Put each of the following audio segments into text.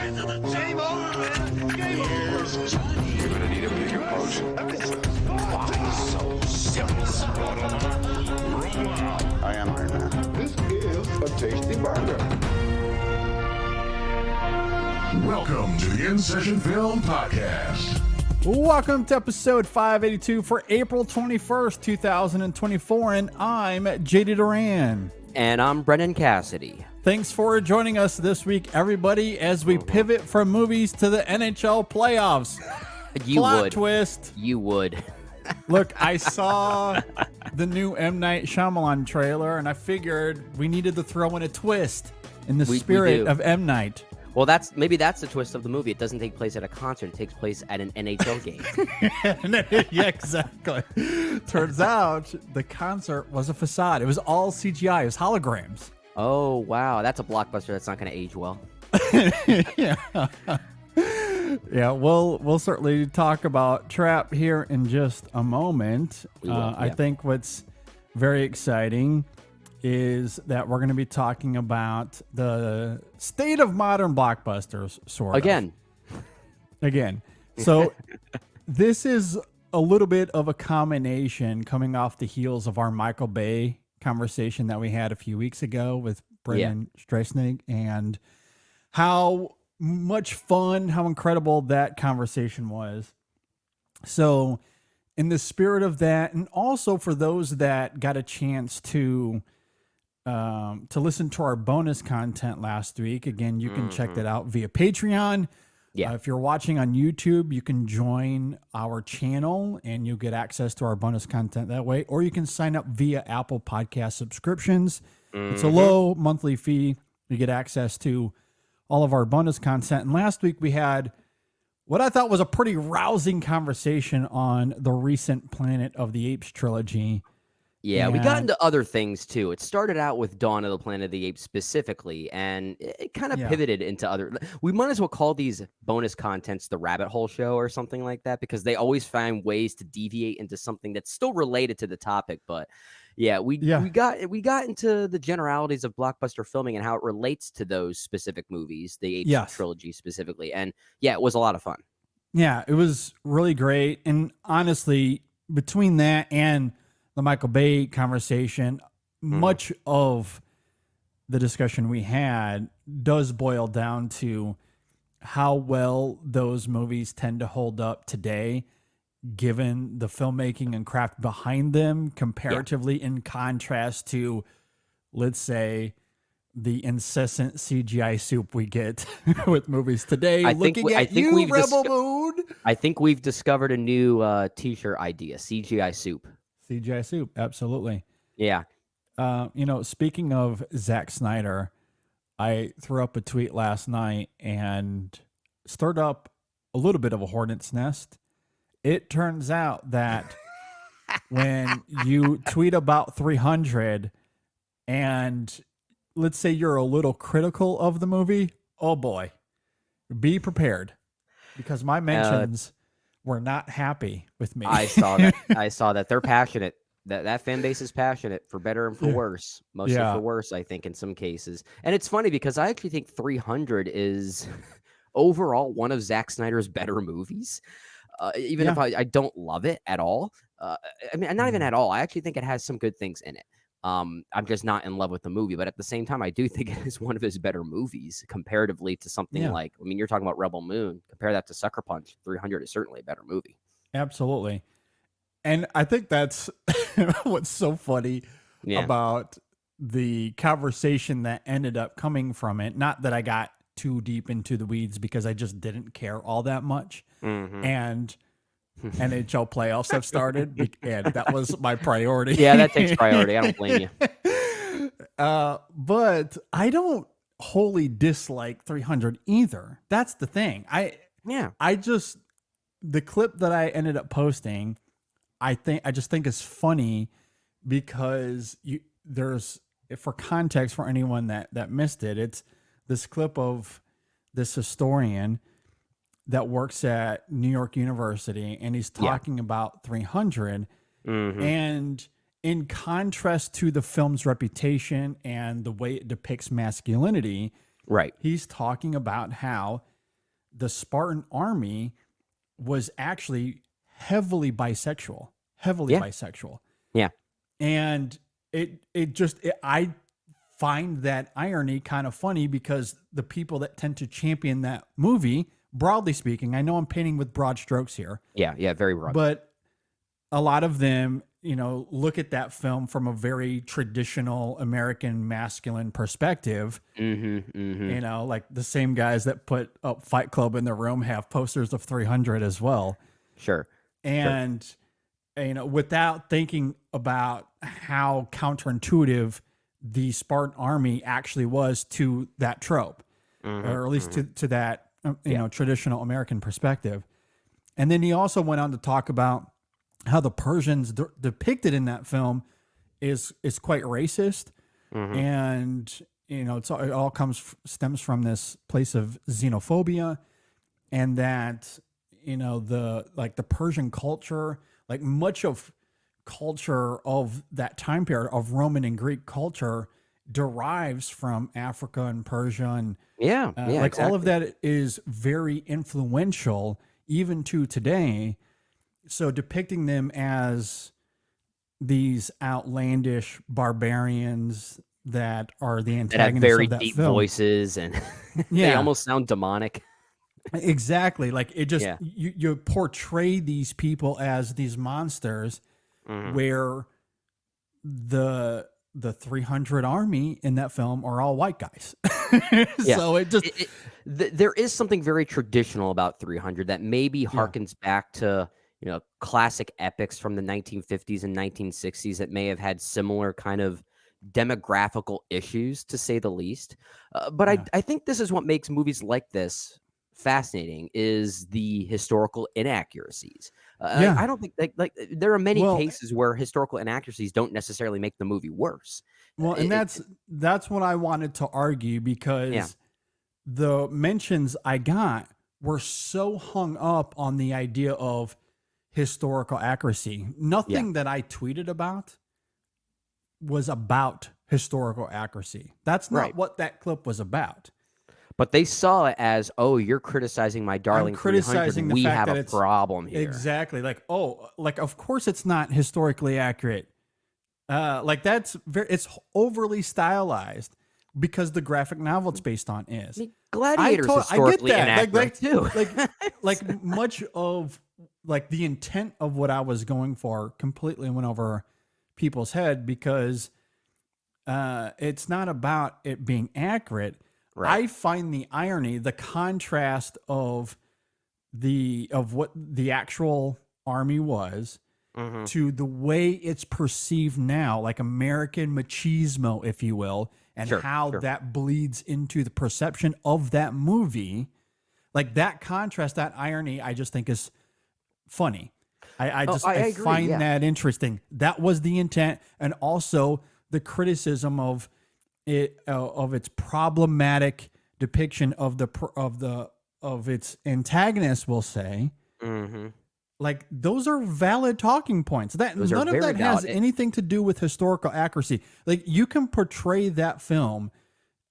Same old man. Game over. Johnny. You're gonna need a bigger potion. Why so simple? I am Iron Man. This is a tasty burger. Welcome to the InSession Film Podcast. Welcome to episode 582 for April 21st, 2024, and I'm JD Duran. And I'm Brennan Cassidy. Thanks for joining us this week, everybody, as we pivot from movies to the NHL playoffs. Plot twist. You would. Look, I saw the new M. Night Shyamalan trailer, and I figured we needed to throw in a twist in the spirit of M. Night. Well, maybe that's the twist of the movie. It doesn't take place at a concert. It takes place at an NHL game. Yeah, exactly. Turns out the concert was a facade. It was all CGI. It was holograms. Oh, wow. That's a blockbuster that's not going to age well. Yeah. Yeah, we'll certainly talk about Trap here in just a moment. I think what's very exciting is that we're going to be talking about the state of modern blockbusters, sort of. Again. So this is a little bit of a combination coming off the heels of our Michael Bay conversation that we had a few weeks ago with Brendan Streisnig, and how much fun, how incredible that conversation was. So in the spirit of that, and also for those that got a chance to listen to our bonus content last week, again, you can check that out via Patreon. If you're watching on YouTube, you can join our channel and you'll get access to our bonus content that way, or you can sign up via Apple Podcast subscriptions. It's a low monthly fee. You get access to all of our bonus content. And last week we had what I thought was a pretty rousing conversation on the recent Planet of the Apes trilogy. Yeah, we got into other things too. It started out with Dawn of the Planet of the Apes specifically, and it kind of pivoted into other. We might as well call these bonus contents the rabbit hole show or something like that, because they always find ways to deviate into something that's still related to the topic. But we got into the generalities of blockbuster filming and how it relates to those specific movies, the Apes trilogy specifically. And it was a lot of fun. Yeah, it was really great. And honestly, between that and the Michael Bay conversation, much of the discussion we had does boil down to how well those movies tend to hold up today, given the filmmaking and craft behind them, comparatively in contrast to, let's say, the incessant CGI soup we get with movies today. I think Rebel Moon. I think we've discovered a new t-shirt idea: CGI soup. CGI soup, absolutely. Yeah. Speaking of Zack Snyder, I threw up a tweet last night and stirred up a little bit of a hornet's nest. It turns out that when you tweet about 300 and let's say you're a little critical of the movie, oh boy, be prepared, because my mentions were not happy with me. I saw that. They're passionate. That fan base is passionate, for better and for worse. Mostly for worse, I think, in some cases. And it's funny because I actually think 300 is overall one of Zack Snyder's better movies. Even if I don't love it at all. Not even at all. I actually think it has some good things in it. I'm just not in love with the movie, but at the same time, I do think it is one of his better movies comparatively to something like, you're talking about Rebel Moon. Compare that to Sucker Punch. 300 is certainly a better movie. Absolutely. And I think that's what's so funny about the conversation that ended up coming from it. Not that I got too deep into the weeds, because I just didn't care all that much. And NHL playoffs have started, and that was my priority. Yeah, that takes priority. I don't blame you. But I don't wholly dislike 300 either. That's the thing. The clip that I ended up posting, I just think is funny, because there's, for context for anyone that missed it, it's this clip of this historian that works at New York University, and he's talking about 300. And in contrast to the film's reputation and the way it depicts masculinity, right, he's talking about how the Spartan army was actually heavily bisexual. Yeah. And I find that irony kind of funny because the people that tend to champion that movie, broadly speaking, I know I'm painting with broad strokes here. Yeah, very broad. But a lot of them, look at that film from a very traditional American masculine perspective. Like the same guys that put up Fight Club in their room have posters of 300 as well. Sure. And, without thinking about how counterintuitive the Spartan army actually was to that trope, or at least to that, traditional American perspective. And then he also went on to talk about how the Persians depicted in that film is quite racist. And, it all stems from this place of xenophobia, and that, the Persian culture, like much of culture of that time period of Roman and Greek culture derives from Africa and Persia. And exactly. all of that is very influential even to today. So depicting them as these outlandish barbarians that are the antagonists that have very of that deep film. voices and they almost sound demonic. Exactly. Like it just, you portray these people as these monsters, where the 300 army in that film are all white guys. So it just, there is something very traditional about 300 that maybe harkens back to, classic epics from the 1950s and 1960s that may have had similar kind of demographical issues, to say the least. But I think this is what makes movies like this fascinating, is the historical inaccuracies. I don't think like there are many cases where historical inaccuracies don't necessarily make the movie worse. Well, and that's what I wanted to argue, because the mentions I got were so hung up on the idea of historical accuracy. Nothing that I tweeted about was about historical accuracy. That's not what that clip was about. But they saw it as, oh, you're criticizing my darling 300. Criticizing the we fact have that a it's problem here. Exactly. Like, of course it's not historically accurate. It's overly stylized because the graphic novel it's based on is. I mean, Gladiator's historically inaccurate too. like much of the intent of what I was going for completely went over people's head, because it's not about it being accurate. Right. I find the irony, the contrast of what the actual army was to the way it's perceived now, like American machismo, if you will, and how that bleeds into the perception of that movie. Like that contrast, that irony, I just think is funny. I find that interesting. That was the intent, and also the criticism of it, of its problematic depiction of its antagonist, we'll say. Like those are valid talking points. None of that has anything to do with historical accuracy. Like you can portray that film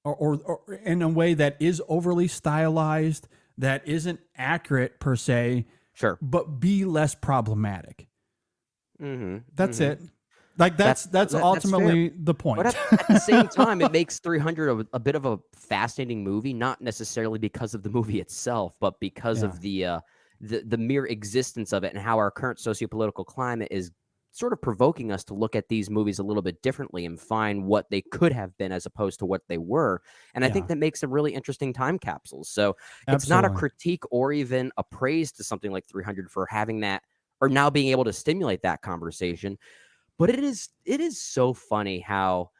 or in a way that is overly stylized, that isn't accurate per se, but be less problematic. That's it. Like that's ultimately the point. But at the same time, it makes 300 a bit of a fascinating movie, not necessarily because of the movie itself, but because of the mere existence of it and how our current sociopolitical climate is sort of provoking us to look at these movies a little bit differently and find what they could have been as opposed to what they were. And I think that makes them really interesting time capsules. So it's not a critique or even a praise to something like 300 for having that, or now being able to stimulate that conversation. But it is so funny how,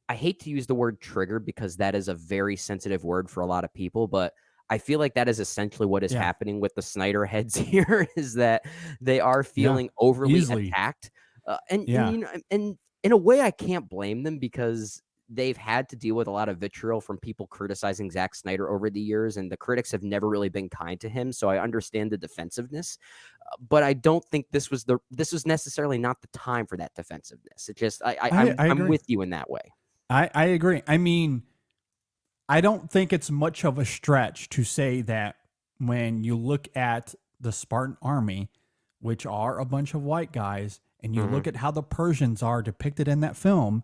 I hate to use the word trigger because that is a very sensitive word for a lot of people, but I feel like that is essentially what is happening with the Snyder heads here, is that they are feeling overly attacked. And in a way, I can't blame them, because they've had to deal with a lot of vitriol from people criticizing Zack Snyder over the years, and the critics have never really been kind to him. So I understand the defensiveness, but I don't think this was necessarily not the time for that defensive. It just, I'm with you in that way. I agree. I mean, I don't think it's much of a stretch to say that when you look at the Spartan army, which are a bunch of white guys, and you look at how the Persians are depicted in that film,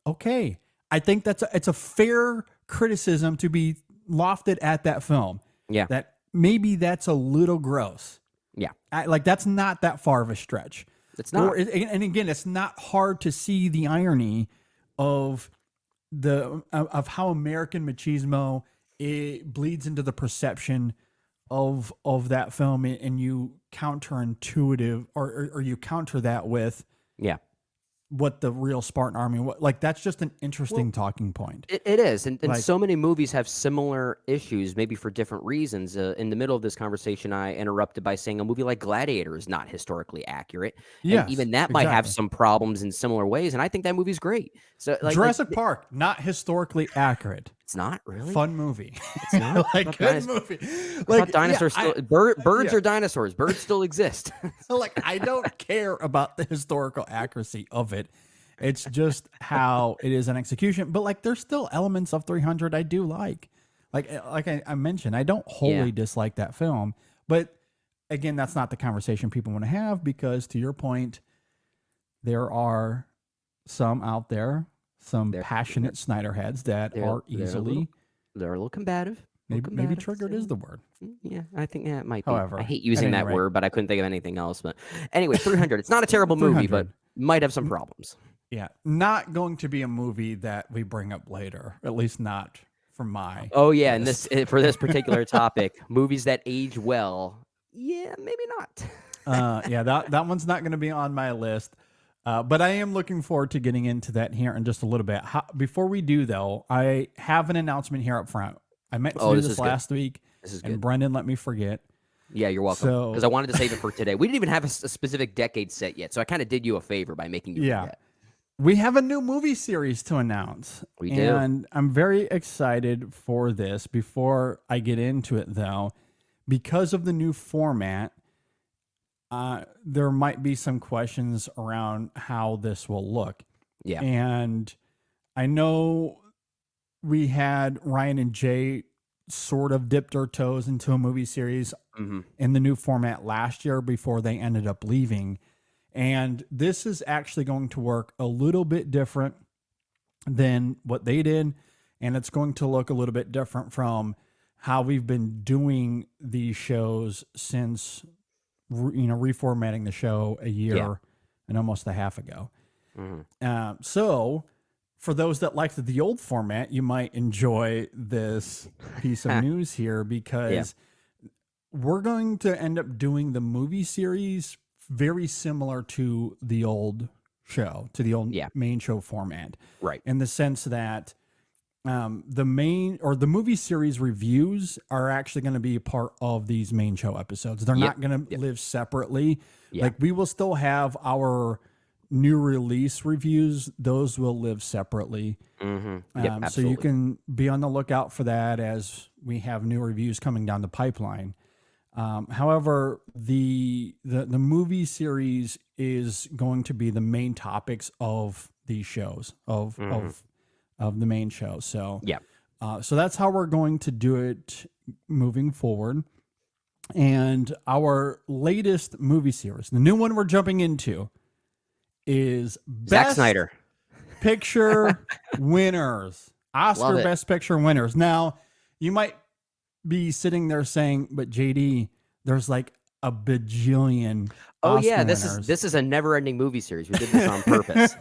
okay, I think it's a fair criticism to be lofted at that film. Yeah. That maybe that's a little gross. Yeah. Like that's not that far of a stretch. It's not. And again, it's not hard to see the irony of how American machismo it bleeds into the perception of that film, and you counterintuitive or you counter that with what the real Spartan army like. That's just an interesting talking point. It is, and Like, so many movies have similar issues, maybe for different reasons. In the middle of this conversation, I interrupted by saying a movie like Gladiator is not historically accurate. Yes, and even that might have exactly. some problems in similar ways, and I think that movie's great. So, Jurassic Park, not historically accurate. it's not really Fun movie. It's not Like good movie. I Like thought dinosaurs yeah, still birds are dinosaurs. Birds still exist. like I don't care about the historical accuracy of it. It's just how it is in execution. But like there's still elements of 300 I do like. Like I mentioned, I don't wholly dislike that film. But again, that's not the conversation people want to have, because to your point, there are some out there, some passionate Snyder heads that are easily They're a little combative. maybe triggered is the word. Yeah, I think it might be. However, I hate using at that any rate. word, but I couldn't think of anything else. But anyway, 300. It's not a terrible movie, but 300. might have some problems. Yeah, not going to be a movie that we bring up later, at least not for my. Oh yeah, and this for this particular topic, movies that age well. Yeah, maybe not. Yeah, that one's not going to be on my list. But I am looking forward to getting into that here in just a little bit. Before we do, though, I have an announcement here up front. I meant to do this last week, This is and good. Brendan let me forget. Yeah, you're welcome. So- Because I wanted to save it for today. We didn't even have a specific decade set yet, so I kind of did you a favor by making you forget. We have a new movie series to announce. We do. And I'm very excited for this. Before I get into it, though, because of the new format, there might be some questions around how this will look. Yeah. And I know we had Ryan and Jay sort of dipped their toes into a movie series in the new format last year before they ended up leaving. And this is actually going to work a little bit different than what they did. And it's going to look a little bit different from how we've been doing these shows since, reformatting the show a year and almost a half ago. So for those that liked the old format, you might enjoy this piece of news here, because we're going to end up doing the movie series very similar to the old show, to the old main show format. Right. In the sense that the movie series reviews are actually going to be a part of these main show episodes. They're not going to live separately. Like we will still have our new release reviews. Those will live separately. So you can be on the lookout for that as we have new reviews coming down the pipeline. However, the movie series is going to be the main topics of these shows of the main show. So so that's how we're going to do it moving forward. And our latest movie series, the new one we're jumping into, is Zack Best Snyder. Picture winners, Oscar Best Picture winners. Now, you might be sitting there saying, "But JD, there's like a bajillion." Oh Oscar yeah, winners. this is a never-ending movie series. We did this on purpose.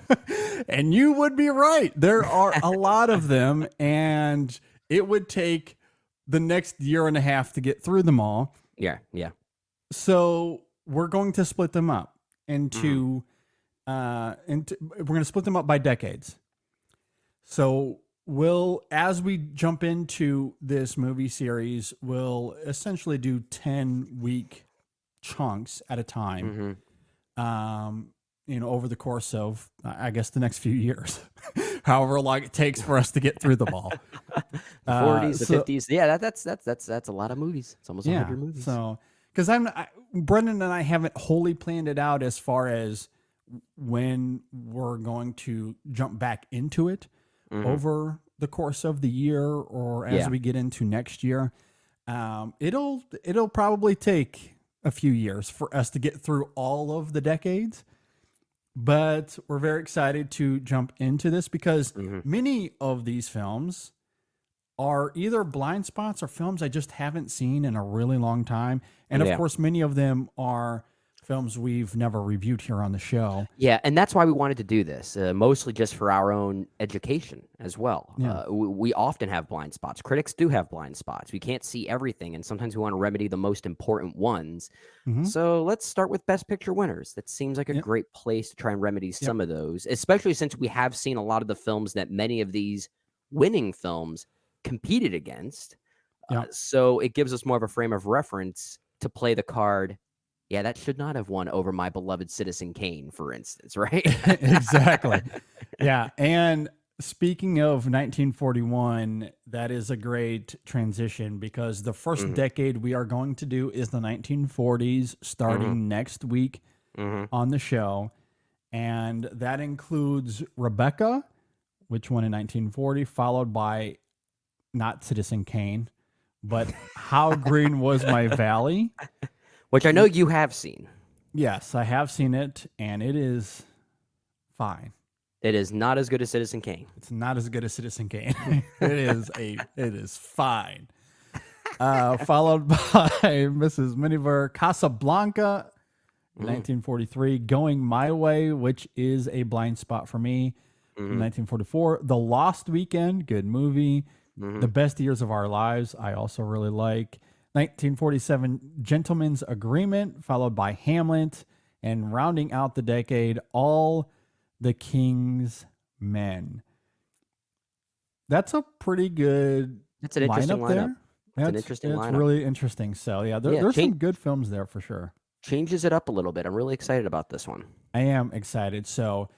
And you would be right. There are a lot of them, and it would take the next year and a half to get through them all. Yeah. So we're going to split them up into we're going to split them up by decades. So as we jump into this movie series, we'll essentially do 10-week chunks at a time. Over the course of, I guess, the next few years, however long it takes for us to get through them all. 40s, the 50s. Yeah, that's a lot of movies. It's almost 100 movies. So, because Brendan and I haven't wholly planned it out as far as when we're going to jump back into it over the course of the year or as we get into next year. It'll probably take a few years for us to get through all of the decades, but we're very excited to jump into this because many of these films are either blind spots or films I just haven't seen in a really long time. And of course, many of them are films we've never reviewed here on the show. Yeah, and that's why we wanted to do this, mostly just for our own education as well. Yeah. We often have blind spots. Critics do have blind spots. We can't see everything, and sometimes we want to remedy the most important ones. So let's start with Best Picture winners. That seems like a great place to try and remedy some of those, especially since we have seen a lot of the films that many of these winning films competed against. So it gives us more of a frame of reference to play the card. Yeah, that should not have won over my beloved Citizen Kane, for instance, right? Exactly. Yeah. And speaking of 1941, that is a great transition because the first decade we are going to do is the 1940s, starting next week on the show. And that includes Rebecca, which won in 1940, followed by not Citizen Kane, but How Green Was My Valley. Which I know you have seen. Yes, I have seen it, and it is fine. It is not as good as Citizen Kane. It's not as good as Citizen Kane. It is fine. Followed by Mrs. Miniver, Casablanca, 1943, Going My Way, which is a blind spot for me, 1944. The Lost Weekend, good movie. The Best Years of Our Lives, I also really like. 1947, Gentleman's Agreement, followed by Hamlet, and rounding out the decade, All the King's Men. That's a pretty good That's an interesting lineup. There. It's an interesting lineup. It's really interesting. So, there's some good films there for sure. Changes it up a little bit. I'm really excited about this one. I am excited. So,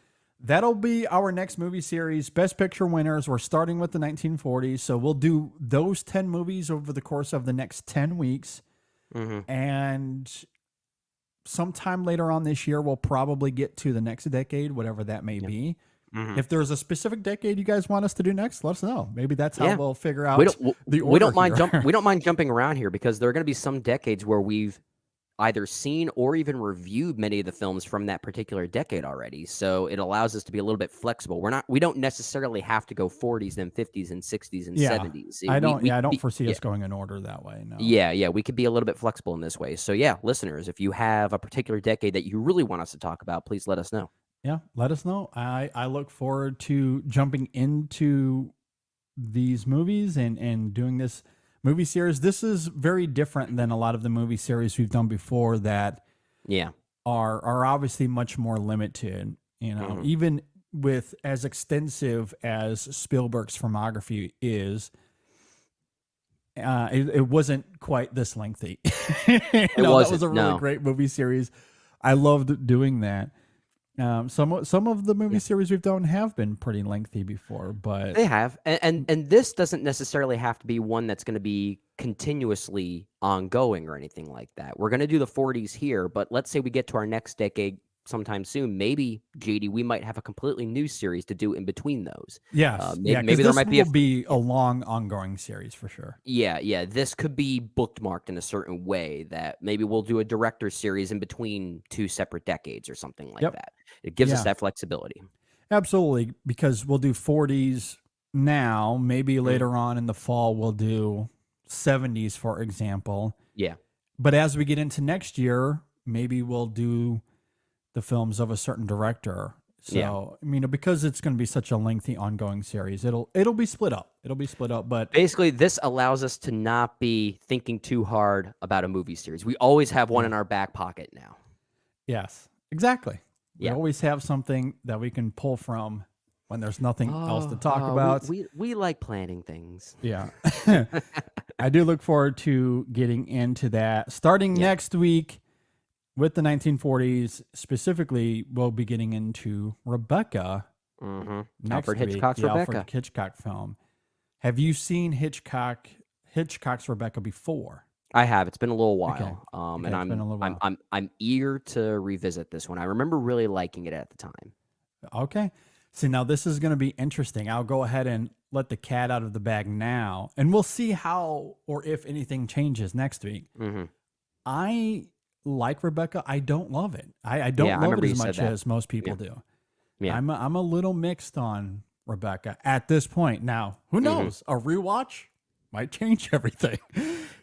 that'll be our next movie series, Best Picture winners. We're starting with the 1940s. So we'll do those 10 movies over the course of the next 10 weeks. And sometime later on this year, we'll probably get to the next decade, whatever that may be. If there's a specific decade you guys want us to do next, let us know. Maybe that's how we'll figure out the order. We don't mind jumping around here because there are going to be some decades where we've either seen or even reviewed many of the films from that particular decade already. So it allows us to be a little bit flexible. We don't necessarily have to go 40s and 50s and 60s and 70s. I don't foresee us going in order that way. No. Yeah. We could be a little bit flexible in this way. So listeners, if you have a particular decade that you really want us to talk about, please let us know. Yeah, let us know. I look forward to jumping into these movies and doing this movie series. This is very different than a lot of the movie series we've done before that are obviously much more limited. Even with as extensive as Spielberg's filmography is, it wasn't quite this lengthy. That was a really great movie series. I loved doing that. Some of the movie series we've done have been pretty lengthy before, but they have, and this doesn't necessarily have to be one that's going to be continuously ongoing or anything like that. We're going to do the 40s here, but let's say we get to our next decade sometime soon. Maybe JD, we might have a completely new series to do in between those. Yes, maybe there might be a long ongoing series for sure. Yeah. This could be bookmarked in a certain way that maybe we'll do a director series in between two separate decades or something like that. It gives us that flexibility. Absolutely, because we'll do 40s now. Maybe later on in the fall we'll do 70s, for example. Yeah. But as we get into next year, maybe we'll do the films of a certain director. So, because it's going to be such a lengthy ongoing series, it'll be split up. But basically, this allows us to not be thinking too hard about a movie series. We always have one in our back pocket now. Yes, exactly. We always have something that we can pull from when there's nothing else to talk about. We like planning things. Yeah. I do look forward to getting into that. Starting next week with the 1940s, specifically, we'll be getting into Rebecca. Alfred Hitchcock's Rebecca. Alfred Hitchcock film. Have you seen Hitchcock's Rebecca before? I have. It's been a little while. Okay. I'm eager to revisit this one. I remember really liking it at the time. Okay. See, now this is going to be interesting. I'll go ahead and let the cat out of the bag now, and we'll see how or if anything changes next week. Mm-hmm. I like Rebecca. I don't love it. I don't love it as much as most people do. Yeah. I'm a little mixed on Rebecca at this point. Now, who knows? A rewatch might change everything.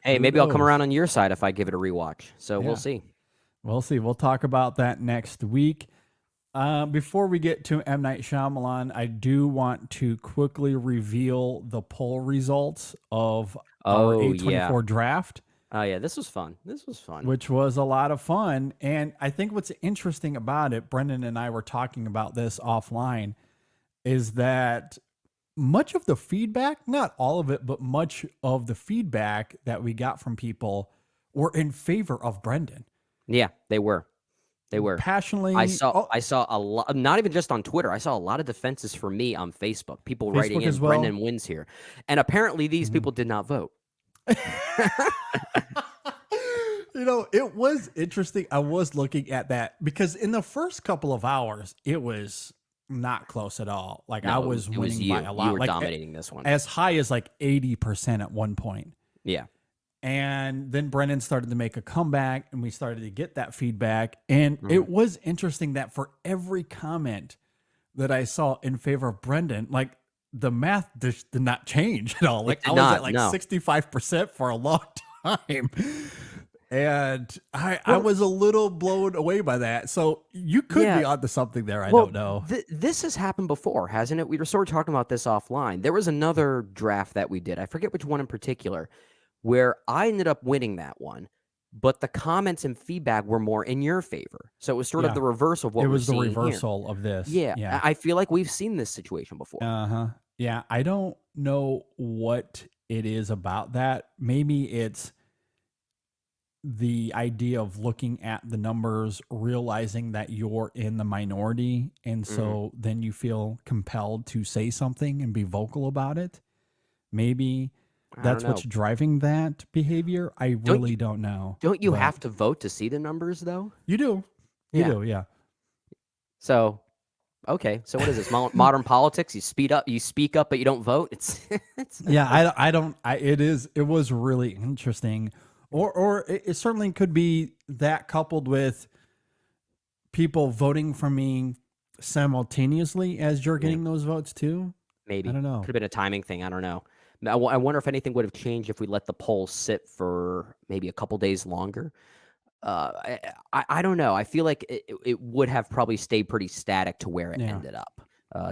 Hey, Who maybe I'll come knows? around on your side if I give it a rewatch. So we'll see. We'll see. We'll talk about that next week. Before we get to M. Night Shyamalan, I do want to quickly reveal the poll results of our A24 draft. Oh, yeah. This was fun. Which was a lot of fun. And I think what's interesting about it, Brendan and I were talking about this offline, is that much of the feedback, not all of it, but much of the feedback that we got from people were in favor of Brendan. Yeah, they were. They were passionately. I saw a lot, not even just on Twitter. I saw a lot of defenses for me on Facebook. People writing in, Brendan wins here. And apparently these people did not vote. You know, it was interesting. I was looking at that because in the first couple of hours, it was not close at all. Like I was winning by a lot. You were like, dominating this one. As high as like 80% at one point. Yeah. And then Brendan started to make a comeback and we started to get that feedback. And it was interesting that for every comment that I saw in favor of Brendan, like the math just did not change at all. Like I was at like 65% for a long time. And I was a little blown away by that. So you could be onto something there. I don't know. This has happened before, hasn't it? We were sort of talking about this offline. There was another draft that we did. I forget which one in particular, where I ended up winning that one, but the comments and feedback were more in your favor. So it was sort of the reverse of what we're seeing here. It was the reversal of this. Yeah. I feel like we've seen this situation before. Uh-huh. Yeah. I don't know what it is about that. Maybe it's the idea of looking at the numbers, realizing that you're in the minority. And so then you feel compelled to say something and be vocal about it. Maybe that's what's driving that behavior. I really don't know. Don't you have to vote to see the numbers, though? You do. You do, yeah. So, okay. So what is this? Modern politics? You speak up, but you don't vote? It's yeah, it was really interesting. Or it certainly could be that coupled with people voting for me simultaneously as you're getting those votes too. Maybe. I don't know. Could have been a timing thing. I don't know. I wonder if anything would have changed if we let the poll sit for maybe a couple days longer. I don't know. I feel like it would have probably stayed pretty static to where it ended up.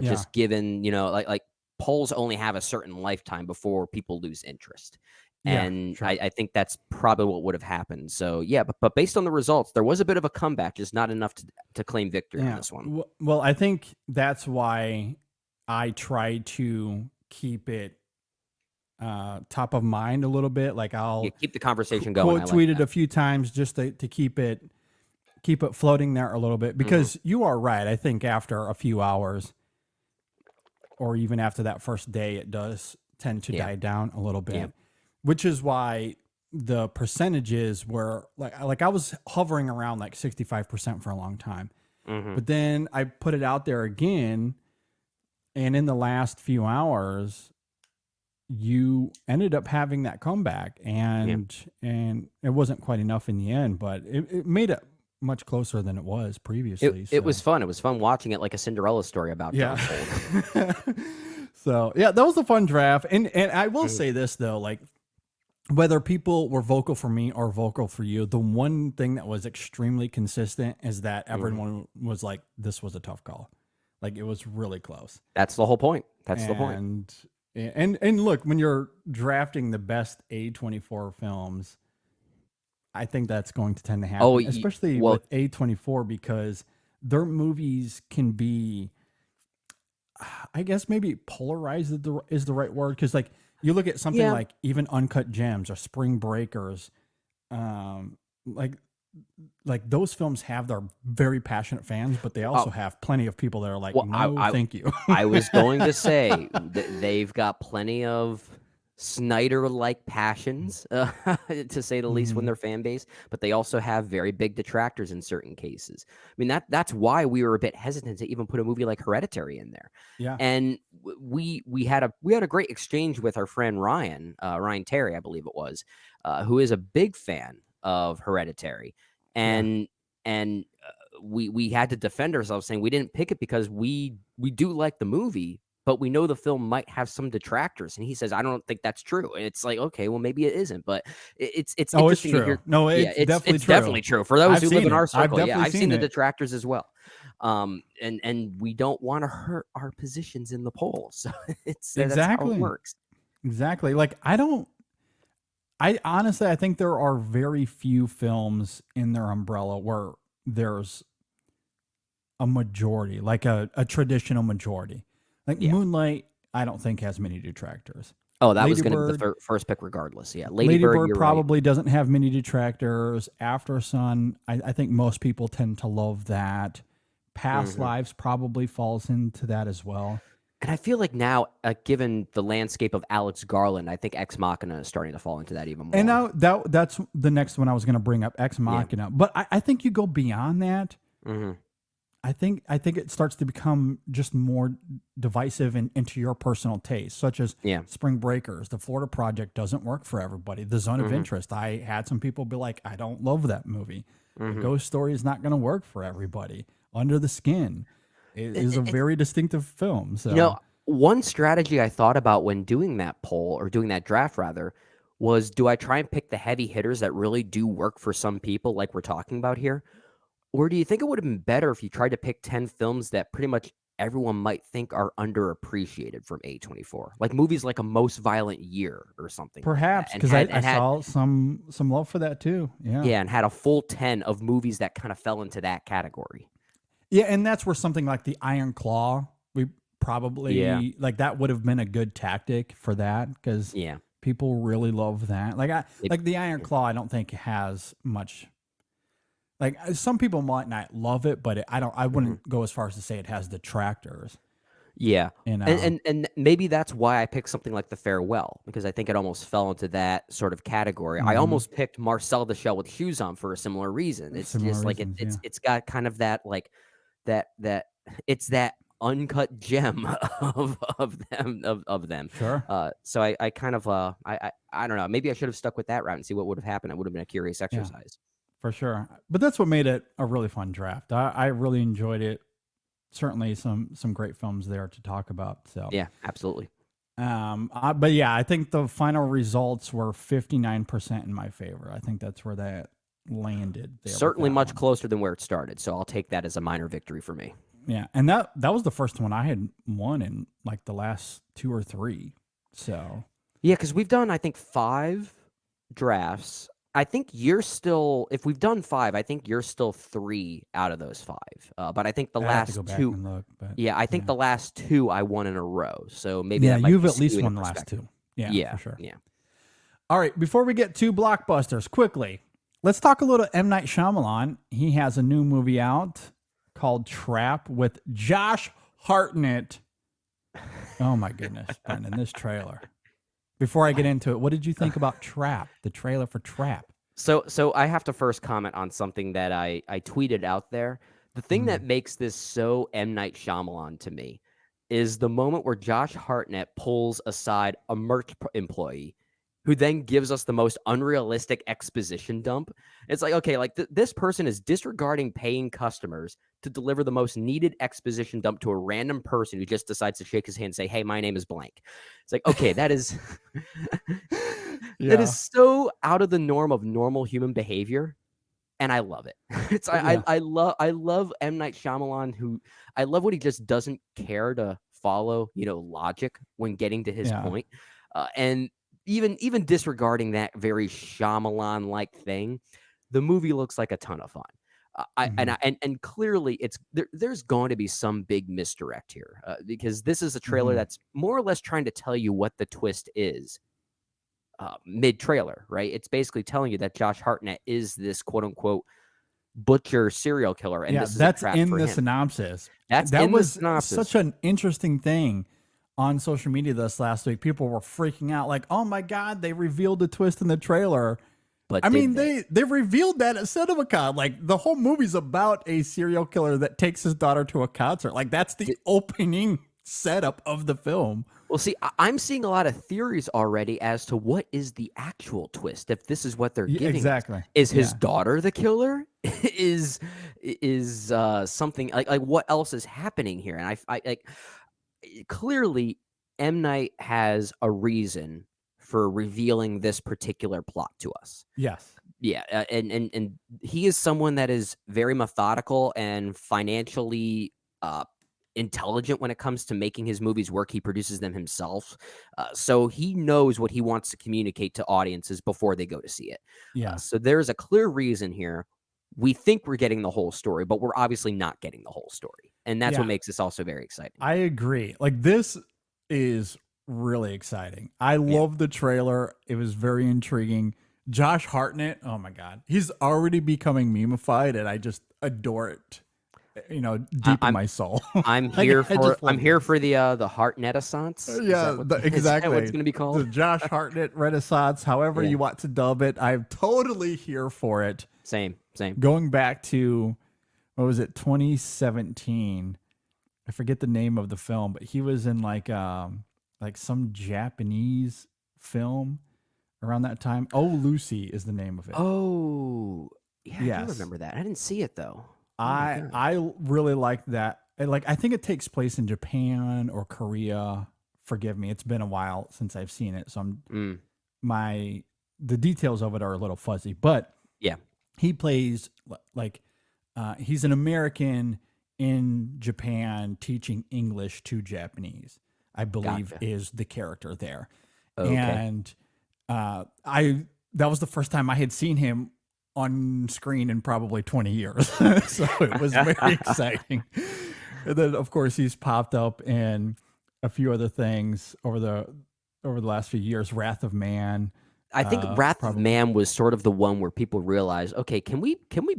Just given, like polls only have a certain lifetime before people lose interest. And I think that's probably what would have happened. So, but based on the results, there was a bit of a comeback, just not enough to claim victory on this one. Well, I think that's why I tried to keep it top of mind a little bit. Like I'll keep the conversation going. Quote tweeted a few times just to keep it floating there a little bit, because you are right. I think after a few hours or even after that first day, it does tend to die down a little bit, which is why the percentages were like I was hovering around like 65% for a long time, but then I put it out there again. And in the last few hours, you ended up having that comeback, and it wasn't quite enough in the end, but it made it much closer than it was previously. It was fun. It was fun watching it like a Cinderella story about John Ford. So that was a fun draft. And I will say this though, like whether people were vocal for me or vocal for you, the one thing that was extremely consistent is that everyone was like, this was a tough call. Like it was really close. That's the whole point. That's the point. And look, when you're drafting the best A24 films, I think that's going to tend to happen, especially with A24, because their movies can be, I guess maybe polarized is the right word. Because like you look at something like even Uncut Gems or Spring Breakers, like those films have their very passionate fans, but they also have plenty of people that are like, thank you. I was going to say that they've got plenty of Snyder-like passions, to say the least, when they're fan base, but they also have very big detractors in certain cases. I mean, that's why we were a bit hesitant to even put a movie like Hereditary in there. Yeah. And we had a great exchange with our friend Ryan Terry, I believe it was, who is a big fan of Hereditary, and we had to defend ourselves, saying we didn't pick it because we do like the movie, but we know the film might have some detractors. And he says, I don't think that's true. And it's like, okay, well, maybe it isn't, but it's interesting true. to hear. No, it's definitely it's true. definitely true for those who live in our circle. I've seen the it. detractors as well. And we don't want to hurt our positions in the poll. So that's how it works. Exactly. Like, I honestly, I think there are very few films in their umbrella where there's a majority, like a traditional majority. Like Moonlight, I don't think has many detractors. Oh, that was going to be the first pick regardless. Yeah, Lady Bird probably doesn't have many detractors. After Sun, I think most people tend to love that. Past Lives probably falls into that as well. And I feel like now, given the landscape of Alex Garland, I think Ex Machina is starting to fall into that even more. And now that's the next one I was going to bring up, Ex Machina. Yeah. But I think you go beyond that. Mm-hmm. I think it starts to become just more divisive into your personal taste, such as Spring Breakers. The Florida Project doesn't work for everybody. The Zone of Interest. I had some people be like, I don't love that movie. The Ghost Story is not going to work for everybody. Under the Skin is a very distinctive film. So, one strategy I thought about when doing that poll, or doing that draft rather, was, do I try and pick the heavy hitters that really do work for some people, like we're talking about here? Or do you think it would have been better if you tried to pick 10 films that pretty much everyone might think are underappreciated from A24? Like movies like A Most Violent Year or something. Perhaps, because I saw some love for that too. Yeah. Yeah, and had a full 10 of movies that kind of fell into that category. Yeah, and that's where something like The Iron Claw, we probably, like that would have been a good tactic for that, because people really love that. Like The Iron Claw, I don't think has much. Like, some people might not love it, but I wouldn't go as far as to say it has detractors. Yeah. And maybe that's why I picked something like The Farewell, because I think it almost fell into that sort of category. I almost picked Marcel the Shell with Shoes On for a similar reason. It's just like it's got kind of that, like that it's that uncut gem of them. Sure. So I kind of I don't know, maybe I should have stuck with that route and see what would have happened. It would have been a curious exercise. For sure. But that's what made it a really fun draft. I really enjoyed it. Certainly some great films there to talk about. So yeah, absolutely. But yeah, I think the final results were 59% in my favor. I think that's where that landed. Certainly much closer than where it started. So I'll take that as a minor victory for me. Yeah. And that was the first one I had won in like the last 2 or 3. So yeah, because we've done, I think, 5 drafts. I think you're still, if we've done 5, I think you're still 3 out of those 5. But I think the last 2, I think the last 2 I won in a row. So maybe that might you've be at least skewing won the last 2. Yeah, for sure. Yeah. All right, before we get to blockbusters, quickly, let's talk a little M. Night Shyamalan. He has a new movie out called Trap with Josh Hartnett. Oh my goodness, Brendan, this trailer. Before I get into it, what did you think about Trap, the trailer for Trap? So I have to first comment on something that I tweeted out there. The thing that makes this so M. Night Shyamalan to me is the moment where Josh Hartnett pulls aside a merch employee who then gives us the most unrealistic exposition dump. It's like, okay, like this person is disregarding paying customers to deliver the most needed exposition dump to a random person who just decides to shake his hand and say, hey, my name is blank. It's like, okay, that is that is so out of the norm of normal human behavior. And I love it. I love M. Night Shyamalan, who I love what he just doesn't care to follow, logic when getting to his point. And even disregarding that very Shyamalan-like thing, the movie looks like a ton of fun. And clearly there's going to be some big misdirect here because this is a trailer that's more or less trying to tell you what the twist is mid-trailer, right? It's basically telling you that Josh Hartnett is this quote-unquote butcher serial killer, and this is that's a trap in for the him. synopsis. That was the synopsis. Such an interesting thing on social media this last week, people were freaking out like, oh my God, they revealed the twist in the trailer. But I mean, they revealed that at CinemaCon. Like, the whole movie's about a serial killer that takes his daughter to a concert. Like, that's the opening setup of the film. Well, see, I'm seeing a lot of theories already as to what is the actual twist. If this is what they're giving, exactly. Is his daughter the killer? is something like what else is happening here? And I like clearly M. Night has a reason for revealing this particular plot to us. Yes. Yeah, and he is someone that is very methodical and financially intelligent when it comes to making his movies work. He produces them himself, so he knows what he wants to communicate to audiences before they go to see it. Yeah. So there's a clear reason here. We think we're getting the whole story, but we're obviously not getting the whole story, and that's what makes this also very exciting. I agree. Like, this is really exciting. I love the trailer. It was very intriguing. Josh Hartnett, oh my God, he's already becoming memeified, and I just adore it. You know, deep in my soul. I'm here for the Hartnett Renaissance. Yeah, exactly. Is that what it's going to be called? The Josh Hartnett Renaissance, however you want to dub it. I'm totally here for it. Same. Going back to, what was it, 2017? I forget the name of the film, but he was in like some Japanese film around that time. Oh, Lucy is the name of it. Oh, yeah, I do Yes. remember that. I didn't see it though. I really like that. Like, I think it takes place in Japan or Korea. Forgive me, it's been a while since I've seen it, so the details of it are a little fuzzy. But yeah, he plays like he's an American in Japan teaching English to Japanese, I believe. Gotcha. Is the character there. Okay. And that was the first time I had seen him on screen in probably 20 years. So it was very exciting. And then, of course, he's popped up in a few other things over the last few years. Wrath of Man. I think Wrath of Man was sort of the one where people realized, okay, can we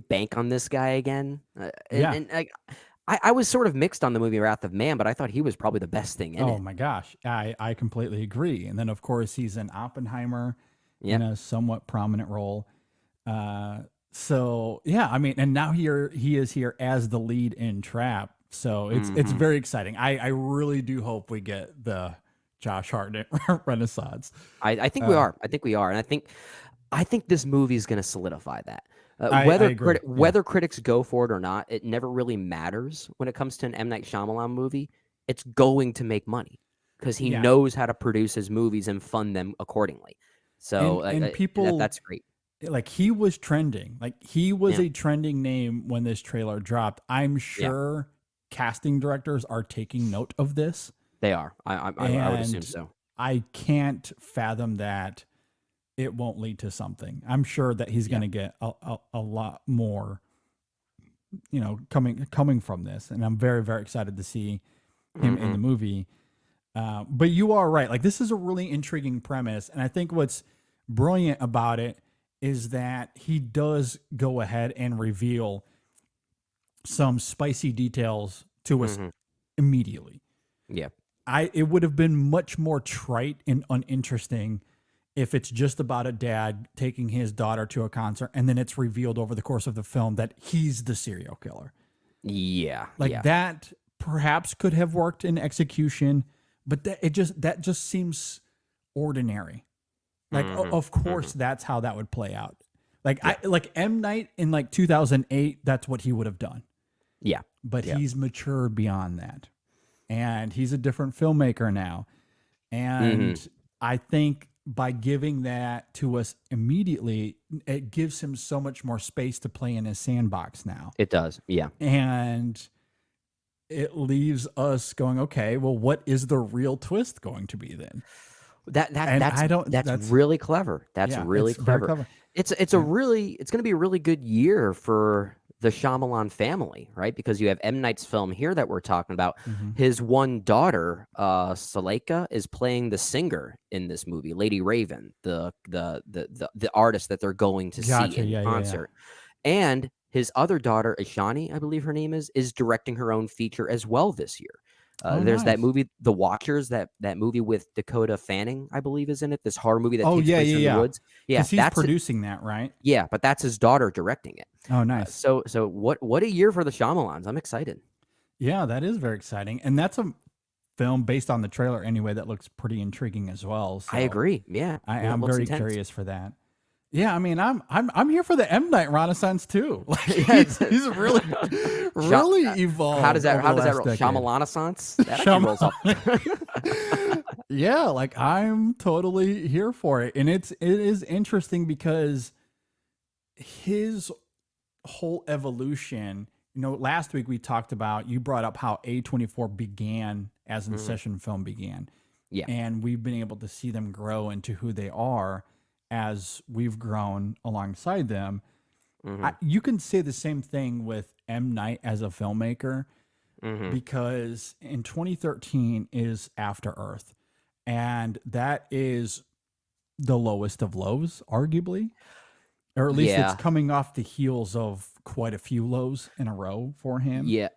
bank on this guy again? I was sort of mixed on the movie Wrath of Man, but I thought he was probably the best thing in it. Oh my gosh, I completely agree. And then, of course, he's in Oppenheimer in a somewhat prominent role. So yeah, I mean, and now he is here as the lead in Trap. So it's very exciting. I really do hope we get the Josh Hartnett Renaissance. I think we are. I think we are, and I think this movie is going to solidify that. I agree. Whether critics go for it or not, it never really matters when it comes to an M. Night Shyamalan movie. It's going to make money because he knows how to produce his movies and fund them accordingly. So and people, that's great. Like, he was trending. Like, he was a trending name when this trailer dropped. I'm sure casting directors are taking note of this. They are. I would assume so. I can't fathom that it won't lead to something. I'm sure that he's going to get a lot more, coming from this. And I'm very, very excited to see him in the movie. But you are right. Like, this is a really intriguing premise. And I think what's brilliant about it is that he does go ahead and reveal some spicy details to us immediately. Yeah. It would have been much more trite and uninteresting if it's just about a dad taking his daughter to a concert and then it's revealed over the course of the film that he's the serial killer. Yeah. That perhaps could have worked in execution, but that just seems ordinary. Like, of course, that's how that would play out. Like M. Night in like 2008, that's what he would have done. Yeah. But he's matured beyond that. And he's a different filmmaker now. And I think by giving that to us immediately, it gives him so much more space to play in his sandbox now. It does. Yeah. And it leaves us going, okay, well, what is the real twist going to be then? That's really clever. That's really clever. It's going to be a really good year for the Shyamalan family, right? Because you have M. Night's film here that we're talking about. His one daughter, Suleika, is playing the singer in this movie, Lady Raven, the artist that they're going to see in concert. And his other daughter, Ishani, I believe her name is directing her own feature as well this year. There's that Nice. movie, The Watchers, that movie with Dakota Fanning, I believe, is in it. This horror movie that Oh, takes yeah, place yeah, in yeah. the woods. Yeah, Because he's that's it. producing that, right? Yeah, but that's his daughter directing it. Oh, nice. So what a year for the Shyamalans. I'm excited. Yeah, that is very exciting. And that's a film based on the trailer anyway that looks pretty intriguing as well. So I agree. Yeah, I it am looks very intense. curious for that. Yeah, I mean, I'm here for the M Night Renaissance too. Like he's really evolved. How does that roll? decade. Shyamalan-a-sance? That actually rolls off. Yeah, like I'm totally here for it. And it is interesting because his whole evolution, last week we talked about, you brought up how A24 began as InSession Film began. Yeah. And we've been able to see them grow into who they are as we've grown alongside them. You can say the same thing with M. Night as a filmmaker, because in 2013 is After Earth. And that is the lowest of lows, arguably. Or at least Yeah. it's coming off the heels of quite a few lows in a row for him. Yeah.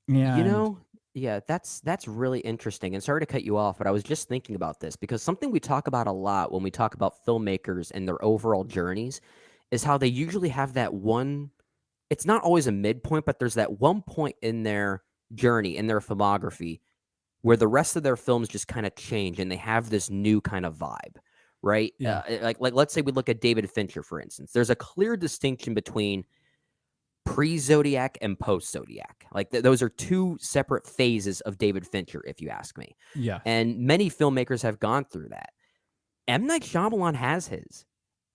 And Yeah, that's really interesting. And sorry to cut you off, but I was just thinking about this because something we talk about a lot when we talk about filmmakers and their overall journeys is how they usually have that one. It's not always a midpoint, but there's that one point in their journey, in their filmography, where the rest of their films just kind of change and they have this new kind of vibe, right? Yeah. Like let's say we look at David Fincher, for instance. There's a clear distinction between pre-Zodiac and post-Zodiac. Like those are two separate phases of David Fincher, if you ask me. yeah. And many filmmakers have gone through that. M. Night Shyamalan has his.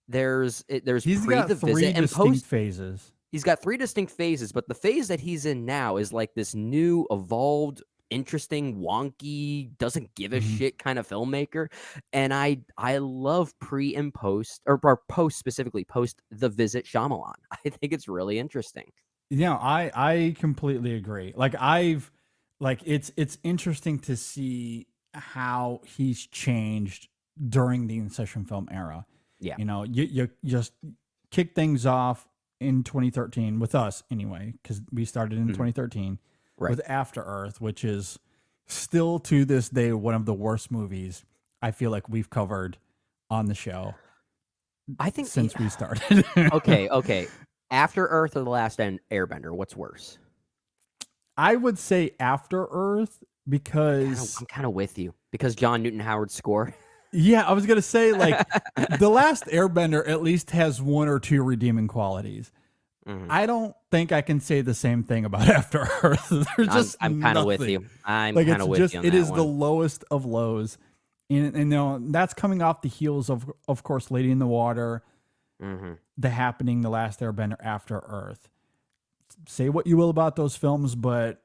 There's He's pre got the three visit and distinct post. phases. He's got three distinct phases, but the phase that he's in now is like this new, evolved, interesting, wonky, doesn't give a shit kind of filmmaker. And I love pre and post, or post specifically, post The Visit Shyamalan. I think it's really interesting. Yeah, I completely agree. It's interesting to see how he's changed during the InSession Film era. Yeah. You just kick things off in 2013 with us anyway, because we started in 2013 Right. with After Earth, which is still to this day one of the worst movies I feel like we've covered on the show I think since we started. okay. After Earth or The Last Airbender, what's worse? I would say After Earth because I'm kind of with you because John Newton Howard's score. yeah, I was gonna say like The Last Airbender at least has one or two redeeming qualities. I don't think I can say the same thing about After Earth. There's just I'm kind of with nothing. you. I'm Like kind it's of with just you on it that is the one. lowest of lows, and that's coming off the heels of course Lady in the Water, The Happening, The Last Airbender, After Earth. Say what you will about those films, but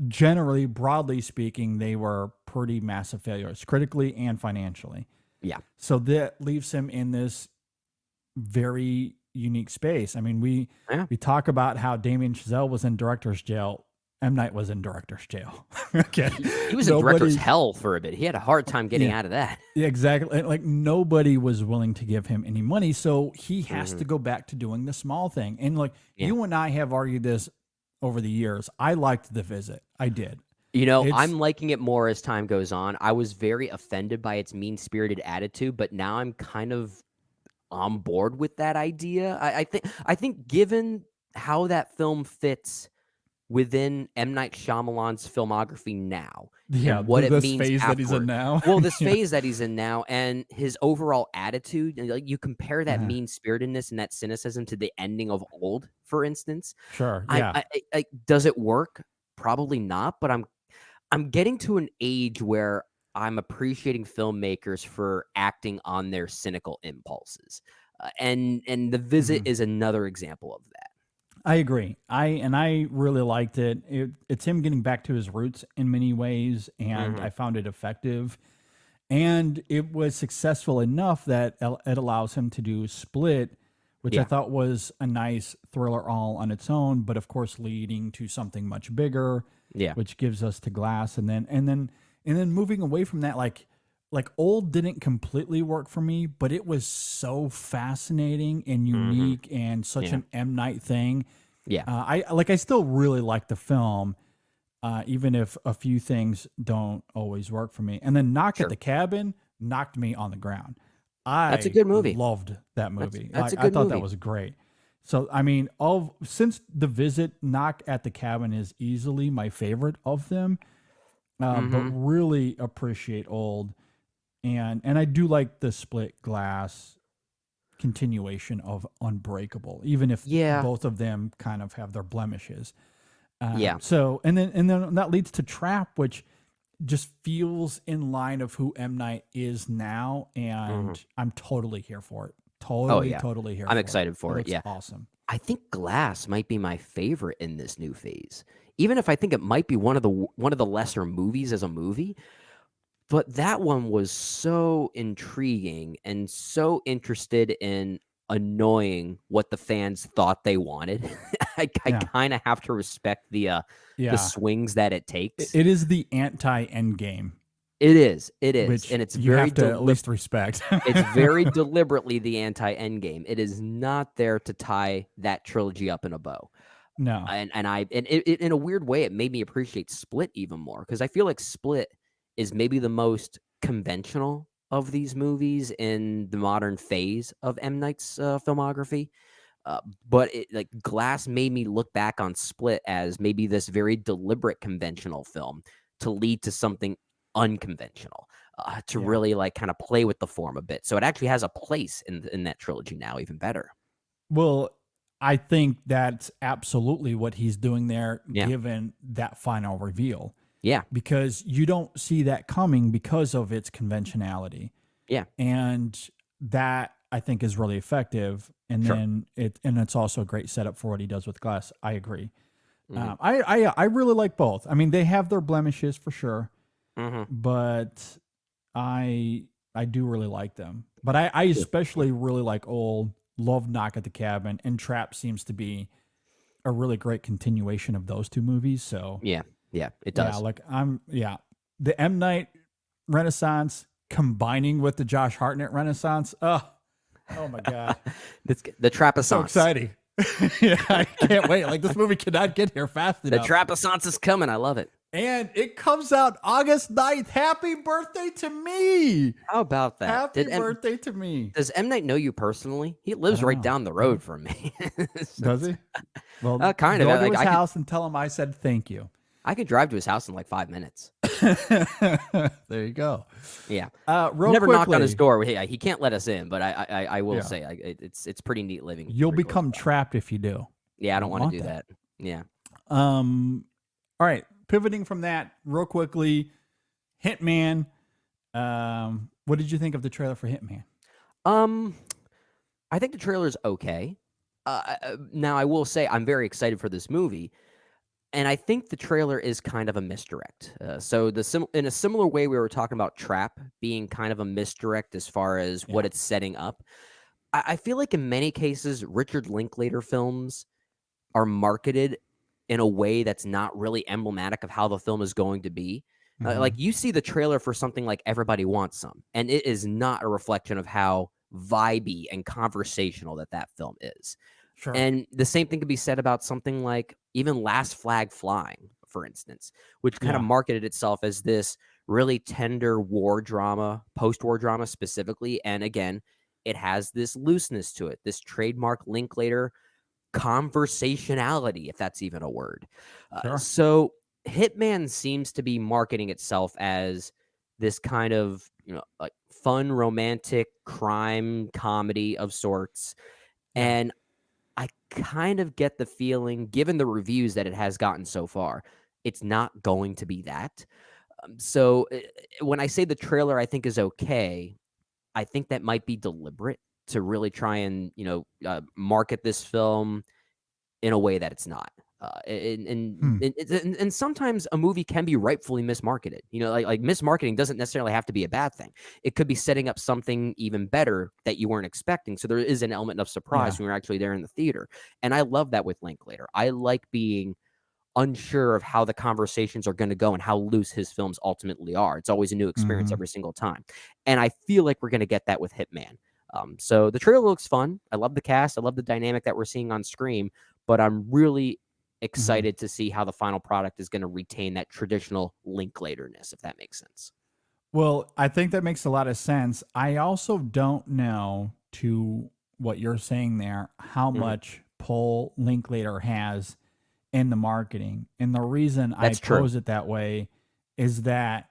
generally, broadly speaking, they were pretty massive failures, critically and financially. Yeah. So that leaves him in this very unique space. I mean, we talk about how Damien Chazelle was in director's jail. M. Night was in director's jail. Okay. He was in director's hell for a bit. He had a hard time getting out of that. Yeah, exactly. Like nobody was willing to give him any money. So he has to go back to doing the small thing. And like you and I have argued this over the years. I liked The Visit. I did. I'm liking it more as time goes on. I was very offended by its mean-spirited attitude, but now I'm kind of on board with that idea. I think given how that film fits within M. Night Shyamalan's filmography now, and what it this means phase that he's in afterward. now. Well, this phase that he's in now, and his overall attitude, and like you compare that mean-spiritedness and that cynicism to the ending of Old, for instance. Sure. Yeah. I does it work? Probably not. But I'm getting to an age where I'm appreciating filmmakers for acting on their cynical impulses, and The Visit is another example of that. I agree. I really liked it. It's him getting back to his roots in many ways, and I found it effective. And it was successful enough that it allows him to do Split, which I thought was a nice thriller all on its own, but of course leading to something much bigger, which gives us to Glass, and then moving away from that, like Old didn't completely work for me, but it was so fascinating and unique and such an M. Night thing. Yeah. I still really like the film. even if a few things don't always work for me. And then Knock at the Cabin knocked me on the ground. That's a good movie. Loved that movie. That's a I good thought movie. that was great. So, I mean, since The Visit, Knock at the Cabin is easily my favorite of them, but really appreciate Old. And I do like the split glass continuation of Unbreakable, even if both of them kind of have their blemishes. So, and then that leads to Trap, which just feels in line of who M. Night is now, and I'm totally here for it. Totally here. I'm excited for it. Yeah, awesome. I think Glass might be my favorite in this new phase, even if I think it might be one of the lesser movies as a movie. But that one was so intriguing and so interested in annoying what the fans thought they wanted. I kind of have to respect the swings that it takes. It is the anti-Endgame. It is, which and it's you very have to at least respect. It's very deliberately the anti-Endgame. It is not there to tie that trilogy up in a bow. No, and it, in a weird way, it made me appreciate Split even more, because I feel like Split is maybe the most conventional of these movies in the modern phase of M. Night's filmography. But Glass made me look back on Split as maybe this very deliberate conventional film to lead to something unconventional, to really kind of play with the form a bit. So it actually has a place in that trilogy now, even better. Well, I think that's absolutely what he's doing there, given that final reveal. Yeah. Because you don't see that coming because of its conventionality. Yeah. And that, I think, is really effective. And then it's also a great setup for what he does with Glass. I agree. I really like both. I mean, they have their blemishes for sure, but I do really like them. But I especially really like Old, love Knock at the Cabin, and Trap seems to be a really great continuation of those two movies. So yeah, it does. The M. Night Renaissance combining with the Josh Hartnett Renaissance. Oh my God. The Trappissance. So exciting. I can't wait. Like, this movie cannot get here fast enough. The Trappissance is coming. I love it. And it comes out August 9th. Happy birthday to me. How about that? Happy birthday to me. Does M. Night know you personally? He lives right down the road from me. Does he? Well, kind of. Go to his house and tell him I said thank you. I could drive to his house in like 5 minutes. There you go. Yeah. Never knocked on his door. He can't let us in, but I will say it's pretty neat living. You'll become trapped if you do. Yeah, I don't want to do that. Yeah. All right. Pivoting from that real quickly, Hitman. What did you think of the trailer for Hitman? I think the trailer is okay. Now I will say I'm very excited for this movie. And I think the trailer is kind of a misdirect. So in a similar way, we were talking about Trap being kind of a misdirect as far as what it's setting up. I feel like in many cases, Richard Linklater films are marketed in a way that's not really emblematic of how the film is going to be. Like, you see the trailer for something like Everybody Wants Some, and it is not a reflection of how vibey and conversational that film is. Sure. And the same thing could be said about something like even Last Flag Flying, for instance, which kind of marketed itself as this really tender war drama, post-war drama specifically. And again, it has this looseness to it, this trademark Linklater conversationality, if that's even a word. Sure. So Hitman seems to be marketing itself as this kind of, like fun, romantic crime comedy of sorts. And I kind of get the feeling, given the reviews that it has gotten so far, it's not going to be that. So when I say the trailer I think is okay, I think that might be deliberate to really try and, market this film in a way that it's not. And sometimes a movie can be rightfully mismarketed. Like mismarketing doesn't necessarily have to be a bad thing. It could be setting up something even better that you weren't expecting. So there is an element of surprise when you're actually there in the theater. And I love that with Linklater. I like being unsure of how the conversations are going to go and how loose his films ultimately are. It's always a new experience every single time. And I feel like we're going to get that with Hitman. So the trailer looks fun. I love the cast. I love the dynamic that we're seeing on screen, but I'm really excited to see how the final product is going to retain that traditional Linklaterness, if that makes sense. Well, I think that makes a lot of sense. I also don't know, to what you're saying there, how much pull Linklater has in the marketing. And the reason I pose it that way is that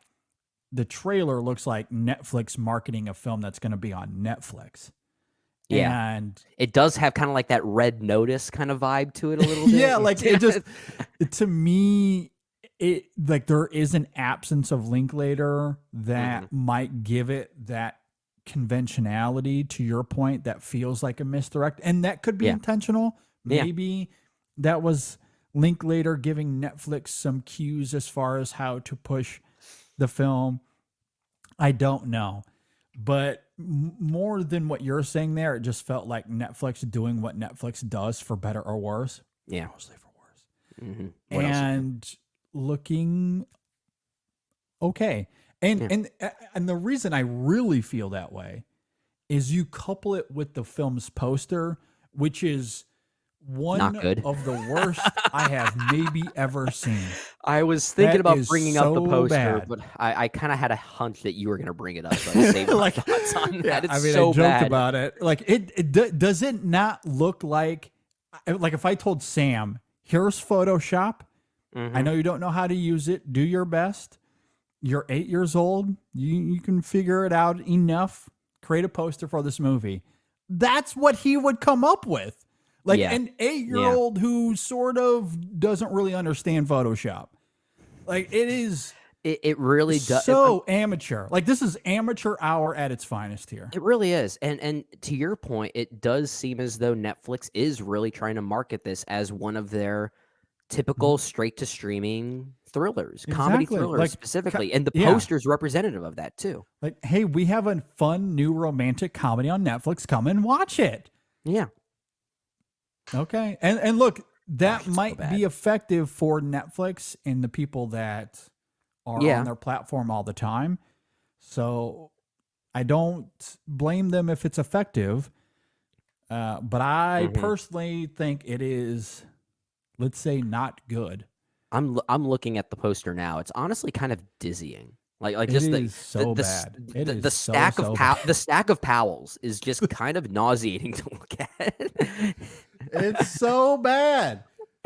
the trailer looks like Netflix marketing a film that's going to be on Netflix. Yeah. And it does have kind of like that Red Notice kind of vibe to it a little bit. yeah, like it just, to me, it like there is an absence of Linklater that might give it that conventionality, to your point, that feels like a misdirect. And that could be intentional. Maybe that was Linklater giving Netflix some cues as far as how to push the film. I don't know. But more than what you're saying there, it just felt like Netflix doing what Netflix does, for better or worse. Yeah. Mostly for worse. And looking okay. And the reason I really feel that way is you couple it with the film's poster, which is one of the worst I have maybe ever seen. I was thinking about bringing up the poster, but I kind of had a hunch that you were going to bring it up. So I saved my thoughts on that. It's I joked about it. Like does it not look like if I told Sam, here's Photoshop. I know you don't know how to use it. Do your best. You're 8 years old. You can figure it out enough. Create a poster for this movie. That's what he would come up with. Like an 8-year-old who sort of doesn't really understand Photoshop. Like it really does. So amateur. Like this is amateur hour at its finest here. It really is. And to your point, it does seem as though Netflix is really trying to market this as one of their typical straight to streaming thrillers, comedy thrillers, like, specifically. And the poster's representative of that too. Like, hey, we have a fun new romantic comedy on Netflix. Come and watch it. Yeah. Okay. And look, that might be effective for Netflix and the people that are on their platform all the time. So I don't blame them if it's effective. But I personally think it is, let's say, not good. I'm looking at the poster now. It's honestly kind of dizzying. Like just the stack of the stack of Powells is just kind of nauseating to look at. It's so bad.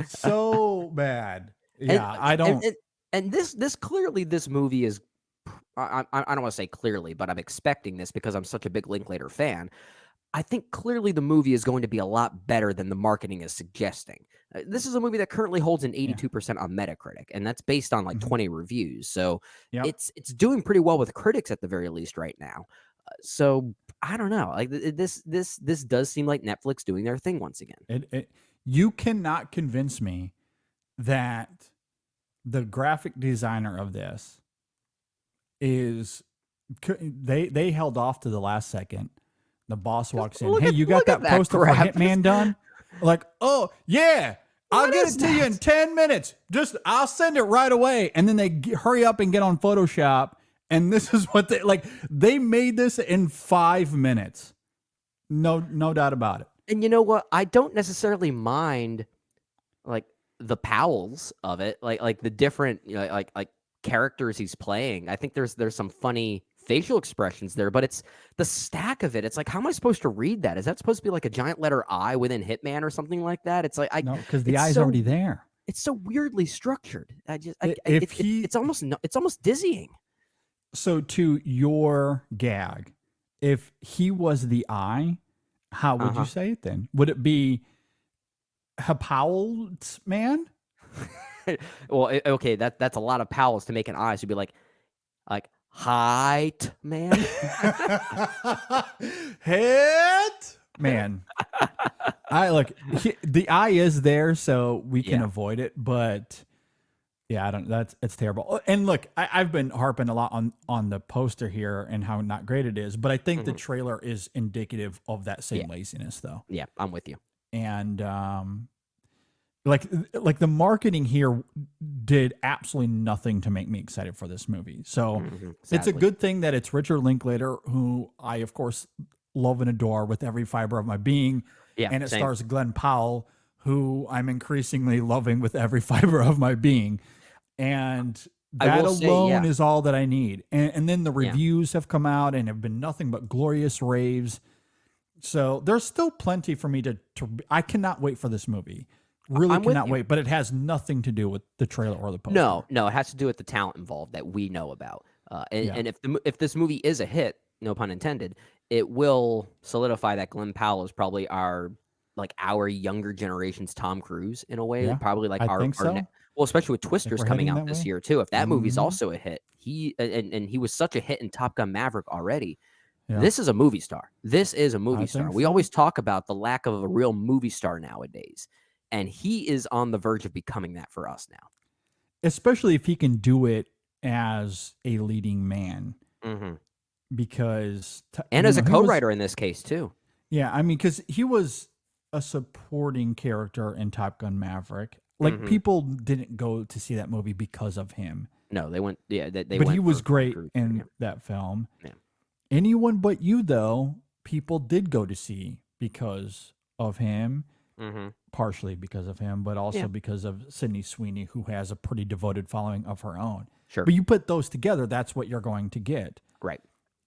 So bad. Yeah, I don't. And this clearly, this movie is, I don't want to say clearly, but I'm expecting this because I'm such a big Linklater fan. I think clearly the movie is going to be a lot better than the marketing is suggesting. This is a movie that currently holds an 82% on Metacritic, and that's based on like 20 reviews. So it's doing pretty well with critics at the very least right now. So I don't know. Like this does seem like Netflix doing their thing once again. You cannot convince me that the graphic designer of this is they held off to the last second. The boss walks in. Hey, you got that poster for Hitman done? Like, oh yeah, I'll get it to you in 10 minutes. I'll send it right away. And then they hurry up and get on Photoshop. And this is what they made this in 5 minutes. No doubt about it. And you know what? I don't necessarily mind like the Powells of it, like the different, you know, like characters he's playing. I think there's some funny facial expressions there, but it's the stack of it. It's like, how am I supposed to read that? Is that supposed to be like a giant letter I within Hitman or something like that? It's like no, because the I's already there. It's so weirdly structured. It's almost dizzying. So to your gag, if he was the I, how would you say it then? Would it be Powell's man? Well, okay, that's a lot of Powells to make an I. So it'd be like height man. Hit man. The I is there, so we can avoid it, but it's terrible. And look, I've been harping a lot on the poster here and how not great it is, but I think the trailer is indicative of that same laziness though. Yeah, I'm with you. And like the marketing here did absolutely nothing to make me excited for this movie. So it's a good thing that it's Richard Linklater, who I of course love and adore with every fiber of my being. Yeah, and it stars Glenn Powell, who I'm increasingly loving with every fiber of my being. And that alone is all that I need. And then the reviews have come out and have been nothing but glorious raves. So there's still plenty for me to I cannot wait for this movie. Really cannot wait, but it has nothing to do with the trailer or the poster. No, it has to do with the talent involved that we know about. And if this movie is a hit, no pun intended, it will solidify that Glenn Powell is probably our younger generation's Tom Cruise in a way. Yeah, Probably like I think so. Well, especially with Twisters coming out this year too. If that movie's also a hit, he was such a hit in Top Gun Maverick already. Yeah. This is a movie star. This is a movie star. We always talk about the lack of a real movie star nowadays. And he is on the verge of becoming that for us now. Especially if he can do it as a leading man. Mm-hmm. Because... and as a co-writer in this case, too. Yeah, I mean, because he was a supporting character in Top Gun Maverick. Like, people didn't go to see that movie because of him. No, they went... Yeah, but he was great in that film. Yeah. Anyone But You, though, people did go to see because of him. Mm-hmm. Partially because of him, but also because of Sydney Sweeney, who has a pretty devoted following of her own. Sure. But you put those together, that's what you're going to get. Right.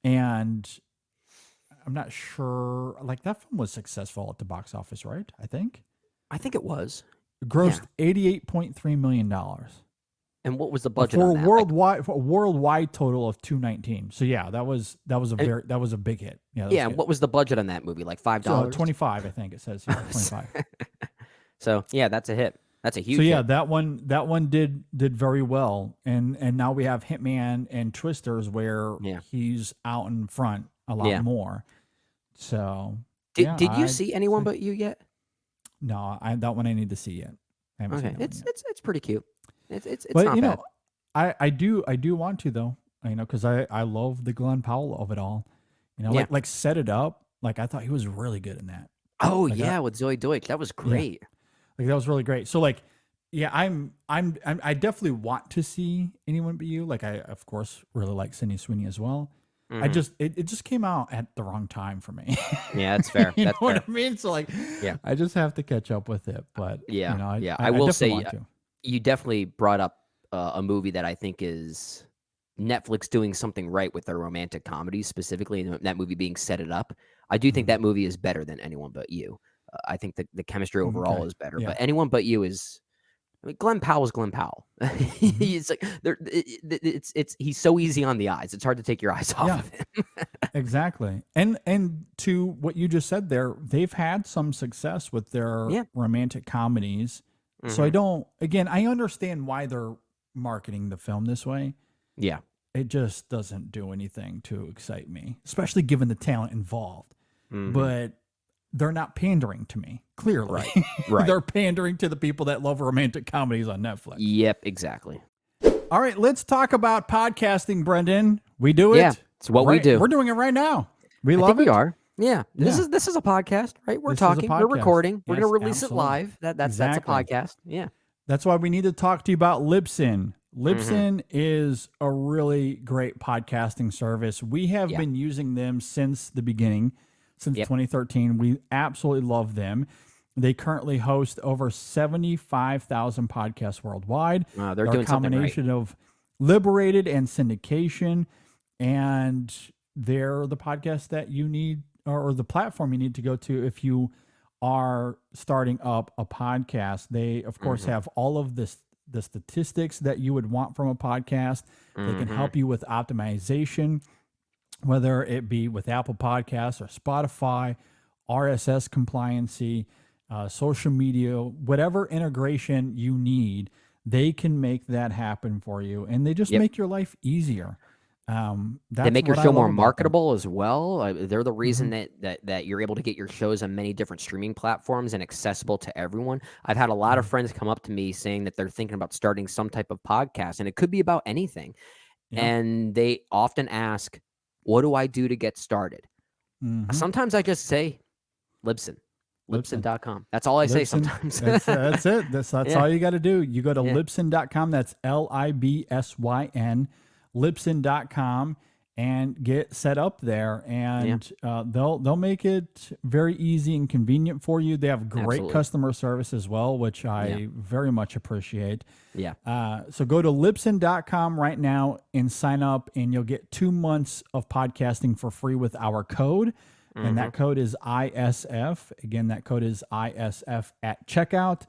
And I'm not sure, like, that film was successful at the box office, right? I think it was. It grossed $88.3 million. And what was the budget for on that? For a worldwide total of $219. So yeah, that was a big hit. Yeah, and what was the budget on that movie? Like $5? So 25, I think it says. Yeah, 25. So yeah, that's a hit. That's a huge. So yeah, hit. that one did very well, and now we have Hitman and Twisters where he's out in front a lot more. So did you see Anyone But You yet? No, that one I need to see yet. I haven't seen that one yet. It's pretty cute. It's but not bad. I do want to though. Because I love the Glenn Powell of it all. Like Set It Up. Like I thought he was really good in that. Oh with Zoe Deutsch, that was great. Yeah. Like that was really great. So like, I definitely want to see Anyone But You. Like I of course really like Sydney Sweeney as well. Mm-hmm. It just came out at the wrong time for me. Yeah, that's fair. You know what I mean? So like, I just have to catch up with it. But I will say. You definitely brought up a movie that I think is Netflix doing something right with their romantic comedies, specifically in that movie being Set It Up. I do think that movie is better than Anyone But You. I think the chemistry overall is better, but Anyone But You is... Glenn Powell is Glenn Powell. He's like he's so easy on the eyes. It's hard to take your eyes off of him. Exactly. And to what you just said there, they've had some success with their romantic comedies. So I understand why they're marketing the film this way. Yeah. It just doesn't do anything to excite me, especially given the talent involved. Mm-hmm. But they're not pandering to me, clearly. Right. They're pandering to the people that love romantic comedies on Netflix. Yep, exactly. All right, let's talk about podcasting, Brendan. We do it. Yeah, it's what we do. We're doing it right now. We love it. We are. Yeah. This is a podcast, right? We're talking, we're recording, we're going to release it live. That's a podcast. Yeah. That's why we need to talk to you about Libsyn. Libsyn is a really great podcasting service. We have been using them since the beginning, since 2013. We absolutely love them. They currently host over 75,000 podcasts worldwide. They're doing a combination of Liberated and syndication, and they're the podcast that you need, or the platform you need to go to if you are starting up a podcast. They, of course, have all of the statistics that you would want from a podcast. They can help you with optimization, whether it be with Apple Podcasts or Spotify, RSS compliancy, social media, whatever integration you need, they can make that happen for you. And they just make your life easier. They make your show more marketable as well. They're the reason that you're able to get your shows on many different streaming platforms and accessible to everyone. I've had a lot of friends come up to me saying that they're thinking about starting some type of podcast, and it could be about anything. Yeah. And they often ask, what do I do to get started? Sometimes I just say, Libsyn. Libsyn.com. That's all I say sometimes. That's it. That's all you got to do. You go to Libsyn.com. That's Libsyn. Libsyn.com. and get set up there, and they'll make it very easy and convenient for you. They have great Absolutely. customer service as well, which I very much appreciate. Yeah. So go to Libsyn.com right now and sign up, and you'll get 2 months of podcasting for free with our code. And that code is ISF. Again, that code is ISF at checkout.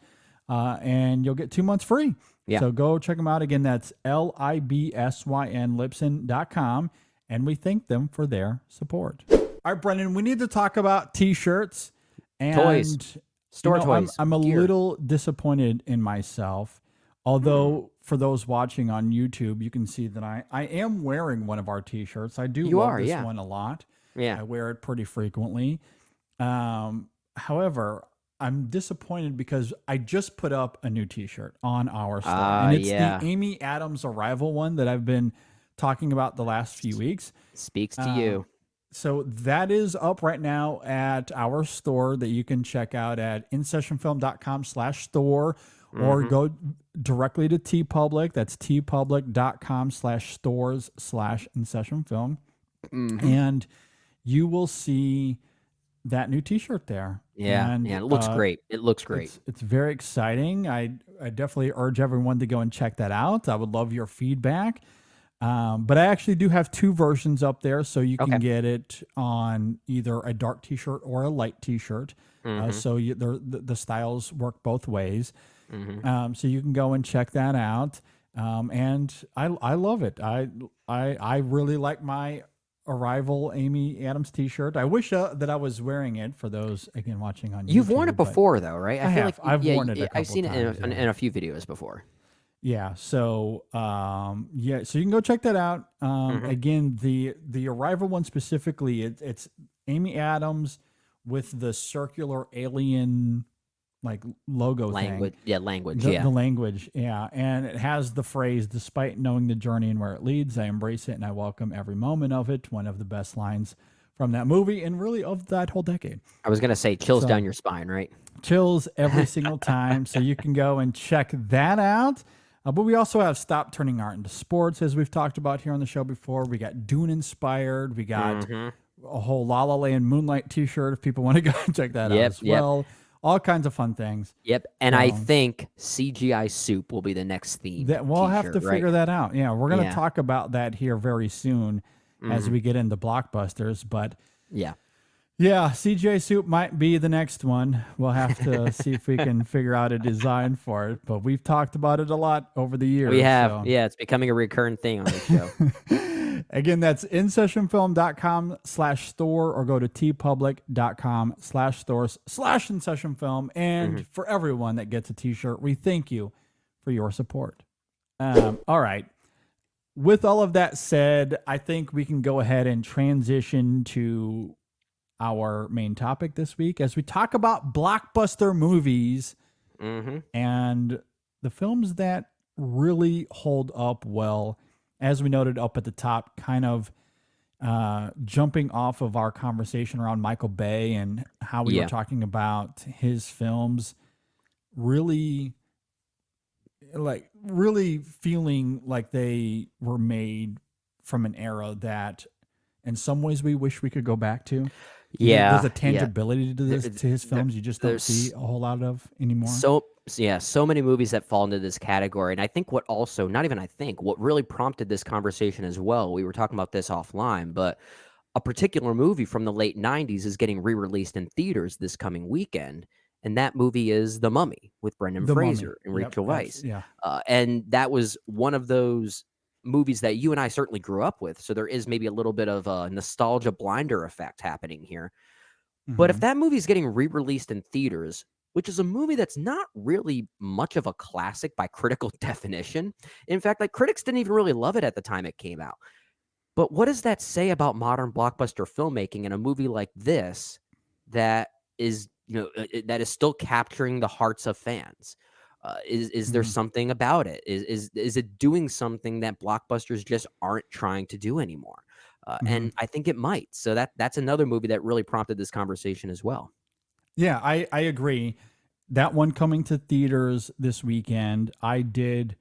And you'll get 2 months free. Yeah. So go check them out. Again, that's LIBSYN, Libsyn.com. And we thank them for their support. All right, Brendan, we need to talk about T-shirts. And Toys. Store toys. I'm a Gear. little disappointed in myself. Although for those watching on YouTube, you can see that I am wearing one of our T-shirts. I do love this one a lot. Yeah. I wear it pretty frequently. However, I'm disappointed because I just put up a new T-shirt on our store. And it's the Amy Adams Arrival one that I've been talking about the last few weeks. Speaks to you. So that is up right now at our store that you can check out at InSessionFilm.com/store or go directly to TeePublic. That's TeePublic.com/stores/InSessionFilm. And you will see that new T-shirt there. And, it looks great. It looks great. It's very exciting. I definitely urge everyone to go and check that out. I would love your feedback. But I actually do have 2 versions up there, so you can get it on either a dark T-shirt or a light T-shirt. So the styles work both ways. So you can go and check that out. And I love it. I really like my Arrival Amy Adams T-shirt. I wish that I was wearing it for those again watching on YouTube. You've worn it before, though, right? I feel like I've worn it. I've seen times, it in a few videos before. Yeah. So so you can go check that out. Again, the Arrival one specifically, it's Amy Adams with the circular alien like logo Language. thing. Yeah, language. The language, and it has the phrase, "Despite knowing the journey and where it leads, I embrace it and I welcome every moment of it." One of the best lines from that movie and really of that whole decade. I was gonna say chills down your spine, right? Chills every single time. So you can go and check that out. But we also have Stop Turning Art into Sports, as we've talked about here on the show before. We got Dune inspired. We got a whole La La Land Moonlight T-shirt if people want to go and check that out as well. All kinds of fun things. Yep. And I think CGI soup will be the next theme. We'll have to figure that out. Yeah, we're going to talk about that here very soon as we get into Blockbusters. But yeah, CGI soup might be the next one. We'll have to see if we can figure out a design for it. But we've talked about it a lot over the years. We have. So. Yeah, it's becoming a recurring thing on the show. Again, that's InSessionFilm.com/store or go to TeePublic.com/stores/InSessionFilm. And for everyone that gets a T-shirt, we thank you for your support. All right. With all of that said, I think we can go ahead and transition to our main topic this week as we talk about blockbuster movies and the films that really hold up well. As we noted up at the top, kind of jumping off of our conversation around Michael Bay and how we were talking about his films really feeling like they were made from an era that in some ways we wish we could go back to. There's a tangibility to his films you just don't see a whole lot of anymore. So many movies that fall into this category. And I think what really prompted this conversation as well, we were talking about this offline, but a particular movie from the late 90s is getting re-released in theaters this coming weekend. And that movie is The Mummy with Brendan Fraser and Rachel Weisz. And that was one of those movies that you and I certainly grew up with. So there is maybe a little bit of a nostalgia blinder effect happening here. But if that movie is getting re-released in theaters, which is a movie that's not really much of a classic by critical definition. In fact, like critics didn't even really love it at the time it came out. But what does that say about modern blockbuster filmmaking in a movie like this that is, that is still capturing the hearts of fans? Is there something about it? Is it doing something that blockbusters just aren't trying to do anymore? And I think it might. So that's another movie that really prompted this conversation as well. Yeah, I agree. That one coming to theaters this weekend, I did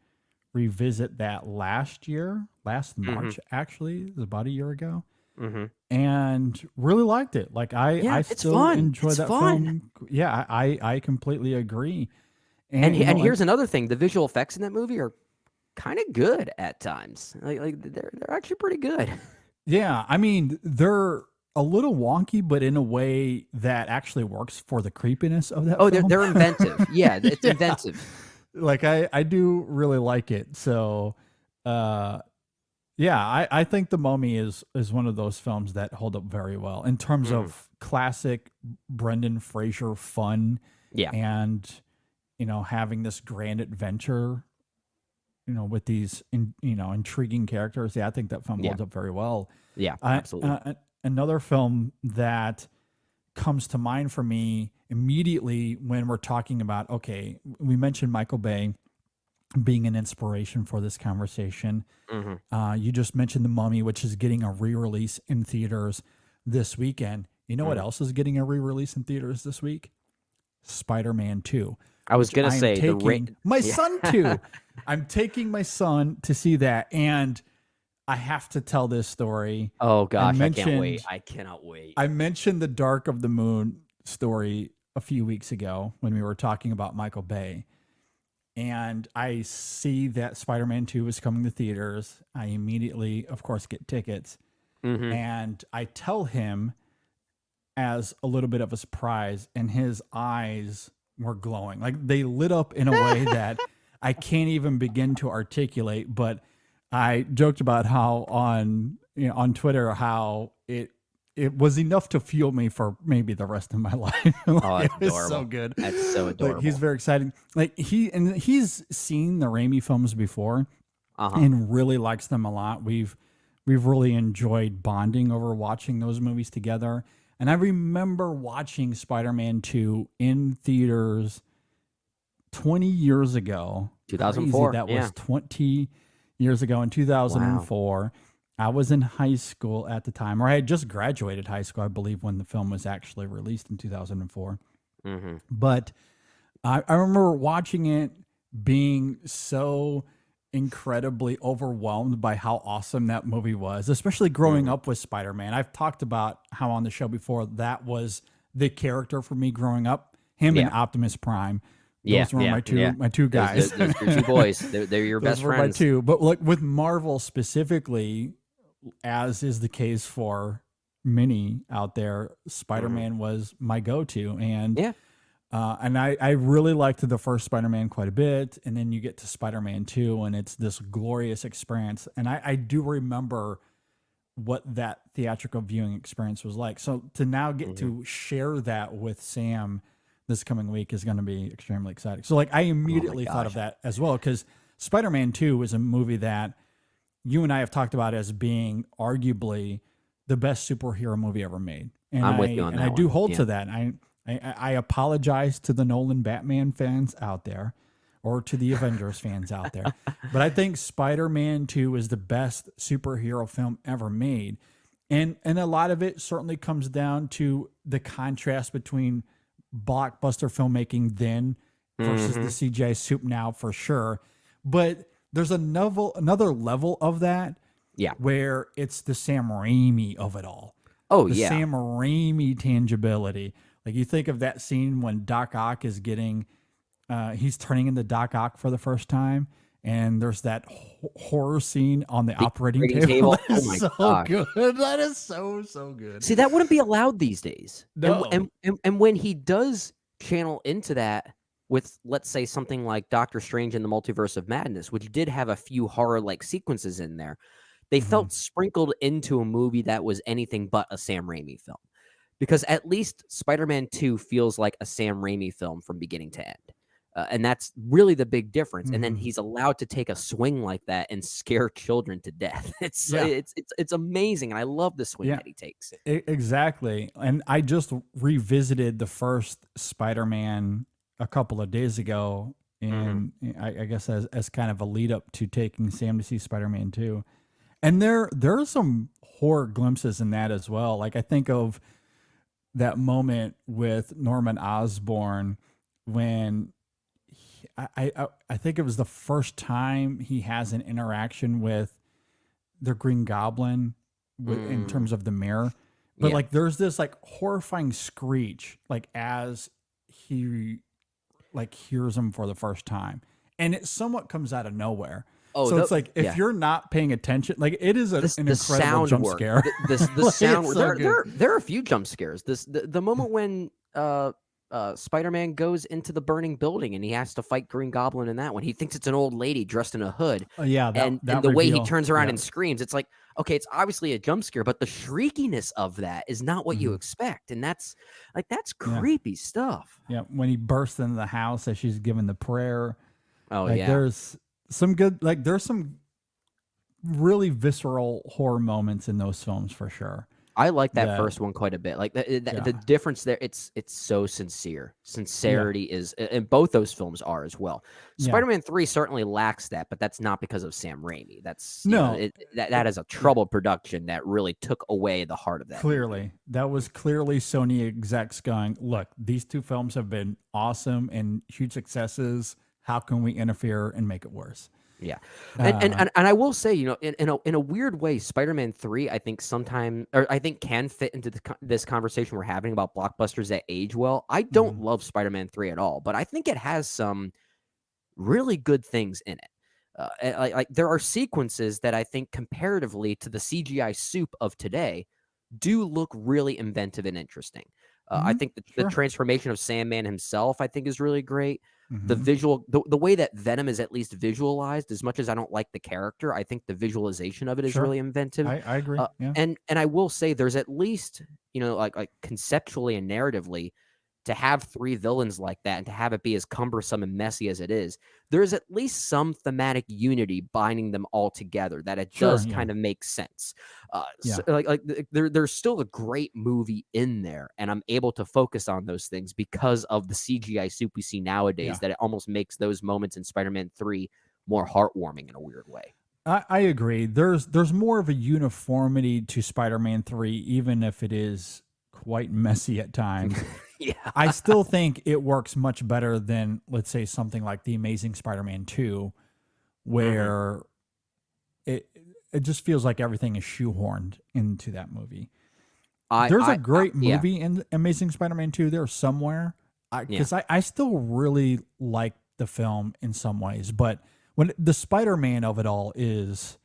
revisit that last March, actually, it was about a year ago, Mm-hmm. and really liked it. Like I It's still fun. enjoy It's that fun. film. Yeah, I completely agree. And you know, here's another thing: the visual effects in that movie are kind of good at times. Like they're actually pretty good. yeah, I mean, they're a little wonky, but in a way that actually works for the creepiness of that Oh, film. they're inventive. Yeah, it's Yeah. inventive. Like I do really like it. So yeah, I think The Mummy is one of those films that hold up very well in terms of classic Brendan Fraser fun, Yeah. and having this grand adventure, with these intriguing characters. Yeah, I think that film Yeah. holds up very well. Yeah, absolutely. Another film that comes to mind for me immediately when we're talking about, okay, we mentioned Michael Bay being an inspiration for this conversation. You just mentioned The Mummy, which is getting a re-release in theaters this weekend. You know what else is getting a re-release in theaters this week? Spider-Man 2. I was gonna say my son too. I'm taking my son to see that, and I have to tell this story. Oh gosh, I can't wait. mentioned- I cannot wait. I mentioned the Dark of the Moon story a few weeks ago when we were talking about Michael Bay. And I see that Spider-Man 2 is coming to theaters. I immediately, of course, get tickets. And I tell him as a little bit of a surprise, and his eyes were glowing. Like they lit up in a way that I can't even begin to articulate. But I joked about how on Twitter, how it was enough to fuel me for maybe the rest of my life. Like, That's it was so adorable. good. That's so adorable. Like, he's very excited. Like he's seen the Raimi films before Uh-huh. and really likes them a lot. We've really enjoyed bonding over watching those movies together. And I remember watching Spider-Man 2 in theaters 20 years ago. 2004. Crazy, that yeah. was 20 years ago in 2004. I was in high school at the time, or I had just graduated high school, I believe, when the film was actually released in 2004. But I remember watching it, being so incredibly overwhelmed by how awesome that movie was, especially growing up with Spider-Man. I've talked about how on the show before that was the character for me growing up, him and Optimus Prime. Those were my two guys. Those are two boys. They're your Those best were friends. my two. But like with Marvel specifically, as is the case for many out there, Spider-Man was my go-to. And and I really liked the first Spider-Man quite a bit. And then you get to Spider-Man 2, and it's this glorious experience. And I do remember what that theatrical viewing experience was like. So to now get to share that with Sam this coming week is going to be extremely exciting. So like I immediately thought of that as well, because Spider-Man 2 is a movie that you and I have talked about as being arguably the best superhero movie ever made. And I'm with you on that I do one. hold Yeah. to that. I apologize to the Nolan Batman fans out there, or to the Avengers fans out there. But I think Spider-Man 2 is the best superhero film ever made. And a lot of it certainly comes down to the contrast between blockbuster filmmaking then versus the CGI soup now, for sure. But there's another level of that where it's the Sam Raimi of it all. Oh, the yeah. Sam Raimi tangibility. Like you think of that scene when Doc Ock is getting, he's turning into Doc Ock for the first time, and there's that horror scene on the operating table. That Oh is my so gosh. good. That is so good. See, that wouldn't be allowed these days. No. And when he does channel into that with, let's say, something like Doctor Strange in the Multiverse of Madness, which did have a few horror-like sequences in there, they felt sprinkled into a movie that was anything but a Sam Raimi film. Because at least Spider-Man 2 feels like a Sam Raimi film from beginning to end. And that's really the big difference. And then he's allowed to take a swing like that and scare children to death. It's amazing. And I love the swing that he takes. Exactly. And I just revisited the first Spider-Man a couple of days ago, and I guess as kind of a lead up to taking Sam to see Spider-Man 2. And there are some horror glimpses in that as well. Like I think of that moment with Norman Osborn when I think it was the first time he has an interaction with the Green Goblin in terms of the mirror. But like there's this like horrifying screech like as he like hears him for the first time. And it somewhat comes out of nowhere. Oh, so it's like if you're not paying attention, like it is an incredible jump scare. The sound. There are a few jump scares. The moment when Spider-Man goes into the burning building and he has to fight Green Goblin in that one. He thinks it's an old lady dressed in a hood. And the way he turns around and screams, it's like, okay, it's obviously a jump scare, but the shriekiness of that is not what you expect. And that's creepy stuff. Yeah. When he bursts into the house as she's giving the prayer. Oh, like, there's some good, like there's some really visceral horror moments in those films for sure. I like that first one quite a bit. Like the difference there, it's so sincere. Sincerity is, and both those films are as well. Spider-Man 3 certainly lacks that, but that's not because of Sam Raimi. That's that is a troubled production that really took away the heart of that. Clearly, that was clearly Sony execs going, look, these two films have been awesome and huge successes. How can we interfere and make it worse? Yeah. And I will say, you know, in a weird way, Spider-Man 3, I think can fit into this conversation we're having about blockbusters that age well. I don't love Spider-Man 3 at all, but I think it has some really good things in it. Like there are sequences that I think comparatively to the CGI soup of today do look really inventive and interesting. I think the transformation of Sandman himself, I think, is really great. The visual, the way that Venom is at least visualized, as much as I don't like the character, I think the visualization of it is really inventive. I agree. And I will say there's at least, you know, like conceptually and narratively, to have three villains like that and to have it be as cumbersome and messy as it is, there's at least some thematic unity binding them all together that it does kind of make sense. So there's still a great movie in there, and I'm able to focus on those things because of the CGI soup we see nowadays, that it almost makes those moments in Spider-Man 3 more heartwarming in a weird way. I agree. There's more of a uniformity to Spider-Man 3, even if it is quite messy at times. I still think it works much better than, let's say, something like The Amazing Spider-Man 2, where it just feels like everything is shoehorned into that movie. There's a great movie in Amazing Spider-Man 2 there somewhere, because I still really like the film in some ways, but when the Spider-Man of it all is,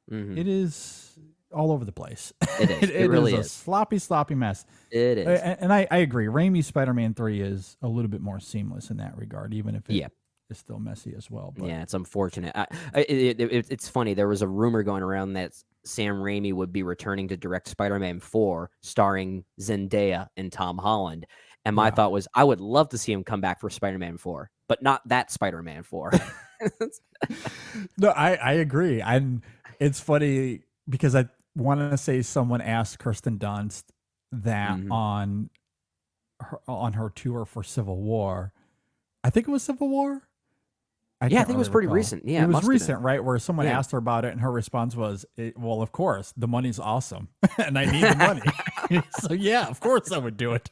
it is all over the place. It is. It really is a sloppy mess. It is. And I agree. Raimi's Spider-Man 3 is a little bit more seamless in that regard, even if it is still messy as well. But. Yeah, it's unfortunate. It's funny. There was a rumor going around that Sam Raimi would be returning to direct Spider-Man 4, starring Zendaya and Tom Holland. And my thought was, I would love to see him come back for Spider-Man 4, but not that Spider-Man 4. No, I agree. It's funny because I want to say someone asked Kirsten Dunst that on her tour for Civil War. I think it was Civil War. I think it was pretty recent. Yeah, it was recent, right? Where someone asked her about it, and her response was, "Well, of course, the money's awesome, and I need the money." So yeah, of course I would do it.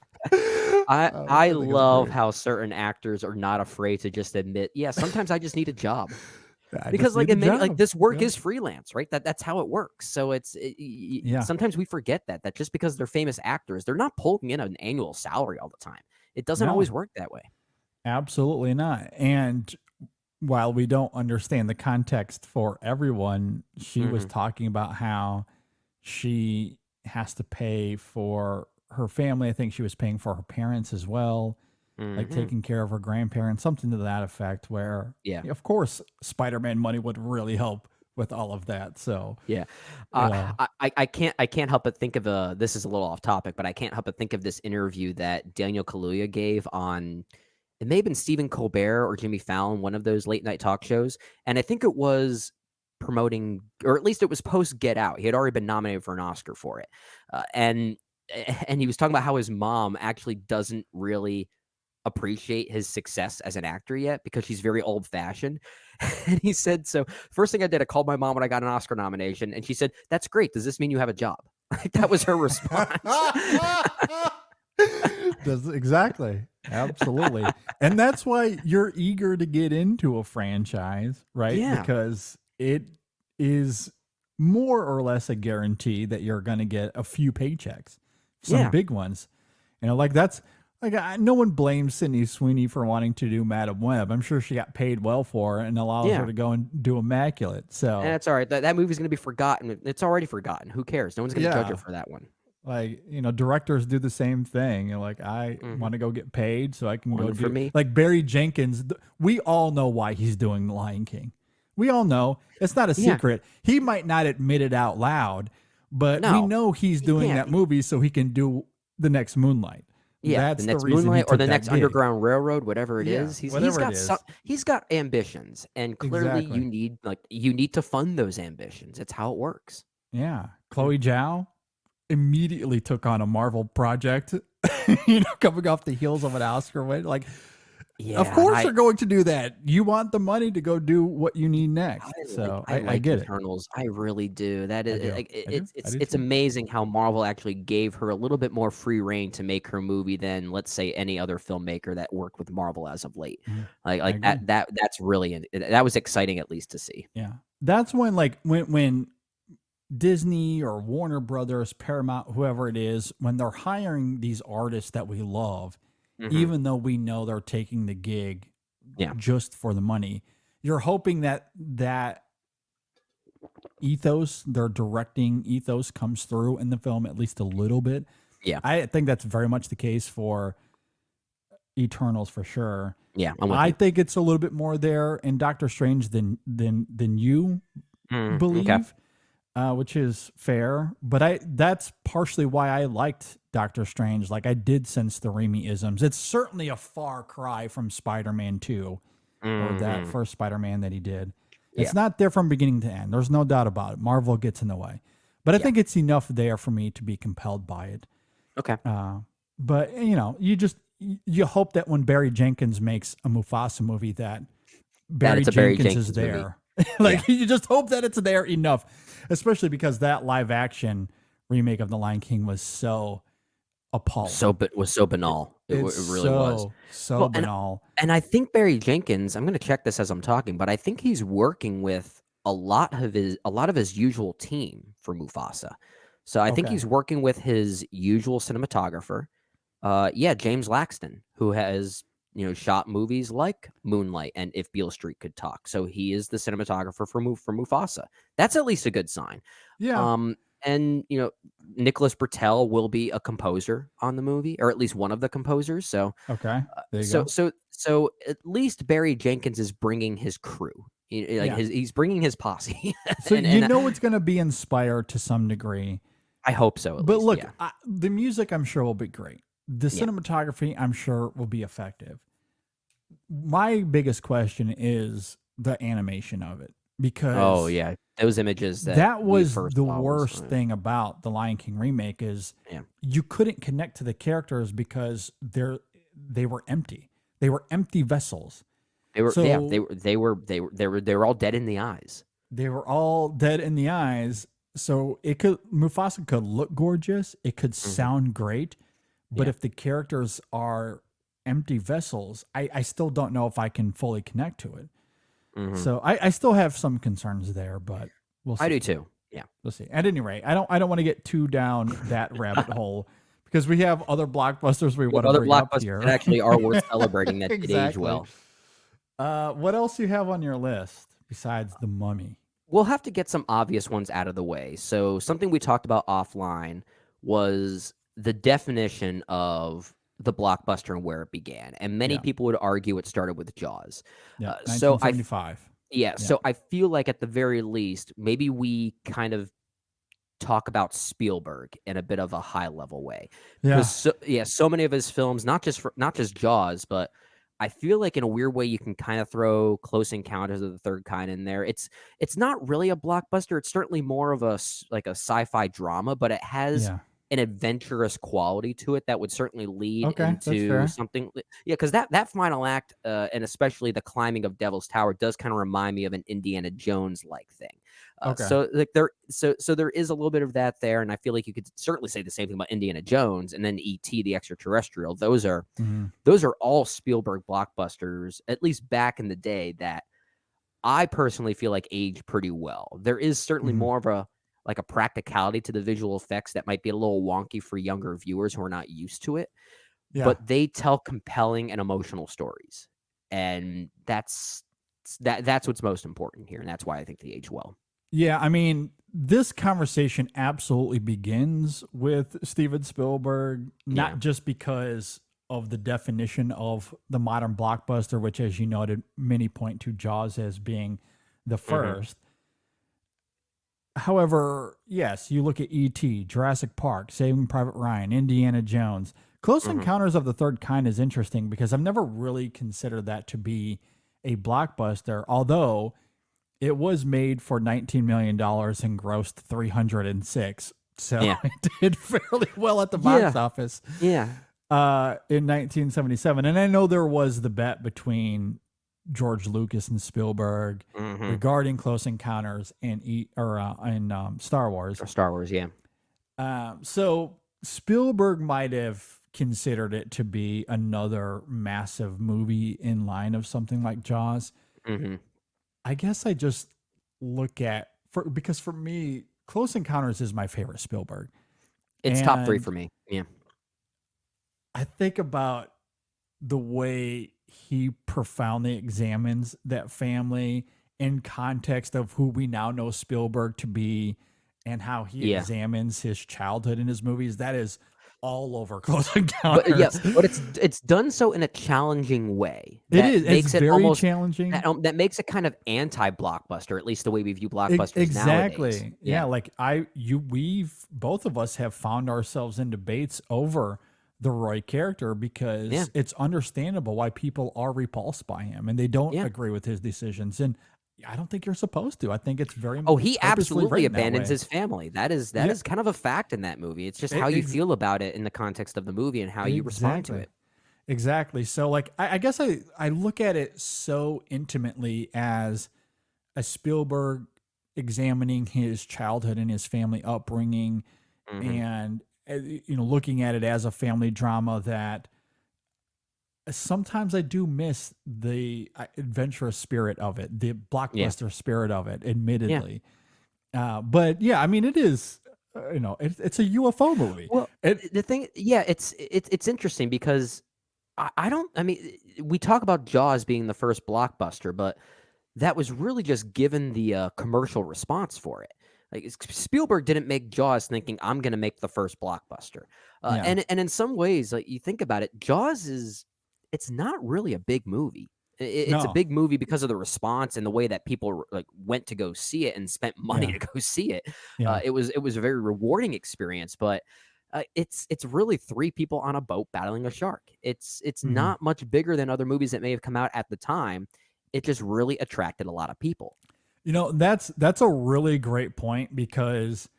I love how certain actors are not afraid to just admit, sometimes I just need a job. Because this work is freelance, right? That's how it works. So sometimes we forget that just because they're famous actors, they're not pulling in an annual salary all the time. It doesn't always work that way. Absolutely not. And while we don't understand the context for everyone, she was talking about how she has to pay for her family. I think she was paying for her parents as well. Like taking care of her grandparents, something to that effect, where, of course, Spider-Man money would really help with all of that. So, I can't help but think of this is a little off topic, but I can't help but think of this interview that Daniel Kaluuya gave on, it may have been Stephen Colbert or Jimmy Fallon, one of those late night talk shows. And I think it was promoting, or at least it was post Get Out. He had already been nominated for an Oscar for it. And he was talking about how his mom actually doesn't really appreciate his success as an actor yet because she's very old fashioned. And he said, so first thing I did, I called my mom when I got an Oscar nomination, and she said, "That's great. Does this mean you have a job?" Like, that was her response. Exactly. Absolutely. And that's why you're eager to get into a franchise, right? Yeah. Because it is more or less a guarantee that you're going to get a few paychecks, some big ones. Like that's like, no one blames Sydney Sweeney for wanting to do Madam Web. I'm sure she got paid well for it and allows her to go and do Immaculate. So, and it's all right. That movie's going to be forgotten. It's already forgotten. Who cares? No one's going to judge her for that one. Like, directors do the same thing. Like, I want to go get paid so I can go do me. Like Barry Jenkins. We all know why he's doing The Lion King. We all know. It's not a secret. He might not admit it out loud, but we know he's doing that movie so he can do the next Moonlight. Yeah, that's the next the reason Moonlight or the that next gig. Underground Railroad, whatever it is. He's got it is. he's got ambitions, and clearly you need to fund those ambitions. It's how it works. Yeah, Chloe Zhao immediately took on a Marvel project, coming off the heels of an Oscar win. Like, of course you're going to do that. You want the money to go do what you need next. I get Eternals. I really do. That is, it's too. Amazing how Marvel actually gave her a little bit more free reign to make her movie than, let's say, any other filmmaker that worked with Marvel as of late. That's really that was exciting, at least to see. Yeah, that's when when Disney or Warner Brothers, Paramount, whoever it is, when they're hiring these artists that we love. Even though we know they're taking the gig just for the money, you're hoping that ethos, their directing ethos, comes through in the film at least a little bit. Yeah. I think that's very much the case for Eternals for sure. Yeah. I think it's a little bit more there in Doctor Strange than you believe. Which is fair, but that's partially why I liked Doctor Strange. Like, I did sense the Raimi-isms. It's certainly a far cry from Spider-Man 2 or that first Spider-Man that he did. It's not there from beginning to end. There's no doubt about it. Marvel gets in the way, but I think it's enough there for me to be compelled by it. Okay. But you hope that when Barry Jenkins makes a Mufasa movie that Barry Jenkins is there. You just hope that it's there enough, especially because that live action remake of The Lion King was so appalling. Was so banal. It really was. So banal. And I think Barry Jenkins, I'm going to check this as I'm talking, but I think he's working with a lot of his usual team for Mufasa. So I think he's working with his usual cinematographer. James Laxton, who has shot movies like Moonlight and If Beale Street Could Talk. So he is the cinematographer for Mufasa. That's at least a good sign. Yeah. And Nicholas Britell will be a composer on the movie, or at least one of the composers. So there you go. So at least Barry Jenkins is bringing his crew. He's bringing his posse. So it's going to be inspired to some degree. I hope so. But look, the music I'm sure will be great. The cinematography I'm sure will be effective. My biggest question is the animation of it, because those images that was the worst thing about the Lion King remake is you couldn't connect to the characters because they were empty. They were empty vessels. They were all dead in the eyes. They were all dead in the eyes. So Mufasa could look gorgeous. It could sound great. But if the characters are empty vessels, I still don't know if I can fully connect to it. So I still have some concerns there, but we'll see. I do too. Yeah, we'll see. At any rate, I don't want to get too down that rabbit hole because we have other blockbusters we want to bring up here. That actually are worth celebrating that did age well. What else do you have on your list besides The Mummy? We'll have to get some obvious ones out of the way. So something we talked about offline was the definition of the blockbuster and where it began. And many people would argue it started with Jaws. Yeah, 1975. So I feel like at the very least, maybe we kind of talk about Spielberg in a bit of a high level way. So many of his films, not just Jaws, but I feel like in a weird way you can kind of throw Close Encounters of the Third Kind in there. It's not really a blockbuster. It's certainly more of a sci-fi drama, but it has an adventurous quality to it that would certainly lead Okay, that's into fair. something. Yeah, because that final act, and especially the climbing of Devil's Tower, does kind of remind me of an Indiana Jones like thing. Okay. So there is a little bit of that there, and I feel like you could certainly say the same thing about Indiana Jones and then E.T. the Extraterrestrial. Those are all Spielberg blockbusters, at least back in the day, that I personally feel like aged pretty well. There is certainly more of a practicality to the visual effects that might be a little wonky for younger viewers who are not used to it, but they tell compelling and emotional stories, and that's what's most important here, and that's why I think they age well. Yeah, I mean, this conversation absolutely begins with Steven Spielberg, not just because of the definition of the modern blockbuster, which, as you noted, many point to Jaws as being the first. However, yes, you look at E.T., Jurassic Park, Saving Private Ryan, Indiana Jones. Close Encounters of the Third Kind is interesting because I've never really considered that to be a blockbuster, although it was made for $19 million and grossed $306. So it did fairly well at the box office. Yeah. In 1977. And I know there was the bet between George Lucas and Spielberg regarding Close Encounters and Star Wars. Or Star Wars, yeah. So Spielberg might have considered it to be another massive movie in line of something like Jaws. I guess I just look at, because for me, Close Encounters is my favorite Spielberg. It's top 3 for me. Yeah. I think about the way he profoundly examines that family in context of who we now know Spielberg to be and how he examines his childhood in his movies. That is all over Close Encounters. But it's done so in a challenging way. It is. It's very challenging. That makes it kind of anti-blockbuster, at least the way we view blockbusters exactly. nowadays. Yeah, like we've both of us have found ourselves in debates over the Roy character because it's understandable why people are repulsed by him and they don't agree with his decisions. And I don't think you're supposed to. I think it's very he absolutely abandons his family. That is kind of a fact in that movie. It's just how you feel about it in the context of the movie and how you respond to it. Exactly. So like I guess I look at it so intimately as a Spielberg examining his childhood and his family upbringing and looking at it as a family drama that sometimes I do miss the adventurous spirit of it, the blockbuster spirit of it, admittedly. But yeah, I mean, it is, it's a UFO movie. Well, the thing, it's interesting because we talk about Jaws being the first blockbuster, but that was really just given the commercial response for it. Like Spielberg didn't make Jaws thinking I'm going to make the first blockbuster. And in some ways, like you think about it, Jaws it's not really a big movie. It's a big movie because of the response and the way that people went to go see it and spent money to go see it. It was a very rewarding experience, but it's really 3 people on a boat battling a shark. It's not much bigger than other movies that may have come out at the time. It just really attracted a lot of people. That's a really great point because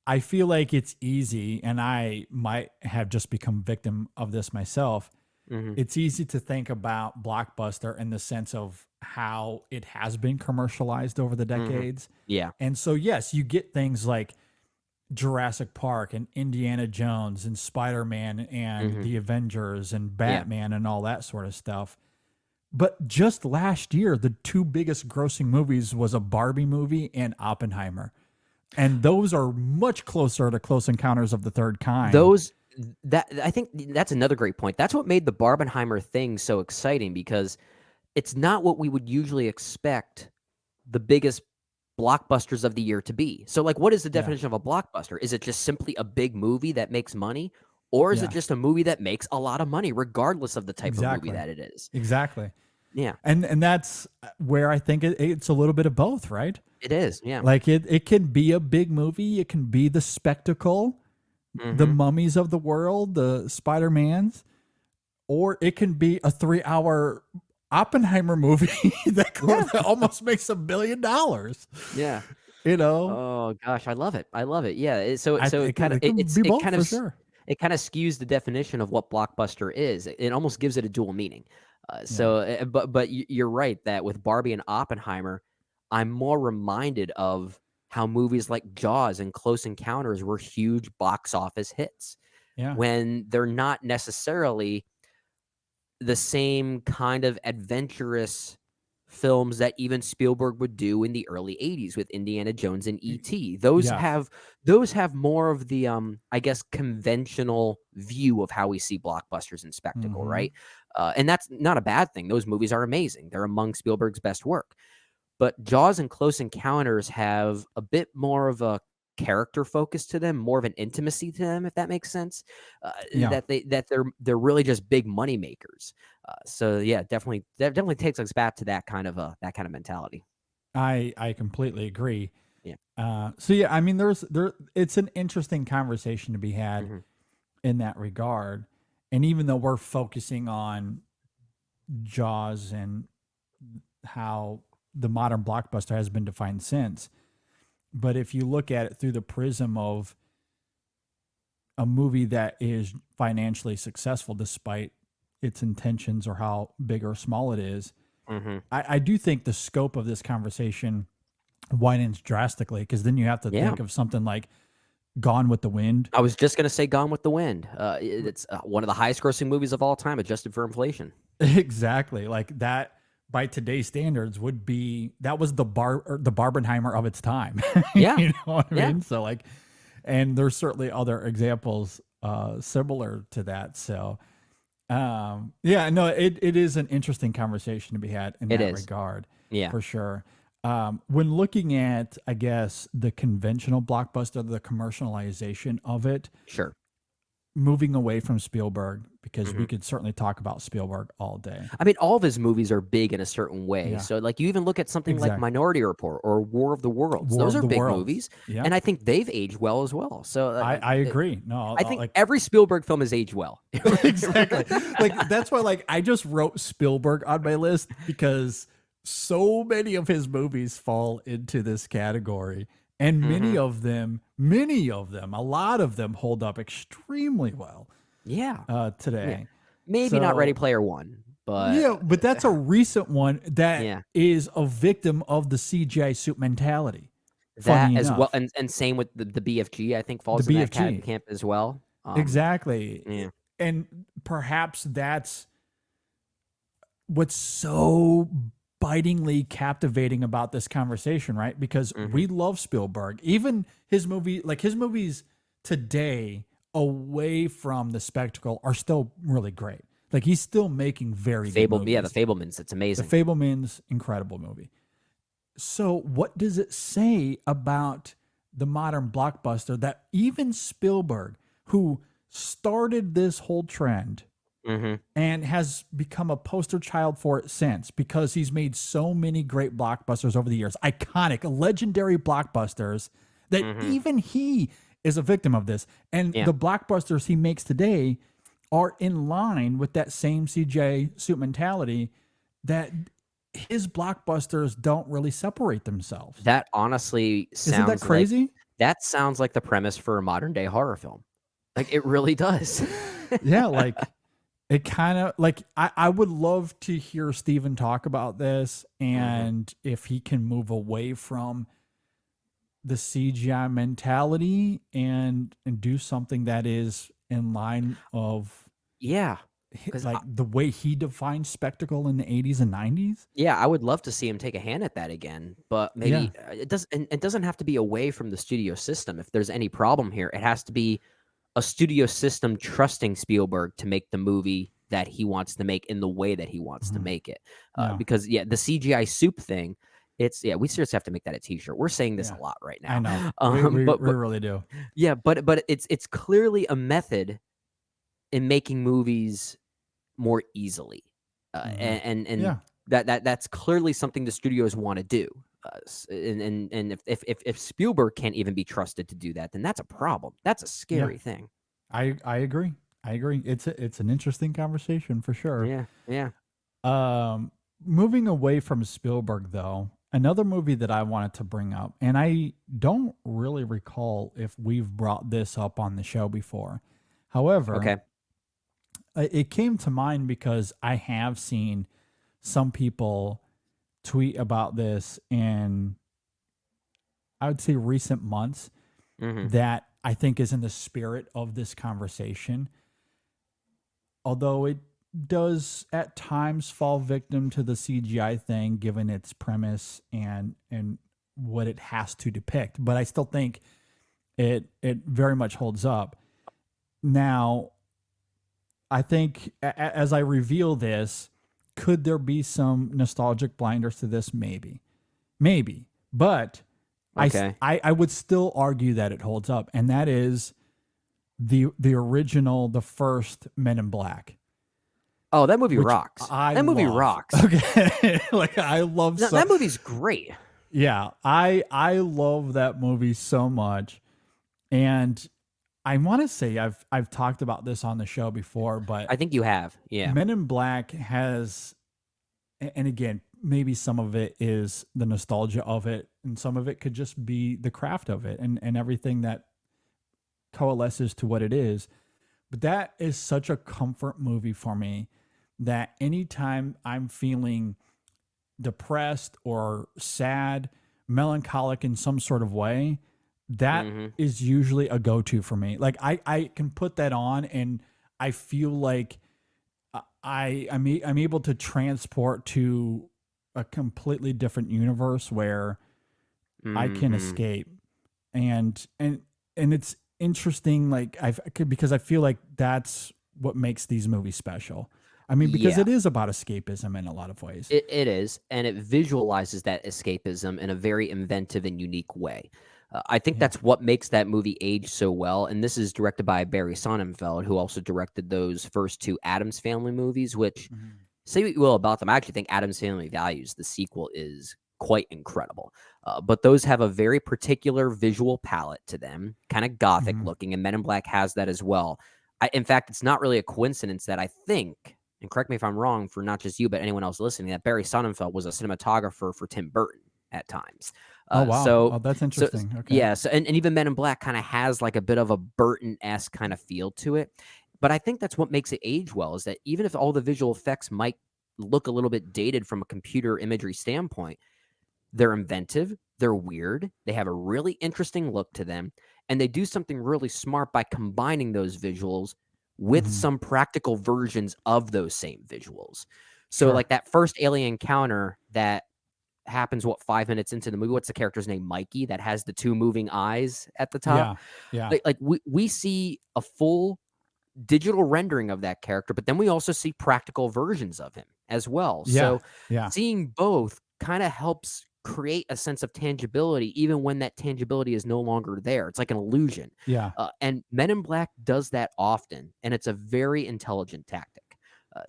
I feel like it's easy, and I might have just become victim of this myself. It's easy to think about Blockbuster in the sense of how it has been commercialized over the decades. Yeah. And so, yes, you get things like Jurassic Park and Indiana Jones and Spider-Man and the Avengers and Batman and all that sort of stuff. But just last year, the 2 biggest grossing movies was a Barbie movie and Oppenheimer. And those are much closer to Close Encounters of the Third Kind. I think that's another great point. That's what made the Barbenheimer thing so exciting because it's not what we would usually expect the biggest blockbusters of the year to be. So like, what is the definition of a blockbuster? Is it just simply a big movie that makes money? Or is it just a movie that makes a lot of money regardless of the type of movie that it is? Exactly. Yeah. And that's where I think it's a little bit of both, right? It is, yeah. Like it can be a big movie. It can be the spectacle, the mummies of the world, the Spider-Mans, or it can be a 3-hour Oppenheimer movie that almost makes $1 billion. Yeah. You know, Oh gosh, I love it. I love it. Yeah. So I so think it can it's be it both kind for of sure. it kind of skews the definition of what blockbuster is. It almost gives it a dual meaning. You're right that with Barbie and Oppenheimer, I'm more reminded of how movies like Jaws and Close Encounters were huge box office hits Yeah. when they're not necessarily the same kind of adventurous films that even Spielberg would do in the early 80s with Indiana Jones and E.T. Yes. Those have more of the I guess conventional view of how we see blockbusters and spectacle, Hmm. right? And that's not a bad thing. Those movies are amazing. They're among Spielberg's best work. But Jaws and Close Encounters have a bit more of a character focus to them, more of an intimacy to them, if that makes sense. Yeah. They're really just big money makers. So yeah, that definitely takes us back to that kind of mentality. I completely agree. Yeah. So yeah, I mean, it's an interesting conversation to be had Mhm. in that regard. And even though we're focusing on Jaws and how the modern blockbuster has been defined since, but if you look at it through the prism of a movie that is financially successful despite its intentions or how big or small it is, Mhm. I do think the scope of this conversation widens drastically, because then you have to Yeah. think of something like Gone with the Wind. I was just gonna say Gone with the Wind. It's one of the highest grossing movies of all time, adjusted for inflation. Exactly. Like that by today's standards would be, that was the Barbenheimer of its time. Yeah. You know what I Yeah. mean? So like, and there's certainly other examples similar to that. So yeah, no, it is an interesting conversation to be had in It that is. regard. Yeah. For sure. When looking at, I guess, the conventional blockbuster, the commercialization of it, Sure. moving away from Spielberg, because we Mhm. could certainly talk about Spielberg all day. I mean, all of his movies are big in a certain way. Yeah. So, like, you even look at something like Exactly. Minority Report or War of the Worlds. War Those of are the big Worlds. movies, Yeah. and I think they've aged well as well. So, I agree. No, I think like every Spielberg film has aged well. exactly. Like that's why, like, I just wrote Spielberg on my list because so many of his movies fall into this category, and many of them, a lot of them hold up extremely well Yeah. today. Maybe not Ready So- Player One, but Yeah, but that's a recent one that Yeah. is a victim of the CGI suit mentality. that Funny as well, enough. and same with the BFG. I think falls The in that BFG. camp as well. Exactly. Yeah. And perhaps that's what's so bitingly captivating about this conversation, right? Because we love Spielberg. Even his movies today, away from the spectacle, are still really great. Like, he's still making very good movies. Yeah, the Fablemans. It's The amazing. Fablemans, incredible movie. So what does it say about the modern blockbuster that even Spielberg, who started this whole trend Mhm. and has become a poster child for it since, because he's made so many great blockbusters over the years, iconic, legendary blockbusters, that even he is a victim of this. And Yeah. the blockbusters he makes today are in line with that same CJ suit mentality, that his blockbusters don't really separate themselves. That honestly Isn't sounds that crazy? that sounds like the premise for a modern day horror film. Like, it really does. Yeah, like it kind of like I would love to hear Steven talk about this, and if he can move away from the CGI mentality and do something that is in line of Yeah. 'Cause like the way he defined spectacle in the 80s and 90s. Yeah, I would love to see him take a hand at that again, but maybe it doesn't have to be away from the studio system. If there's any problem here, it has to be a studio system trusting Spielberg to make the movie that he wants to make in the way that he wants to make it. Yeah. Because the CGI soup thing, we seriously have to make that a T-shirt. We're saying this a lot right now. I know. We But really do. yeah, but it's clearly a method in making movies more easily, and Yeah. that's clearly something the studios want to do. And if Spielberg can't even be trusted to do that, then that's a problem. That's a scary thing. I agree. I agree. It's an interesting conversation for sure. Yeah, yeah. Moving away from Spielberg, though, another movie that I wanted to bring up, and I don't really recall if we've brought this up on the show before. However, Okay. it came to mind because I have seen some people tweet about this in, I would say, recent months that I think is in the spirit of this conversation. Although it does at times fall victim to the CGI thing, given its premise and what it has to depict. But I still think it very much holds up. Now, I think as I reveal this, could there be some nostalgic blinders to this? Maybe. But Okay. I would still argue that it holds up, and that is the original, the first Men in Black. Oh, that movie Which rocks. I That movie love. rocks. Okay. Like I love No, that movie's great. Yeah, I love that movie so much. And I want to say I've talked about this on the show before, but I think you have. Yeah. Men in Black has, and again, maybe some of it is the nostalgia of it, and some of it could just be the craft of it and everything that coalesces to what it is. But that is such a comfort movie for me that anytime I'm feeling depressed or sad, melancholic in some sort of way, that is usually a go-to for me. Like I can put that on and I feel like I'm able to transport to a completely different universe where I can escape. And it's interesting, like because I feel like that's what makes these movies special. I mean, because it is about escapism in a lot of ways. It is, and it visualizes that escapism in a very inventive and unique way. I think that's what makes that movie age so well. And this is directed by Barry Sonnenfeld, who also directed those first two Addams Family movies, which, say what you will about them, I actually think Addams Family Values, the sequel, is quite incredible. But those have a very particular visual palette to them, kind of gothic looking, and Men in Black has that as well. In fact, it's not really a coincidence that I think, and correct me if I'm wrong for not just you, but anyone else listening, that Barry Sonnenfeld was a cinematographer for Tim Burton at times. Oh, wow. So That's interesting. Okay. Yeah. So, and even Men in Black kind of has like a bit of a Burton-esque kind of feel to it. But I think that's what makes it age well, is that even if all the visual effects might look a little bit dated from a computer imagery standpoint, they're inventive, they're weird, they have a really interesting look to them, and they do something really smart by combining those visuals with some practical versions of those same visuals. So like that first alien encounter that happens 5 minutes into the movie, what's the character's name? Mikey, that has the two moving eyes at the top. Yeah. Like we see a full digital rendering of that character, but then we also see practical versions of him as well. So seeing both kind of helps create a sense of tangibility, even when that tangibility is no longer there. It's like an illusion. Yeah. And Men in Black does that often, and it's a very intelligent tactic.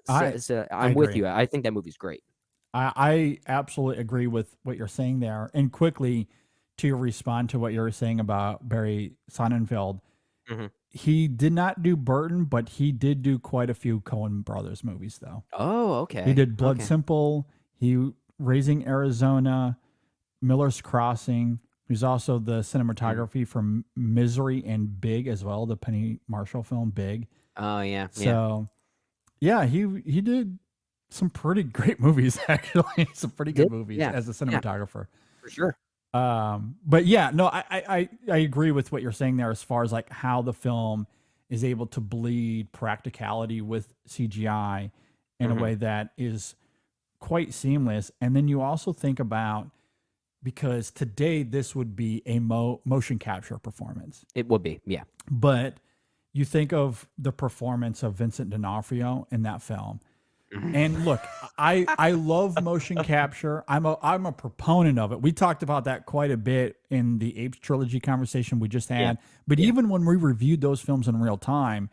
I'm with agree. you. I think that movie's great. I absolutely agree with what you're saying there. And quickly to respond to what you were saying about Barry Sonnenfeld, he did not do Burton, but he did do quite a few Coen Brothers movies, though. Oh, okay. He did Blood Simple, Raising Arizona, Miller's Crossing. He's also the cinematography for Misery and Big as well, the Penny Marshall film Big. Oh, yeah. So, yeah, he did some pretty great movies, actually. Some pretty good movies as a cinematographer. For sure. But yeah, no, I agree with what you're saying there as far as like how the film is able to bleed practicality with CGI in a way that is quite seamless. And then you also think about, because today this would be a motion capture performance. It would be, yeah. But you think of the performance of Vincent D'Onofrio in that film. And look, I love motion capture. I'm a proponent of it. We talked about that quite a bit in the Apes trilogy conversation we just had. But even when we reviewed those films in real time,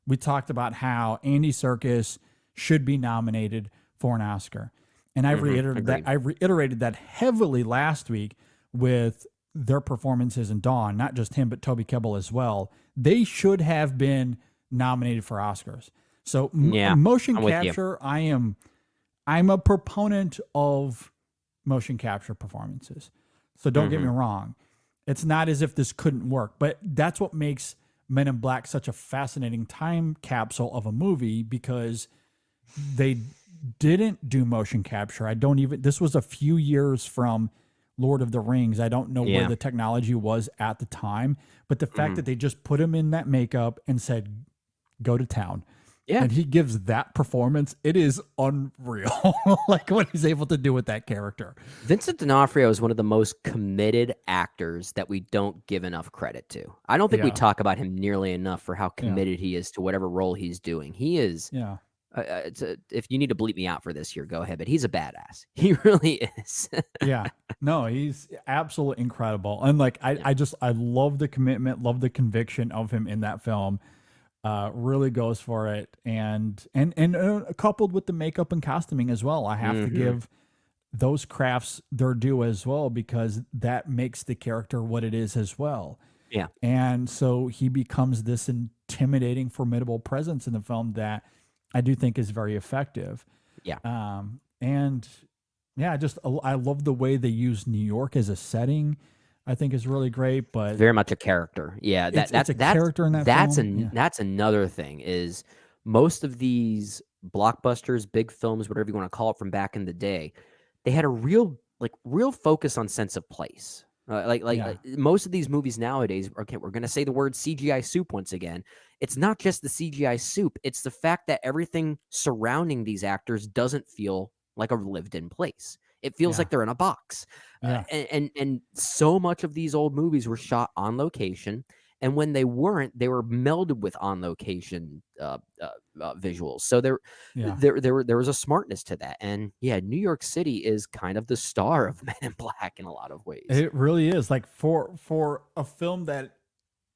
we talked about how Andy Serkis should be nominated for an Oscar. And I reiterated that heavily last week with their performances in Dawn, not just him, but Toby Kebbell as well. They should have been nominated for Oscars. So motion capture, I'm a proponent of motion capture performances. So don't get me wrong. It's not as if this couldn't work, but that's what makes Men in Black such a fascinating time capsule of a movie, because they didn't do motion capture. This was a few years from Lord of the Rings. I don't know where the technology was at the time, but the fact that they just put him in that makeup and said, go to town. Yeah. And he gives that performance. It is unreal. Like what he's able to do with that character. Vincent D'Onofrio is one of the most committed actors that we don't give enough credit to. I don't think we talk about him nearly enough for how committed he is to whatever role he's doing. He is. Yeah. If you need to bleep me out for this here, go ahead. But he's a badass. He really is. Yeah. No, he's absolutely incredible. And like, I love the commitment, love the conviction of him in that film. Really goes for it, and coupled with the makeup and costuming as well. I have to give those crafts their due as well, because that makes the character what it is as well. Yeah, and so he becomes this intimidating, formidable presence in the film that I do think is very effective. Yeah, and yeah, I love the way they use New York as a setting. I think is really great, but very much a character. Yeah, that's a character in that film. That's another thing is most of these blockbusters, big films, whatever you want to call it, from back in the day, they had a real focus on sense of place. Like most of these movies nowadays. Okay, we're gonna say the word CGI soup once again. It's not just the CGI soup; it's the fact that everything surrounding these actors doesn't feel like a lived-in place. It feels like they're in a box. And so much of these old movies were shot on location. And when they weren't, they were melded with on location visuals. So there was a smartness to that. And yeah, New York City is kind of the star of Men in Black in a lot of ways. It really is. Like for a film that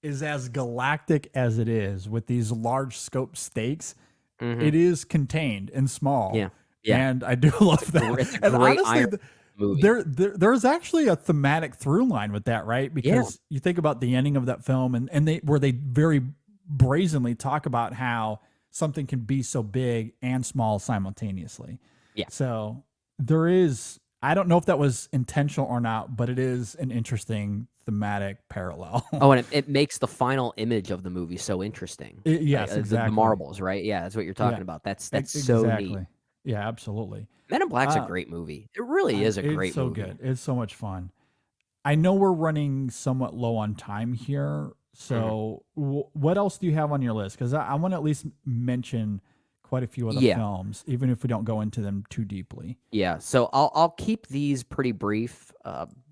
is as galactic as it is, with these large scope stakes, it is contained and small. Yeah. Yeah. And I do love that. It's a great movie. There's actually a thematic through line with that, right? Because you think about the ending of that film, and they very brazenly talk about how something can be so big and small simultaneously. Yeah. So there is, I don't know if that was intentional or not, but it is an interesting thematic parallel. Oh, and it makes the final image of the movie so interesting. Yes, exactly. The marbles, right? Yeah, that's what you're talking about. That's so neat. Yeah, absolutely. Men in Black's a great movie. It really is a great movie. It's so good. It's so much fun. I know we're running somewhat low on time here. So what else do you have on your list? Because I want to at least mention quite a few other films, even if we don't go into them too deeply. Yeah, so I'll keep these pretty brief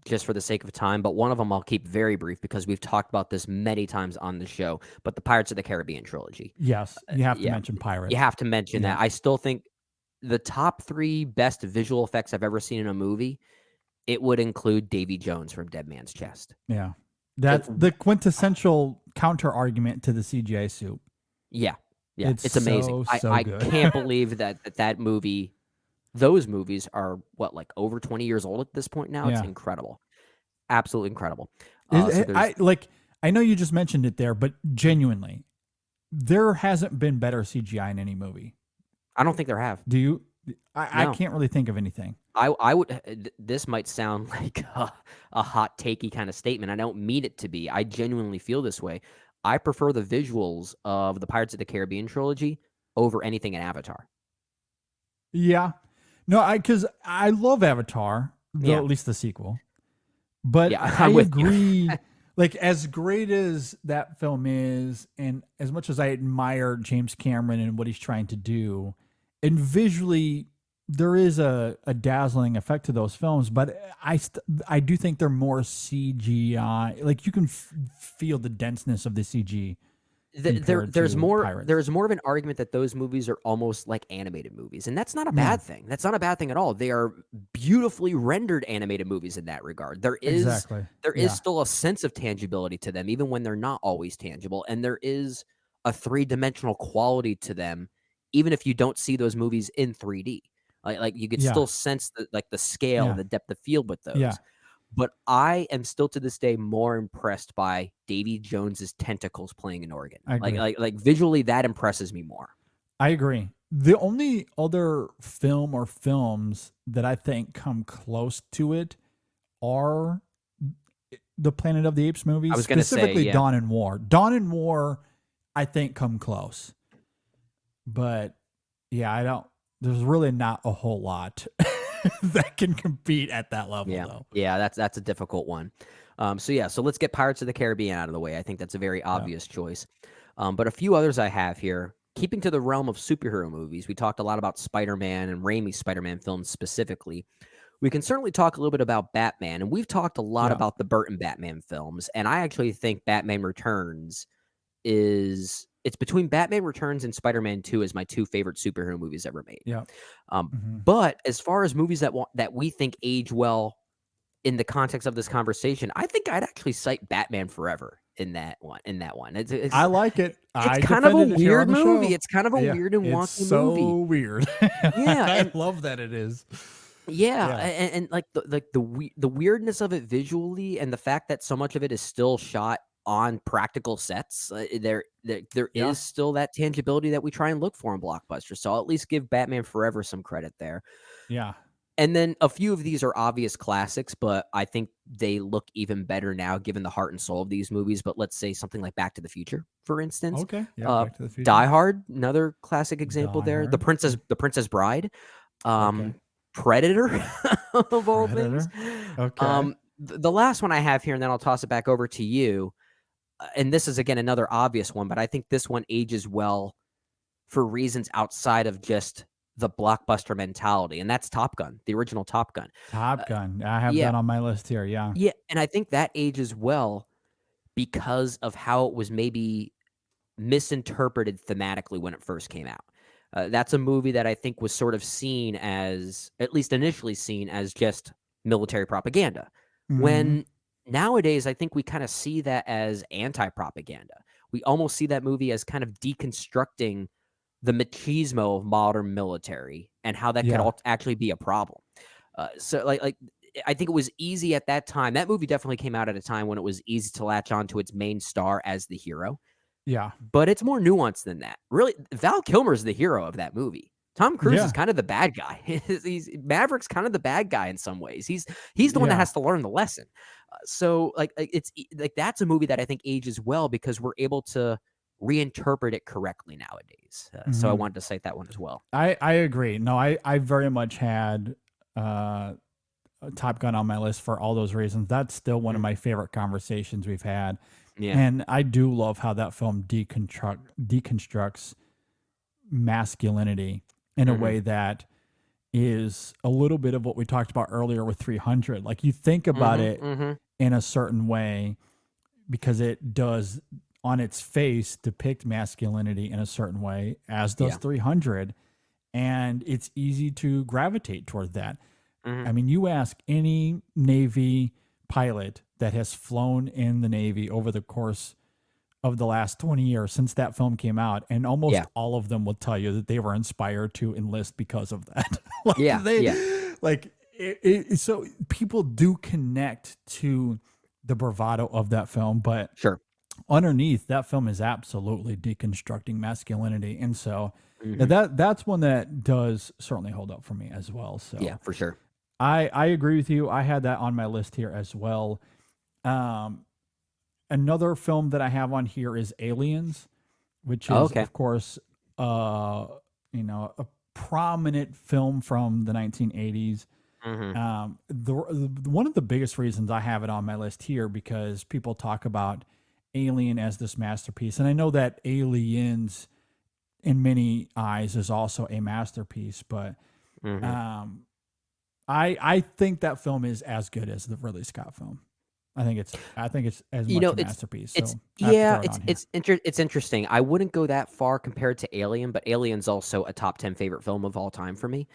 just for the sake of time, but one of them I'll keep very brief because we've talked about this many times on the show, but the Pirates of the Caribbean trilogy. Yes, you have to mention Pirates. You have to mention that. I still think the top 3 best visual effects I've ever seen in a movie, it would include Davy Jones from Dead Man's Chest. Yeah. That's the quintessential counter argument to the CGI soup. Yeah. Yeah. It's amazing. I can't believe that movie, those movies are like over 20 years old at this point now. It's incredible. Absolutely incredible. I know you just mentioned it there, but genuinely, there hasn't been better CGI in any movie. I don't think there have. Do you? I can't really think of anything. I would. This might sound like a hot takey kind of statement. I don't mean it to be. I genuinely feel this way. I prefer the visuals of the Pirates of the Caribbean trilogy over anything in Avatar. Yeah, no, because I love Avatar, at least the sequel. But I agree. Like, as great as that film is, and as much as I admire James Cameron and what he's trying to do, and visually, there is a dazzling effect to those films, but I do think they're more CGI. Like, you can feel the denseness of the CG. There's more of an argument that those movies are almost like animated movies, and that's not a bad thing. That's not a bad thing at all. They are beautifully rendered animated movies in that regard. There is still a sense of tangibility to them, even when they're not always tangible, and there is a 3-dimensional quality to them, even if you don't see those movies in 3D. Like you could still sense the scale and the depth of field with those. Yeah. But I am still to this day more impressed by Davy Jones's tentacles playing an organ. Like visually, that impresses me more. I agree. The only other film or films that I think come close to it are the Planet of the Apes movies, I was going to say, specifically yeah. Dawn and War. Dawn and War, I think, come close. But yeah, there's really not a whole lot that can compete at that level, though. Yeah, that's a difficult one. So let's get Pirates of the Caribbean out of the way. I think that's a very obvious choice. But a few others I have here. Keeping to the realm of superhero movies, we talked a lot about Spider-Man and Raimi's Spider-Man films specifically. We can certainly talk a little bit about Batman, and we've talked a lot about the Burton Batman films, and I actually think Batman Returns it's between Batman Returns and Spider-Man 2 as my two favorite superhero movies ever made. Yeah. But as far as movies that we think age well in the context of this conversation, I think I'd actually cite Batman Forever in that one. I like it. It's kind of a weird movie. It's kind of a weird and wonky movie. So weird. Yeah, I love that it is. Yeah. And like the weirdness of it visually, and the fact that so much of it is still shot on practical sets. There is still that tangibility that we try and look for in blockbusters. So I'll at least give Batman Forever some credit there. Yeah. And then a few of these are obvious classics, but I think they look even better now given the heart and soul of these movies. But let's say something like Back to the Future, for instance. Okay. Yeah, Back to the Future. Die Hard, another classic example there. Hard. The Princess Bride. Predator, of all things. Okay. The last one I have here, and then I'll toss it back over to you. And this is, again, another obvious one, but I think this one ages well for reasons outside of just the blockbuster mentality, and that's Top Gun, the original Top Gun. Top Gun. I have that on my list here, yeah. Yeah, and I think that ages well because of how it was maybe misinterpreted thematically when it first came out. That's a movie that I think was sort of seen as, at least initially seen as, just military propaganda. When nowadays, I think we kind of see that as anti-propaganda. We almost see that movie as kind of deconstructing the machismo of modern military and how that could actually be a problem. So I think it was easy at that time. That movie definitely came out at a time when it was easy to latch on to its main star as the hero. Yeah. But it's more nuanced than that. Really, Val Kilmer's the hero of that movie. Tom Cruise is kind of the bad guy. Maverick's kind of the bad guy in some ways. He's the one that has to learn the lesson. So it's like that's a movie that I think ages well because we're able to reinterpret it correctly nowadays. So I wanted to cite that one as well. I agree. No, I very much had Top Gun on my list for all those reasons. That's still one of my favorite conversations we've had. Yeah. And I do love how that film deconstructs masculinity in a way that is a little bit of what we talked about earlier with 300. Like you think about it in a certain way because it does on its face depict masculinity in a certain way, as does 300. And it's easy to gravitate toward that. I mean, you ask any Navy pilot that has flown in the Navy over the course of the last 20 years since that film came out, and almost all of them will tell you that they were inspired to enlist because of that. So people do connect to the bravado of that film, but underneath that film is absolutely deconstructing masculinity. And so that's one that does certainly hold up for me as well. So yeah, for sure. I agree with you. I had that on my list here as well. Another film that I have on here is Aliens, which is of course, a prominent film from the 1980s. One of the biggest reasons I have it on my list here because people talk about Alien as this masterpiece, and I know that Aliens, in many eyes, is also a masterpiece, but I think that film is as good as the Ridley Scott film. I think it's as much a masterpiece. It's interesting. I wouldn't go that far compared to Alien, but Alien's also a top 10 favorite film of all time for me.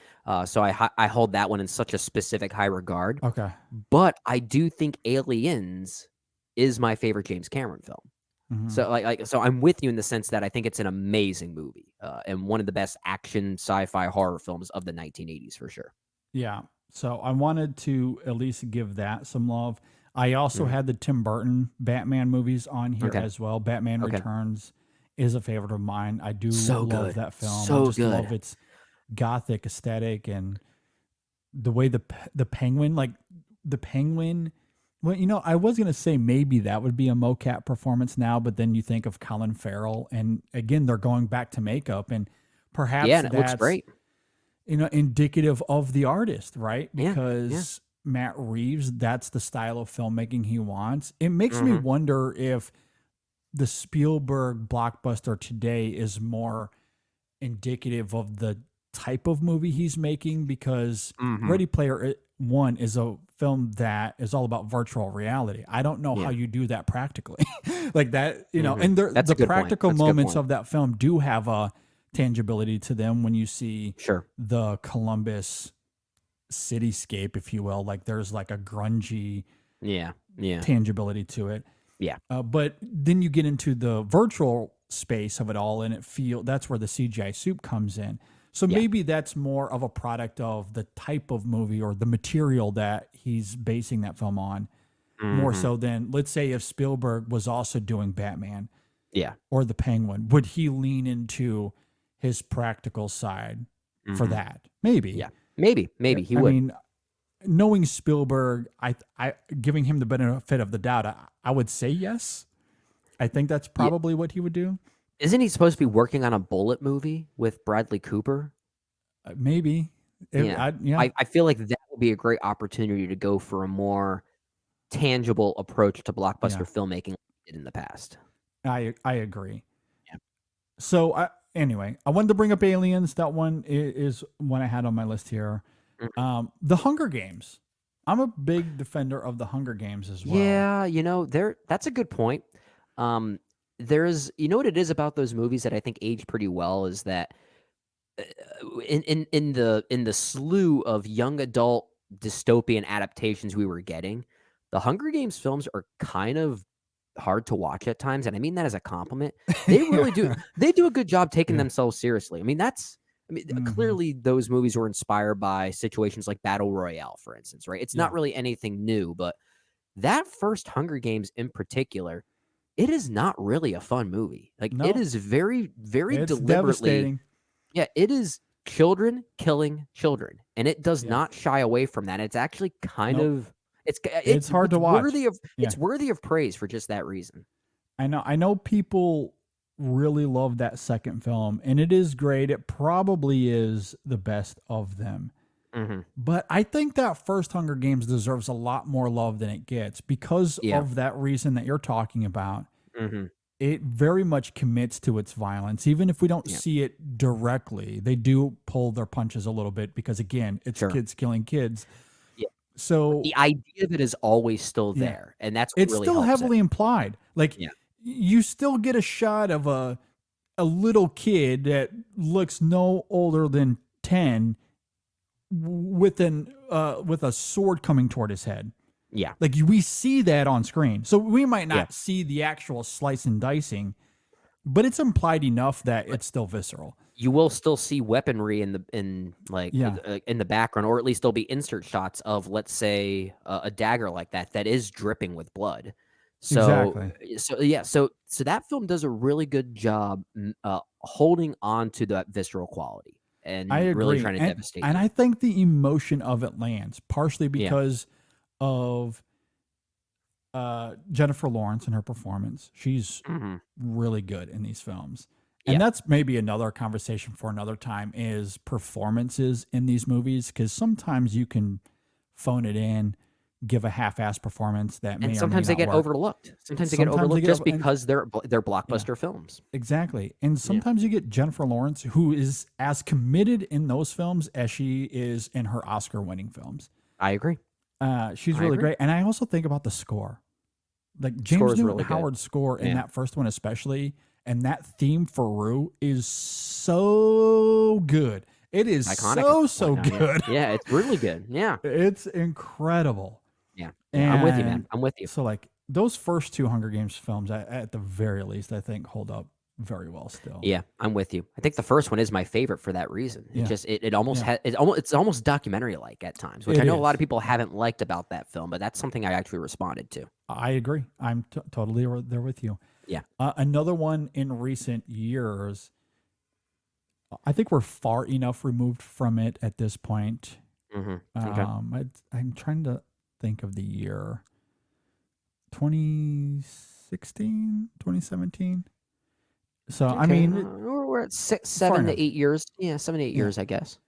So I hold that one in such a specific high regard. Okay. But I do think Aliens is my favorite James Cameron film. So I'm with you in the sense that I think it's an amazing movie and one of the best action sci-fi horror films of the 1980s for sure. Yeah. So I wanted to at least give that some love. I also had the Tim Burton Batman movies on here as well. Batman Returns is a favorite of mine. I do So love good. that film. So I just love good. its gothic aesthetic and the way the penguin, like the penguin. Well, I was gonna say maybe that would be a mocap performance now, but then you think of Colin Farrell, and again they're going back to makeup, and perhaps Yeah, and it looks that's great. indicative of the artist, right? Yeah, yeah. Because Matt Reeves, that's the style of filmmaking he wants. It makes me wonder if the Spielberg blockbuster today is more indicative of the type of movie he's making, because Ready Player One is a film that is all about virtual reality. I don't know how you do that practically. Like that, and That's a the good point. practical That's a good moments point. of that film do have a tangibility to them when you see Sure. the Columbus cityscape, if you will. Like there's like a grungy Yeah. tangibility to it. Yeah. But then you get into the virtual space of it all, and that's where the CGI soup comes in. So maybe that's more of a product of the type of movie or the material that he's basing that film on, more so than, let's say, if Spielberg was also doing Batman Yeah. or The Penguin, would he lean into his practical side for that? Maybe. Yeah. Maybe he I would. mean, knowing Spielberg, I giving him the benefit of the doubt, I would say yes. I think that's probably what he would do. Isn't he supposed to be working on a Bullet movie with Bradley Cooper? Maybe. I feel like that would be a great opportunity to go for a more tangible approach to blockbuster filmmaking like we did in the past. I agree. Yeah. So anyway, I wanted to bring up Aliens. That one is one I had on my list here. The Hunger Games. I'm a big defender of the Hunger Games as well. Yeah, that's a good point. There's, what it is about those movies that I think age pretty well is that in the slew of young adult dystopian adaptations we were getting, the Hunger Games films are kind of hard to watch at times, and I mean that as a compliment. They really do. They do a good job taking themselves seriously. I mean, clearly those movies were inspired by situations like Battle Royale, for instance, right? It's not really anything new, but that first Hunger Games in particular, it is not really a fun movie. Like it is very, very It's deliberately devastating. Yeah, it is children killing children, and it does not shy away from that. It's actually kind of it's hard to watch. It's worthy of praise for just that reason. I know people really love that second film, and it is great. It probably is the best of them. But I think that first Hunger Games deserves a lot more love than it gets because of that reason that you're talking about. It very much commits to its violence. Even if we don't see it directly, they do pull their punches a little bit because, again, it's kids killing kids. Yeah. So the idea of it is always still there, and that's what it's really still helps heavily it. implied. Like you still get a shot of a little kid that looks no older than 10 with a sword coming toward his head. Yeah. Like we see that on screen. So we might not see the actual slice and dicing, but it's implied enough that it's still visceral. You will still see weaponry in the background, or at least there'll be insert shots of, let's say, a dagger like that is dripping with blood. So, Exactly. So that film does a really good job holding on to that visceral quality and I agree. really trying to devastate. And I think the emotion of it lands partially because of Jennifer Lawrence and her performance. She's really good in these films. And that's maybe another conversation for another time, is performances in these movies, because sometimes you can phone it in, give a half-ass performance that may and sometimes or may they not get work. overlooked. Sometimes they get overlooked just because they're blockbuster films. Exactly. And sometimes you get Jennifer Lawrence, who is as committed in those films as she is in her Oscar-winning films. I agree. She's really great. And I also think about the score. Like James Newton Howard's score in that first one especially, and that theme for Rue is so good. It is iconic so good. Yeah, it's really good. Yeah. It's incredible. Yeah. I'm with you, man. I'm with you. So like those first two Hunger Games films, at the very least, I think hold up very well still. Yeah, I'm with you. I think the first one is my favorite for that reason. It just it almost it's almost documentary like at times, which I know a lot of people haven't liked about that film, but that's something I actually responded to. I agree. I'm totally there with you. Yeah. Another one in recent years, I think we're far enough removed from it at this point. Okay. I'm trying to think of the year. 2016, 2017. So, I mean, we're at 7 to 8 years. Yeah, 7 to 8 years, I guess.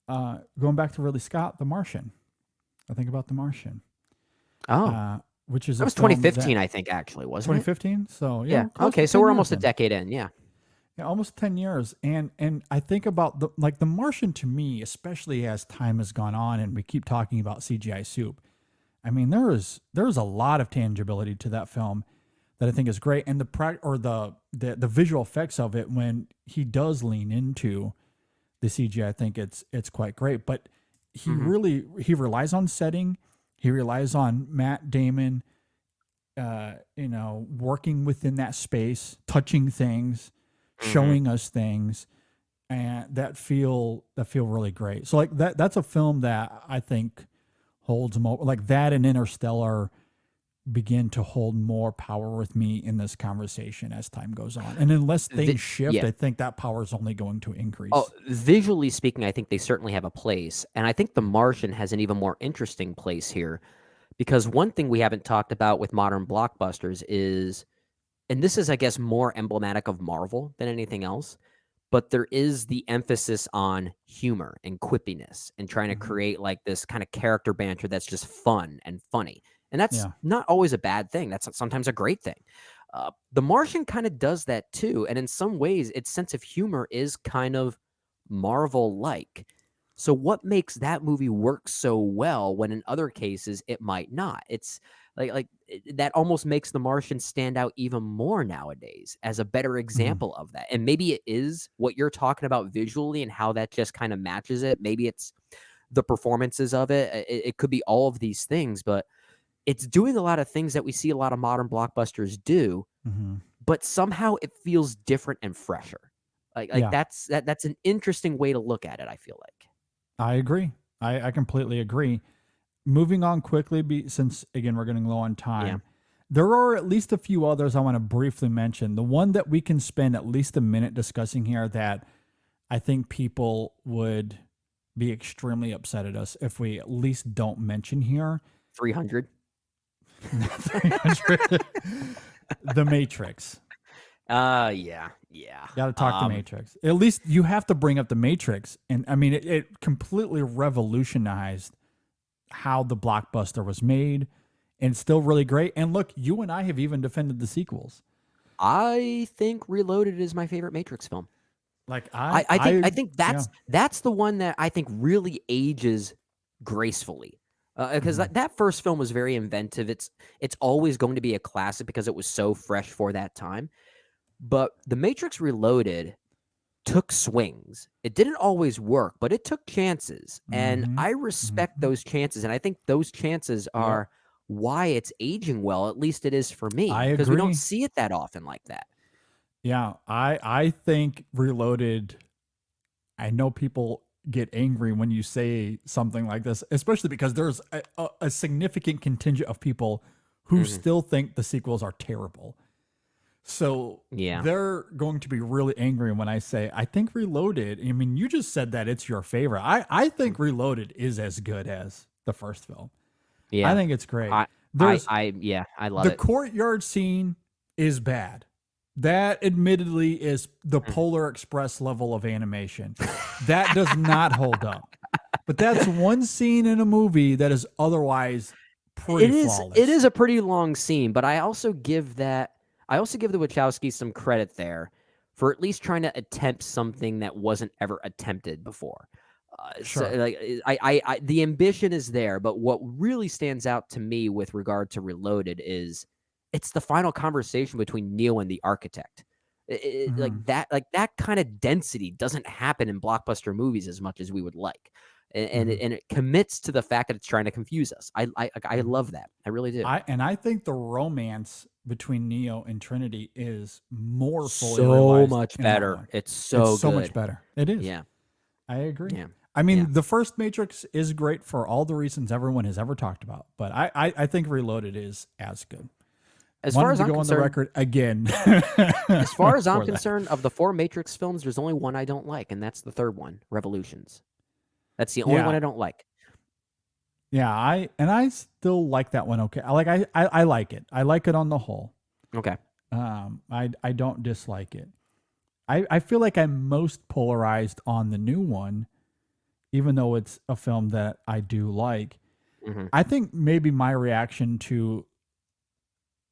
Going back to Ridley Scott, The Martian. I think about The Martian. Which is that was 2015, I think, actually, wasn't 2015? So, yeah. Okay, so we're almost a decade in, yeah. Yeah, almost 10 years. And I think about The Martian to me, especially as time has gone on and we keep talking about CGI soup. I mean, there's a lot of tangibility to that film that I think is great. And the visual effects of it, when he does lean into the CGI, I think it's quite great. But he relies on setting. He relies on Matt Damon, working within that space, touching things, showing us things, and that feel really great. So like that's a film that I think holds more, like that and Interstellar begin to hold more power with me in this conversation as time goes on. And unless things shift, I think that power is only going to increase. Oh, visually speaking, I think they certainly have a place. And I think The Martian has an even more interesting place here, because one thing we haven't talked about with modern blockbusters is, and this is, I guess, more emblematic of Marvel than anything else, but there is the emphasis on humor and quippiness and trying to create like this kind of character banter that's just fun and funny. And that's not always a bad thing. That's sometimes a great thing. The Martian kind of does that too. And in some ways, its sense of humor is kind of Marvel-like. So what makes that movie work so well when in other cases it might not? It's like that almost makes The Martian stand out even more nowadays as a better example of that. And maybe it is what you're talking about visually and how that just kind of matches it. Maybe it's the performances of it. It could be all of these things, but it's doing a lot of things that we see a lot of modern blockbusters do, but somehow it feels different and fresher. That's an interesting way to look at it, I feel like. I agree. I completely agree. Moving on quickly, since, again, we're getting low on time, there are at least a few others I want to briefly mention. The one that we can spend at least a minute discussing here that I think people would be extremely upset at us if we at least don't mention here. 300? 300. The Matrix. Yeah. Got to talk The Matrix. At least you have to bring up The Matrix. And I mean, it completely revolutionized how the blockbuster was made, and it's still really great. And look, you and I have even defended the sequels. I think Reloaded is my favorite Matrix film. Like I think that's the one that I think really ages gracefully. Because that first film was very inventive. It's always going to be a classic because it was so fresh for that time. But The Matrix Reloaded took swings. It didn't always work, but it took chances. And I respect those chances. And I think those chances are why it's aging well. At least it is for me. Because we don't see it that often like that. Yeah, I think Reloaded, I know people get angry when you say something like this, especially because there's a significant contingent of people who still think the sequels are terrible. So they're going to be really angry when I say, I think Reloaded, I mean, you just said that it's your favorite. I think Reloaded is as good as the first film. Yeah. I think it's great. I love it. The courtyard scene is bad. That admittedly is the Polar Express level of animation. That does not hold up. But that's one scene in a movie that is otherwise pretty flawless. It is a pretty long scene, but I also give the Wachowskis some credit there for at least trying to attempt something that wasn't ever attempted before. So like the ambition is there, but what really stands out to me with regard to Reloaded is it's the final conversation between Neo and the architect. Like that kind of density doesn't happen in blockbuster movies as much as we would like. And it commits to the fact that it's trying to confuse us. I love that. I really do. I think the romance between Neo and Trinity is more fully realized much better. It's so much better. It is. Yeah. I agree. Yeah. I mean, the first Matrix is great for all the reasons everyone has ever talked about, but I think Reloaded is as good. As far as to I'm go on the concerned, record again. as far as I'm for that. concerned, of the 4 Matrix films, there's only one I don't like, and that's the third one, Revolutions. That's the only one I don't like. Yeah, I still like that one. Okay, I like it. I like it on the whole. Okay. I don't dislike it. I feel like I'm most polarized on the new one, even though it's a film that I do like. Mm-hmm. I think maybe my reaction to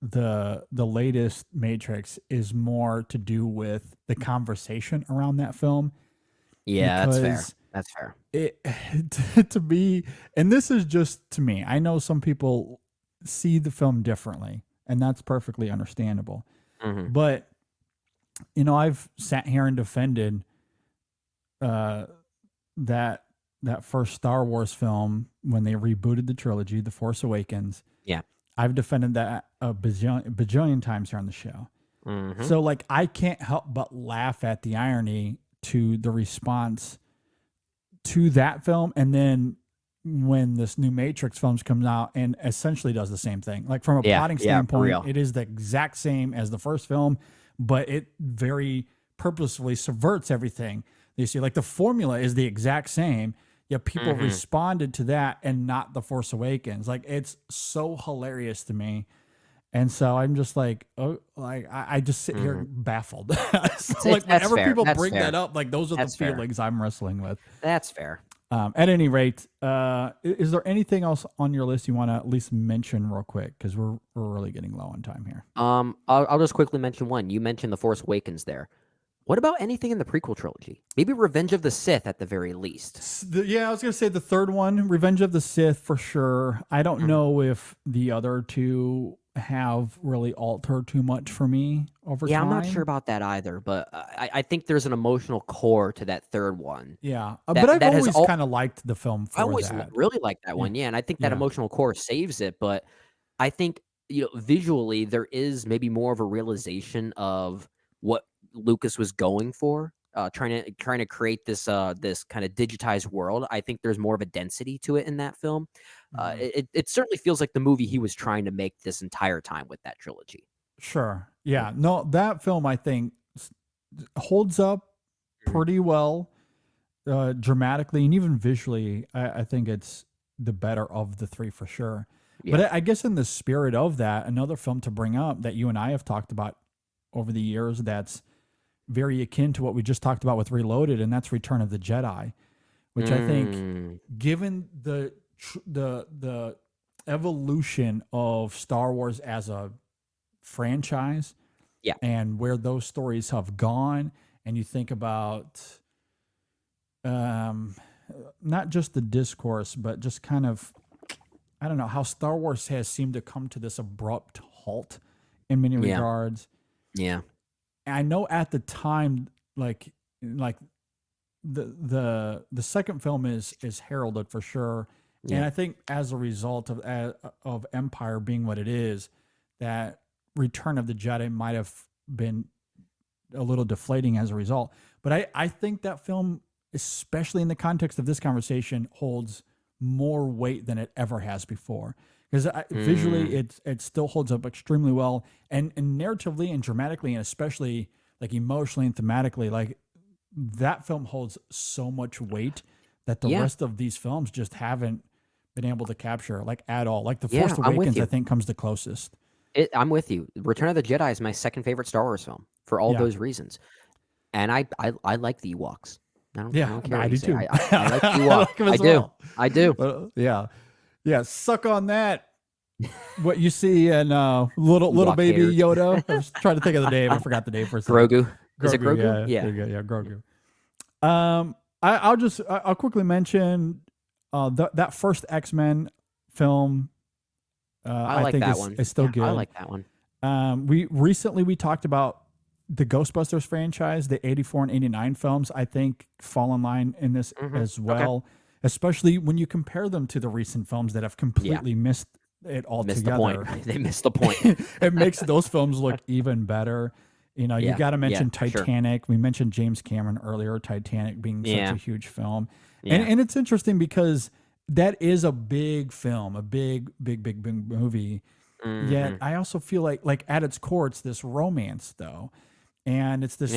the latest Matrix is more to do with the conversation around that film. Yeah, that's fair. Because That's fair. It to be, and this is just to me. I know some people see the film differently, and that's perfectly understandable. Mm-hmm. But I've sat here and defended that first Star Wars film when they rebooted the trilogy, The Force Awakens. Yeah. I've defended that a bajillion times here on the show. Mm-hmm. So like I can't help but laugh at the irony to the response to that film, and then when this new Matrix films comes out and essentially does the same thing. Like from a plotting standpoint, it is the exact same as the first film, but it very purposefully subverts everything. You see, like the formula is the exact same, yet people responded to that and not The Force Awakens. Like it's so hilarious to me. And so I'm just like, I just sit here baffled. So like whenever people bring that up, like those are the feelings I'm wrestling with. That's fair. At any rate, is there anything else on your list you want to at least mention real quick? Because we're really getting low on time here. I'll just quickly mention one. You mentioned The Force Awakens there. What about anything in the prequel trilogy? Maybe Revenge of the Sith at the very least. I was going to say the third one, Revenge of the Sith for sure. I don't know if the other two have really altered too much for me over time. Yeah, I'm not sure about that either, but I think there's an emotional core to that third one. Yeah, but I've always kind of liked the film for that. I always really liked that one, yeah, and I think that emotional core saves it, but I think, visually there is maybe more of a realization of what Lucas was going for, trying to create this this kind of digitized world. I think there's more of a density to it in that film. It certainly feels like the movie he was trying to make this entire time with that trilogy. Sure. Yeah. No, that film I think holds up pretty well, dramatically and even visually. I think it's the better of the three for sure. Yeah. But I guess in the spirit of that, another film to bring up that you and I have talked about over the years that's very akin to what we just talked about with Reloaded, and that's Return of the Jedi, which I think, given the evolution of Star Wars as a franchise, and where those stories have gone, and you think about not just the discourse, but just kind of, I don't know, how Star Wars has seemed to come to this abrupt halt in many regards. Yeah. I know at the time, like the second film is heralded for sure, and I think as a result of Empire being what it is, that Return of the Jedi might have been a little deflating as a result. But I think that film, especially in the context of this conversation, holds more weight than it ever has before. Because visually, it still holds up extremely well, and narratively and dramatically, and especially like emotionally and thematically, like that film holds so much weight that the rest of these films just haven't been able to capture, like at all. Like The Force Awakens, I think, comes the closest. I'm with you. Return of the Jedi is my second favorite Star Wars film for all those reasons, and I like the Ewoks. I don't care. I do too. I like the Ewoks. I do. Yeah, suck on that. What you see in little baby Yoda. I was trying to think of the name. I forgot the name for a second. Grogu. Is it Grogu? Yeah, Grogu. I'll quickly mention that first X-Men film. I like think that one. It's still good. I like that one. We talked about the Ghostbusters franchise, the 84 and 89 films, I think fall in line in this as well, especially when you compare them to the recent films that have completely missed it altogether. They missed the point. It makes those films look even better. You got to mention Titanic. Sure. We mentioned James Cameron earlier, Titanic being such a huge film. Yeah. And it's interesting because that is a big film, a big movie. Yet I also feel like at its core, it's this romance though. And it's this,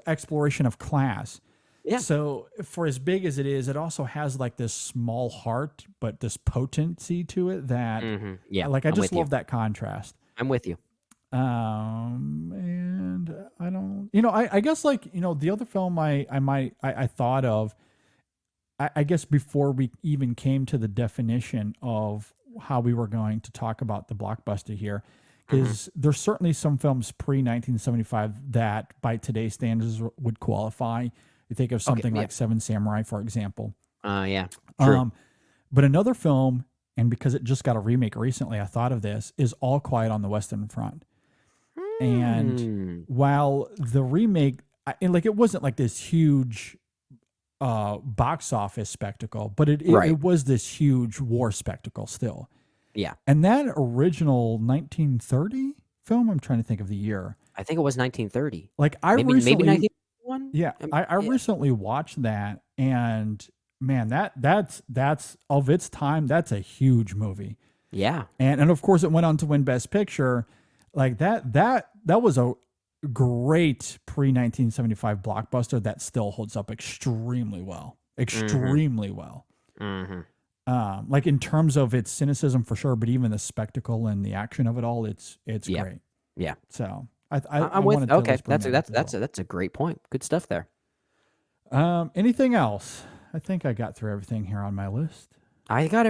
exploration of class. Yeah. So for as big as it is, it also has like this small heart, but this potency to it that, like, I just love that contrast. I'm with you. And I don't, I guess like, the other film I thought of, I guess before we even came to the definition of how we were going to talk about the blockbuster here, is there's certainly some films pre-1975 that by today's standards would qualify. You think of something like Seven Samurai, for example. Yeah, true. But another film, and because it just got a remake recently, I thought of this, is All Quiet on the Western Front. And while the remake, it wasn't like this huge box office spectacle, but it was this huge war spectacle still. Yeah. And that original 1930 film, I'm trying to think of the year. I think it was 1930. Like maybe 1931. Yeah, I recently watched that, and man, that's of its time. That's a huge movie. Yeah, and of course it went on to win Best Picture. Like that was a great pre-1975 blockbuster that still holds up extremely well. Like in terms of its cynicism for sure, but even the spectacle and the action of it all, it's great. Yeah. So I'm with. Okay, that's a great point. Good stuff there. Anything else? I think I got through everything here on my list. I got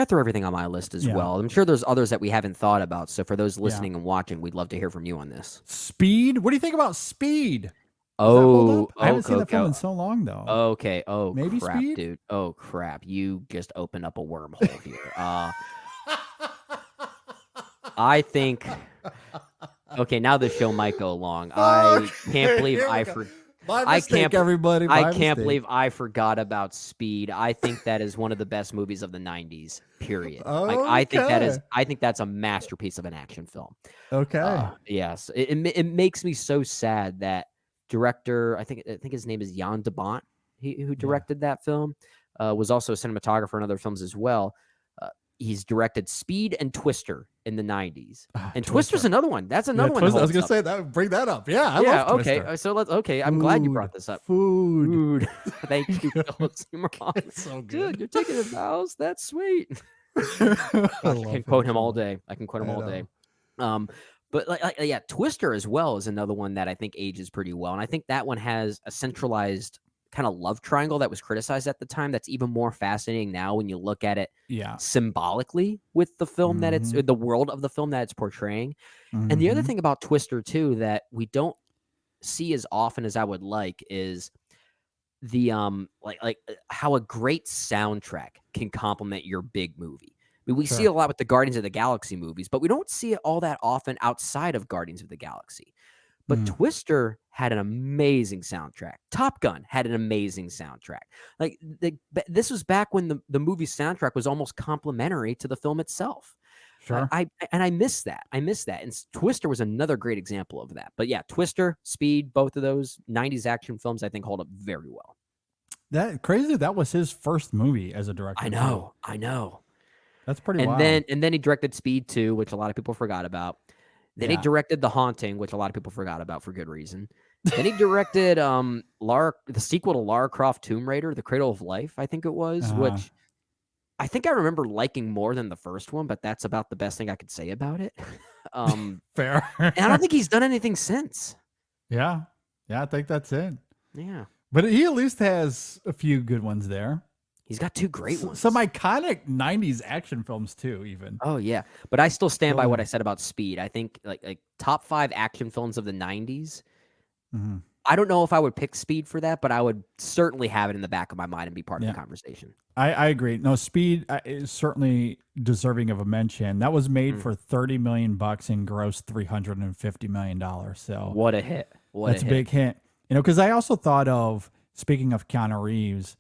through everything on my list as well. I'm sure there's others that we haven't thought about. So for those listening and watching, we'd love to hear from you on this. Speed. What do you think about Speed? I haven't seen that film in so long though. Okay. Oh, maybe crap, Speed? dude. Oh crap! You just opened up a wormhole here. I think. Okay, now the show might go long. I can't believe I can't believe I forgot about Speed. I think that is one of the best movies of the 90s, period. I think that's a masterpiece of an action film. Okay. Yes. It makes me so sad that director, I think his name is Jan de Bont, who directed that film, was also a cinematographer in other films as well. He's directed Speed and Twister in the 90s. And Twister's another one. That's another one. I was going to say that. Bring that up. Yeah. I love okay. Twister. So I'm glad you brought this up. Food. Thank you, Philip Seymour Hoffman. So good. Dude, you're taking his vows. That's sweet. I can quote him all day. But Twister as well is another one that I think ages pretty well. And I think that one has a centralized kind of love triangle that was criticized at the time. That's even more fascinating now when you look at it symbolically with the film that it's the world of the film that it's portraying. And the other thing about Twister too that we don't see as often as I would like is the how a great soundtrack can complement your big movie. I mean, we see it a lot with the Guardians of the Galaxy movies, but we don't see it all that often outside of Guardians of the Galaxy. But Twister had an amazing soundtrack. Top Gun had an amazing soundtrack. Like this was back when the movie soundtrack was almost complementary to the film itself. Sure. I miss that. And Twister was another great example of that. But yeah, Twister, Speed, both of those 90s action films I think hold up very well. That crazy. That was his first movie as a director. I know. That's pretty wild. And then he directed Speed 2, which a lot of people forgot about. Then he directed The Haunting, which a lot of people forgot about for good reason. Then he directed the sequel to Lara Croft Tomb Raider, The Cradle of Life, I think it was, which I think I remember liking more than the first one, but that's about the best thing I could say about it. Fair. And I don't think he's done anything since. Yeah, I think that's it. Yeah. But he at least has a few good ones there. He's got two great ones. Some iconic 90s action films too, even. Oh yeah. But I still stand by what I said about Speed. I think like top 5 action films of the 90s. I don't know if I would pick Speed for that, but I would certainly have it in the back of my mind and be part of the conversation. I agree. No, Speed is certainly deserving of a mention. That was made for $30 million and grossed $350 million. So what a hit. That's a big hit. Because I also thought of, speaking of Keanu Reeves,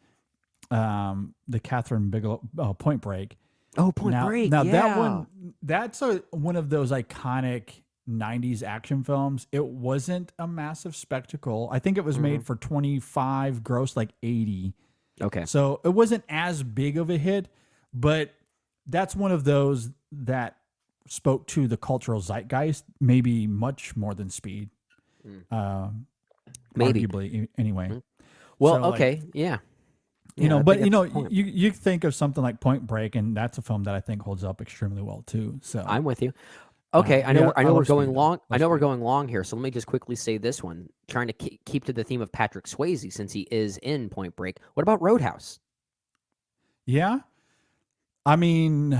the Catherine Bigelow Point Break. Oh, Point Break. Now that one, that's one of those iconic 90s action films. It wasn't a massive spectacle. I think it was made for 25, gross like 80. Okay. So it wasn't as big of a hit, but that's one of those that spoke to the cultural zeitgeist, maybe much more than Speed. Maybe. Arguably, anyway. Well, So, okay, yeah. You know, I but think you that's know, the point. you think of something like Point Break, and that's a film that I think holds up extremely well too. So I'm with you. Okay, I know. yeah, I know I we're love going Speed, long. though. I know Love we're Speed. going long here. So let me just quickly say this one. Trying to keep to the theme of Patrick Swayze, since he is in Point Break. What about Roadhouse? Yeah. I mean,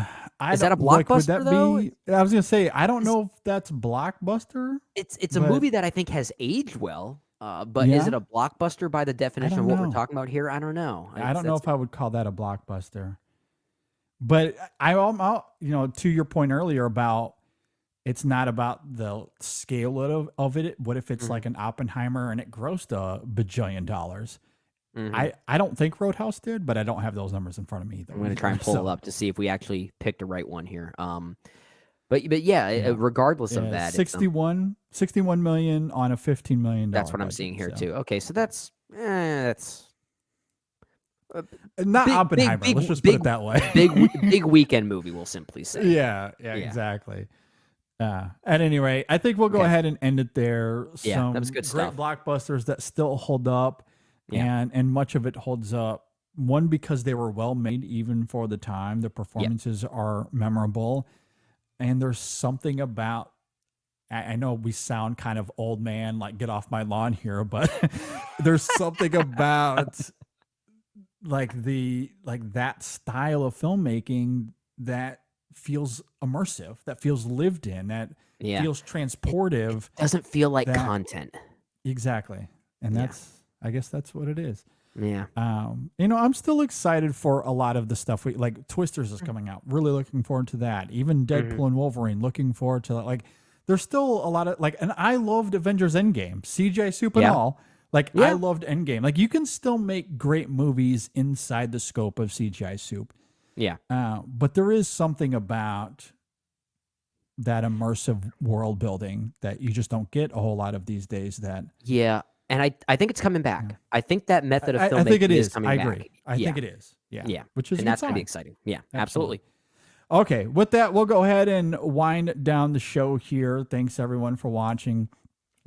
Is that a would blockbuster, that though? be? I was gonna say I don't know if that's Blockbuster. It's a but- movie that I think has aged well. But is Yeah? it a blockbuster by the definition of don't what we're know. talking about here? I don't know. I don't know if I would call that a blockbuster. But you know, to your point earlier about it's not about the scale of it. What if it's like an Oppenheimer and it grossed $1 bajillion? I don't think Roadhouse did, but I don't have those numbers in front of me either. I'm going to try and pull it up to see if we actually picked the right one here. But yeah, regardless of that, 61 million on a $15 million. that's what I'm budget, seeing here so. too. Okay, so that's Not Oppenheimer. Let's just put it that way. big weekend movie, we'll simply say. Yeah, exactly. At any rate, I think we'll go ahead and end it there. Yeah, that was good great stuff. blockbusters that still hold up, and much of it holds up. One, because they were well made even for the time. The performances are memorable, and there's something about. I know we sound kind of old man, like get off my lawn here, but there's something about that style of filmmaking that feels immersive, that feels lived in, that feels transportive. It doesn't feel like content. Exactly. And I guess that's what it is. Yeah. You know, I'm still excited for a lot of the stuff like Twisters is coming out. Really looking forward to that. Even Deadpool and Wolverine, looking forward to that. Like, there's still a lot of and I loved Avengers Endgame, CGI soup and all. I loved Endgame. Like, you can still make great movies inside the scope of CGI soup. Yeah. But there is something about that immersive world building that you just don't get a whole lot of these days. Yeah. And I think it's coming back. Yeah. I think that method of filmmaking I think it is. coming I back. agree. I think it is. Yeah. Yeah. Which is and that's going to be exciting. Yeah, absolutely. Okay. With that, we'll go ahead and wind down the show here. Thanks everyone for watching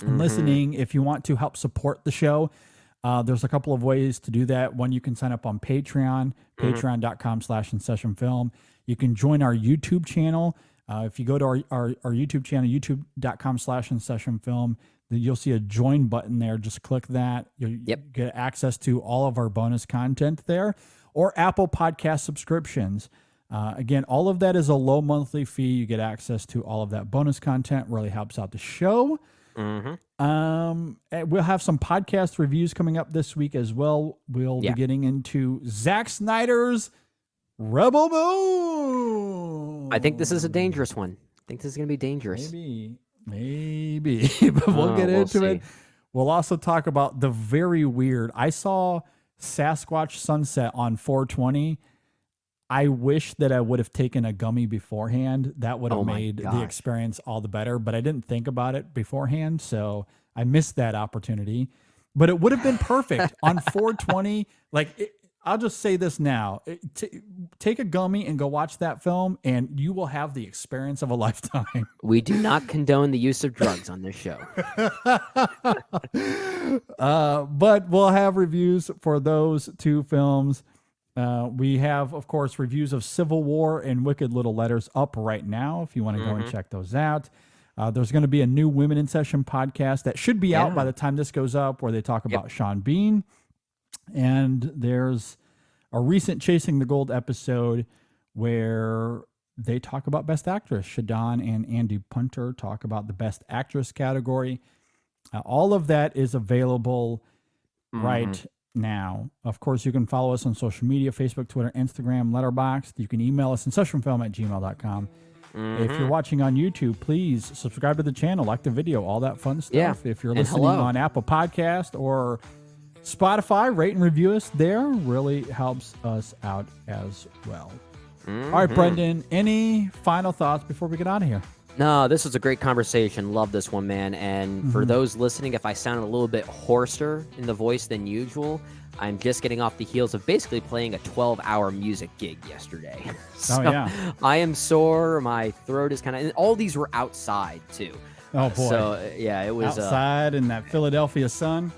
and listening. If you want to help support the show, there's a couple of ways to do that. One, you can sign up on Patreon, patreon.com/InSessionFilm. You can join our YouTube channel. If you go to our YouTube channel, youtube.com/InSessionFilm, then you'll see a join button there. Just click that. You'll get access to all of our bonus content there, or Apple Podcast subscriptions. Again, all of that is a low monthly fee. You get access to all of that bonus content. Really helps out the show. And we'll have some podcast reviews coming up this week as well. We'll be getting into Zack Snyder's Rebel Moon. I think this is a dangerous one. I think this is going to be dangerous. Maybe, but we'll get into it. We'll also talk about the very weird. I saw Sasquatch Sunset on 420. I wish that I would have taken a gummy beforehand. That would have made the experience all the better, but I didn't think about it beforehand, so I missed that opportunity. But it would have been perfect on 420. I'll just say this now. Take a gummy and go watch that film, and you will have the experience of a lifetime. We do not condone the use of drugs on this show. But we'll have reviews for those two films. We have, of course, reviews of Civil War and Wicked Little Letters up right now if you want to go and check those out. There's going to be a new Women in Session podcast that should be out by the time this goes up, where they talk about Sean Bean. And there's a recent Chasing the Gold episode where they talk about Best Actress. Shadon and Andy Punter talk about the Best Actress category. All of that is available right now. Of course, you can follow us on social media, Facebook, Twitter, Instagram, Letterboxd. You can email us InSessionFilm@gmail.com. If you're watching on YouTube, please subscribe to the channel, like the video, all that fun stuff. Yeah. If you're listening on Apple Podcast or Spotify, rate and review us there. Really helps us out as well. All right, Brendan, any final thoughts before we get out of here? No, this was a great conversation. Love this one, man. And for those listening, if I sounded a little bit hoarser in the voice than usual, I'm just getting off the heels of basically playing a 12-hour music gig yesterday. So yeah. I am sore. My throat is kind of, and all these were outside too. Oh boy. So yeah, it was outside in that Philadelphia sun.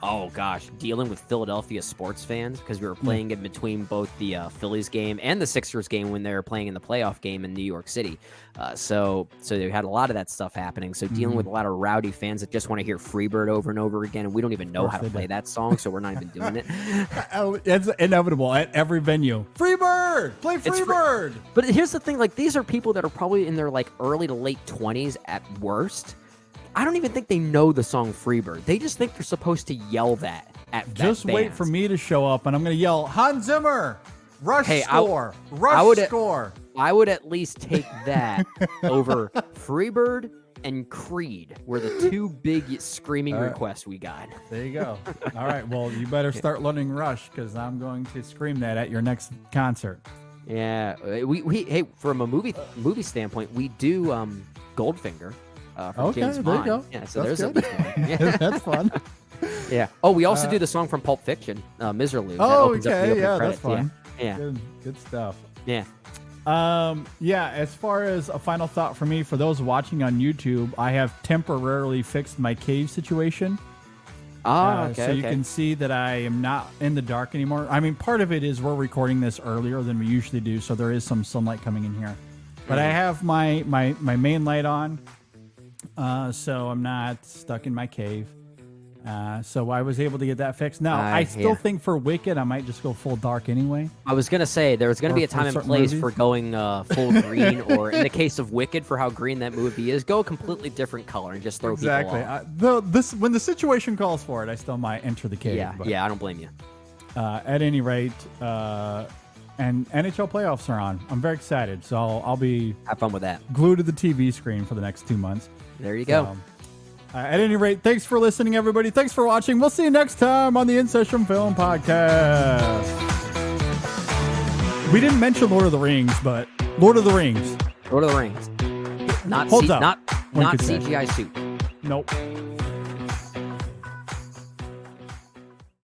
Oh gosh, dealing with Philadelphia sports fans because we were playing in between both the Phillies game and the Sixers game when they were playing in the playoff game in New York City. So they had a lot of that stuff happening. So dealing with a lot of rowdy fans that just want to hear Freebird over and over again, and we don't even know how to play that song, so we're not even doing it. It's inevitable at every venue. Freebird, play Freebird. But here's the thing: like these are people that are probably in their like early to late 20s at worst. I don't even think they know the song Freebird. They just think they're supposed to yell that at Just that wait band. for me to show up, and I'm going to yell, Hans Zimmer, Rush score, score. I would at least take that over Freebird and Creed were the two big screaming requests we got. There you go. All right, well, you better start learning Rush because I'm going to scream that at your next concert. Yeah, we hey, from a movie standpoint, we do Goldfinger. From James there Bond. you go. Yeah, so That's there's good. Yeah. That's fun. Yeah. Oh, we also do the song from Pulp Fiction, Miserly. Oh, okay. Yeah, that's fun. Yeah. Good stuff. Yeah. Yeah, as far as a final thought for me, for those watching on YouTube, I have temporarily fixed my cave situation. Okay. So you can see that I am not in the dark anymore. I mean, part of it is we're recording this earlier than we usually do, so there is some sunlight coming in here. But I have my main light on. So I'm not stuck in my cave. So I was able to get that fixed. Now, I still think for Wicked, I might just go full dark anyway. I was going to say, there's going to be a time and place for going full green, or in the case of Wicked, for how green that movie is, go a completely different color and just throw people off. When the situation calls for it, I still might enter the cave. Yeah, I don't blame you. At any rate, and NHL playoffs are on. I'm very excited. So I'll be have fun with that. Glued to the TV screen for the next 2 months. There you go. At any rate, thanks for listening, everybody. Thanks for watching. We'll see you next time on the InSession Film Podcast. We didn't mention Lord of the Rings, but Lord of the Rings. Lord of the Rings. Not Hold up. not CGI suit. Nope.